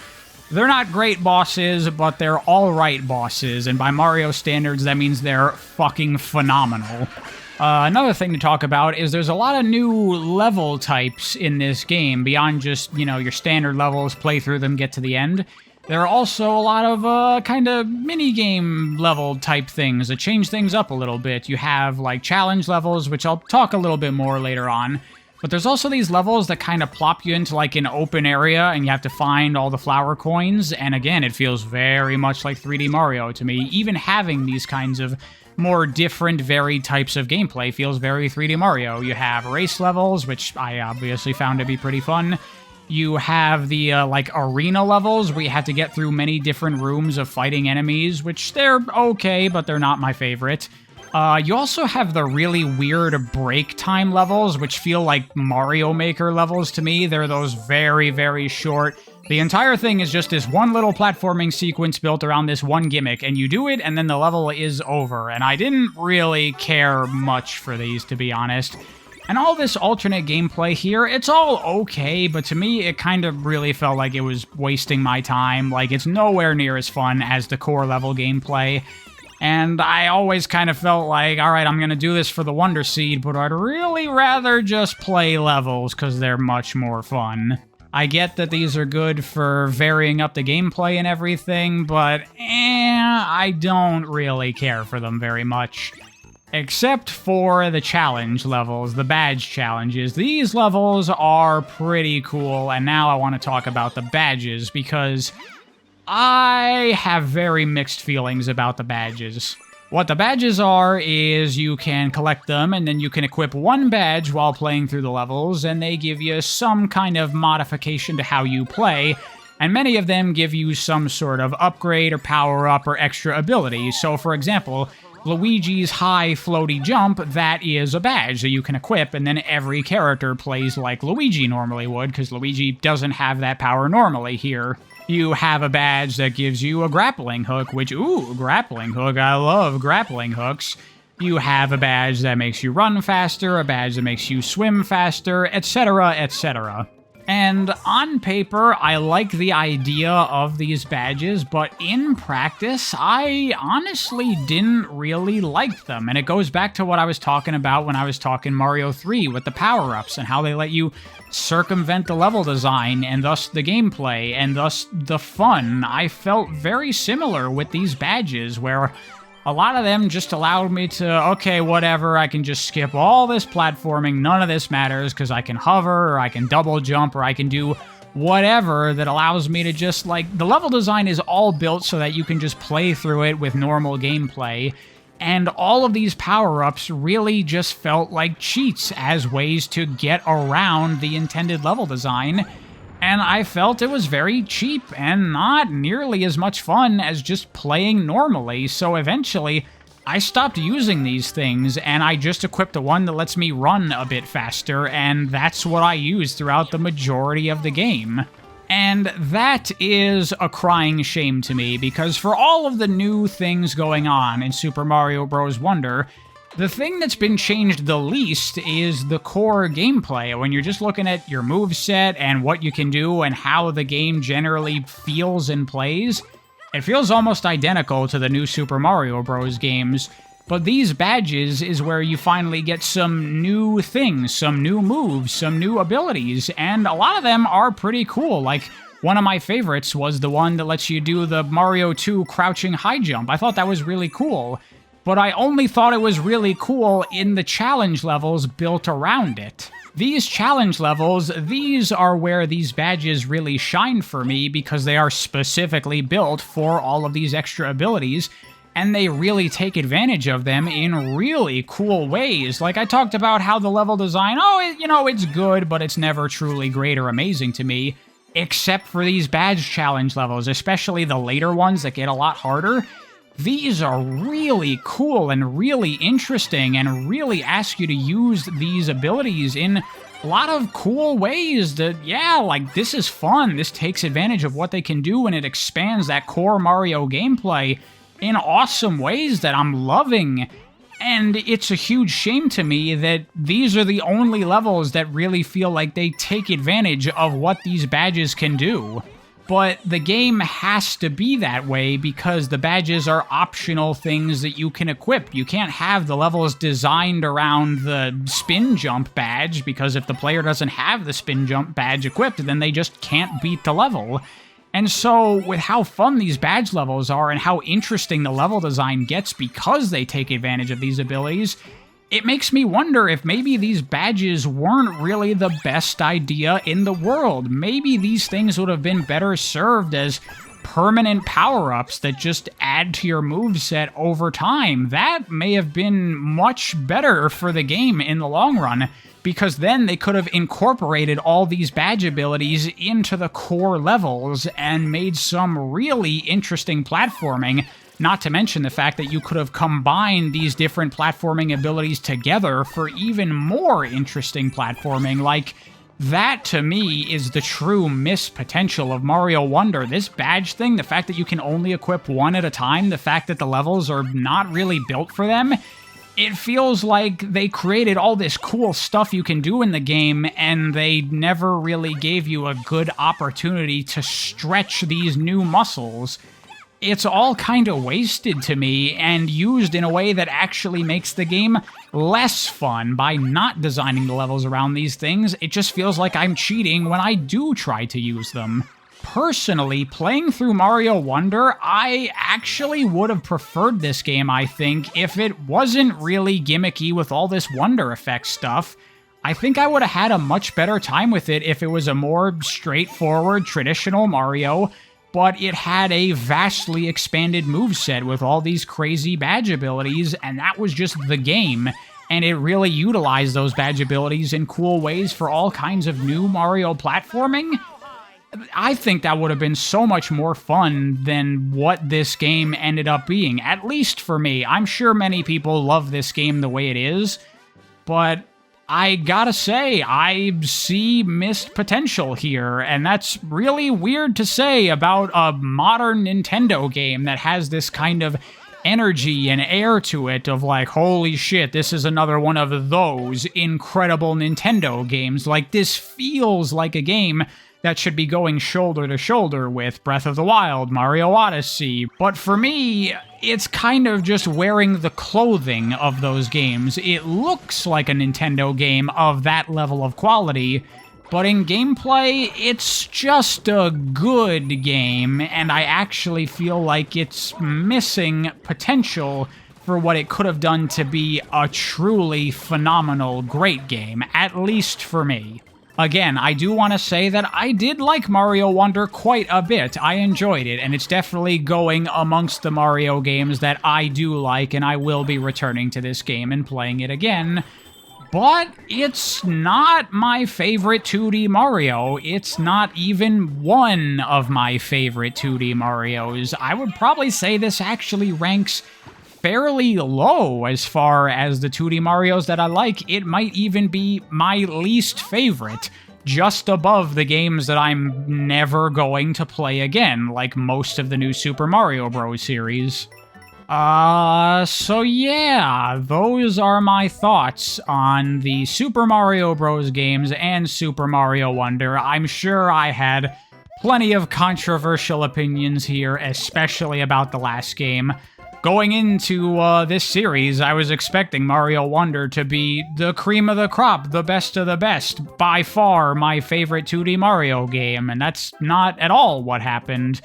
they're not great bosses, but they're alright bosses, and by Mario standards, that means they're fucking phenomenal. Another thing to talk about is there's a lot of new level types in this game, beyond just, you know, your standard levels, play through them, get to the end. There are also a lot of kind of mini-game level type things that change things up a little bit. You have, like, challenge levels, which I'll talk a little bit more later on. But there's also these levels that kind of plop you into, like, an open area, and you have to find all the flower coins. And again, it feels very much like 3D Mario to me. Even having these kinds of more different, varied types of gameplay feels very 3D Mario. You have race levels, which I obviously found to be pretty fun. You have the, like, arena levels, where you have to get through many different rooms of fighting enemies, which they're okay, but they're not my favorite. You also have the really weird break time levels, which feel like Mario Maker levels to me. They're those very, very short. The entire thing is just this one little platforming sequence built around this one gimmick, and you do it, and then the level is over. And I didn't really care much for these, to be honest. And all this alternate gameplay here, it's all okay, but to me, it kind of really felt like it was wasting my time. Like, it's nowhere near as fun as the core level gameplay. And I always kind of felt like, alright, I'm gonna do this for the Wonder Seed, but I'd really rather just play levels, because they're much more fun. I get that these are good for varying up the gameplay and everything, but I don't really care for them very much. Except for the challenge levels, the badge challenges. These levels are pretty cool, and now I want to talk about the badges, because I have very mixed feelings about the badges. What the badges are is you can collect them, and then you can equip one badge while playing through the levels, and they give you some kind of modification to how you play, and many of them give you some sort of upgrade or power-up or extra ability. So, for example, Luigi's high floaty jump, that is a badge that you can equip, and then every character plays like Luigi normally would, because Luigi doesn't have that power normally here. You have a badge that gives you a grappling hook, which, ooh, grappling hook, I love grappling hooks. You have a badge that makes you run faster, a badge that makes you swim faster, etc., etc. And on paper, I like the idea of these badges, but in practice, I honestly didn't really like them. And it goes back to what I was talking about when I was talking Mario 3 with the power-ups and how they let you circumvent the level design and thus the gameplay and thus the fun. I felt very similar with these badges, where a lot of them just allowed me to, okay, whatever, I can just skip all this platforming, none of this matters, because I can hover, or I can double jump, or I can do whatever that allows me to just, like, the level design is all built so that you can just play through it with normal gameplay, and all of these power-ups really just felt like cheats as ways to get around the intended level design. And I felt it was very cheap and not nearly as much fun as just playing normally, so eventually I stopped using these things and I just equipped the one that lets me run a bit faster, and that's what I use throughout the majority of the game. And that is a crying shame to me, because for all of the new things going on in Super Mario Bros. Wonder, the thing that's been changed the least is the core gameplay. When you're just looking at your moveset and what you can do and how the game generally feels and plays, it feels almost identical to the new Super Mario Bros. Games. But these badges is where you finally get some new things, some new moves, some new abilities, and a lot of them are pretty cool. Like, one of my favorites was the one that lets you do the Mario 2 crouching high jump. I thought that was really cool. But I only thought it was really cool in the challenge levels built around it. These challenge levels, these are where these badges really shine for me, because they are specifically built for all of these extra abilities, and they really take advantage of them in really cool ways. Like, I talked about how the level design, it's good, but it's never truly great or amazing to me, except for these badge challenge levels, especially the later ones that get a lot harder. These are really cool and really interesting and really ask you to use these abilities in a lot of cool ways that, yeah, like, this is fun. This takes advantage of what they can do, and it expands that core Mario gameplay in awesome ways that I'm loving. And it's a huge shame to me that these are the only levels that really feel like they take advantage of what these badges can do. But the game has to be that way because the badges are optional things that you can equip. You can't have the levels designed around the spin jump badge, because if the player doesn't have the spin jump badge equipped, then they just can't beat the level. And so, with how fun these badge levels are and how interesting the level design gets because they take advantage of these abilities, it makes me wonder if maybe these badges weren't really the best idea in the world. Maybe these things would have been better served as permanent power-ups that just add to your moveset over time. That may have been much better for the game in the long run, because then they could have incorporated all these badge abilities into the core levels and made some really interesting platforming. Not to mention the fact that you could have combined these different platforming abilities together for even more interesting platforming. Like, that to me is the true missed potential of Mario Wonder. This badge thing, the fact that you can only equip one at a time, the fact that the levels are not really built for them, it feels like they created all this cool stuff you can do in the game, and they never really gave you a good opportunity to stretch these new muscles. It's all kind of wasted to me, and used in a way that actually makes the game less fun by not designing the levels around these things. It just feels like I'm cheating when I do try to use them. Personally, playing through Mario Wonder, I actually would have preferred this game, I think, if it wasn't really gimmicky with all this Wonder Effect stuff. I think I would have had a much better time with it if it was a more straightforward, traditional Mario, but it had a vastly expanded moveset with all these crazy badge abilities, and that was just the game. And it really utilized those badge abilities in cool ways for all kinds of new Mario platforming. I think that would have been so much more fun than what this game ended up being, at least for me. I'm sure many people love this game the way it is, but I gotta say, I see missed potential here, and that's really weird to say about a modern Nintendo game that has this kind of energy and air to it of like, holy shit, this is another one of those incredible Nintendo games. Like, this feels like a game that should be going shoulder to shoulder with Breath of the Wild, Mario Odyssey. But for me, it's kind of just wearing the clothing of those games. It looks like a Nintendo game of that level of quality, but in gameplay, it's just a good game, and I actually feel like it's missing potential for what it could have done to be a truly phenomenal, great game, at least for me. Again, I do want to say that I did like Mario Wonder quite a bit. I enjoyed it, and it's definitely going amongst the Mario games that I do like, and I will be returning to this game and playing it again. But it's not my favorite 2D Mario. It's not even one of my favorite 2D Marios. I would probably say this actually ranks fairly low as far as the 2D Marios that I like. It might even be my least favorite, just above the games that I'm never going to play again, like most of the new Super Mario Bros. Series. So yeah, those are my thoughts on the Super Mario Bros. Games and Super Mario Wonder. I'm sure I had plenty of controversial opinions here, especially about the last game. Going into this series, I was expecting Mario Wonder to be the cream of the crop, the best of the best, by far my favorite 2D Mario game, and that's not at all what happened.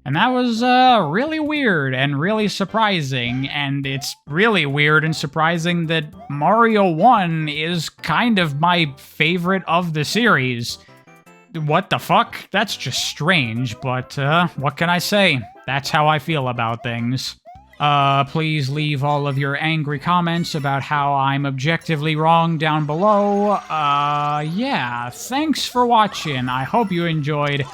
And that was really weird and really surprising, and it's really weird and surprising that Mario 1 is kind of my favorite of the series. What the fuck? That's just strange, but what can I say? That's how I feel about things. Please leave all of your angry comments about how I'm objectively wrong down below. Yeah, thanks for watching. I hope you enjoyed.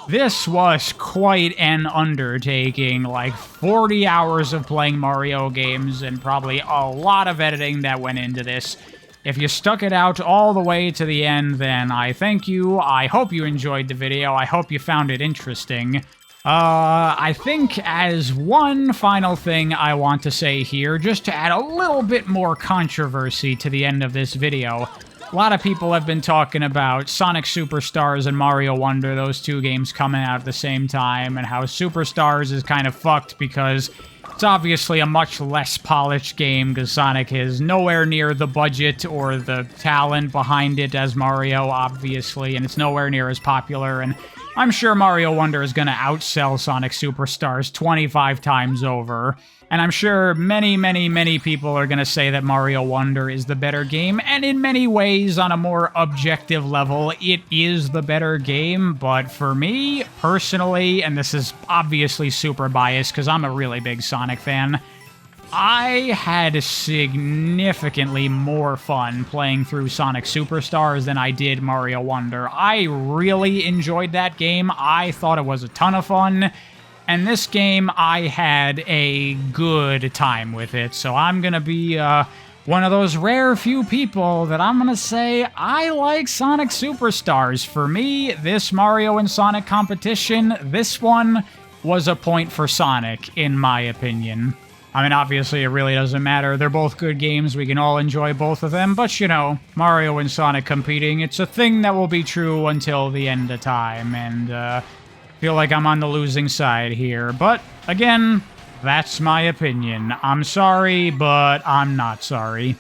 This was quite an undertaking, like 40 hours of playing Mario games and probably a lot of editing that went into this. If you stuck it out all the way to the end, then I thank you. I hope you enjoyed the video. I hope you found it interesting. I think as one final thing I want to say here, just to add a little bit more controversy to the end of this video, A lot of people have been talking about Sonic Superstars and Mario Wonder, those two games coming out at the same time, and how Superstars is kind of fucked because it's obviously a much less polished game because Sonic is nowhere near the budget or the talent behind it as Mario, obviously, and it's nowhere near as popular, and I'm sure Mario Wonder is going to outsell Sonic Superstars 25 times over. And I'm sure many, many, many people are going to say that Mario Wonder is the better game, and in many ways, on a more objective level, it is the better game, but for me, personally, and this is obviously super biased because I'm a really big Sonic fan, I had significantly more fun playing through Sonic Superstars than I did Mario Wonder. I really enjoyed that game. I thought it was a ton of fun. And this game, I had a good time with it. So I'm going to be one of those rare few people that I'm going to say I like Sonic Superstars. For me, this Mario and Sonic competition, this one was a point for Sonic, in my opinion. I mean, obviously, it really doesn't matter. They're both good games. We can all enjoy both of them. But, you know, Mario and Sonic competing, it's a thing that will be true until the end of time. And, feel like I'm on the losing side here. But, again, that's my opinion. I'm sorry, but I'm not sorry.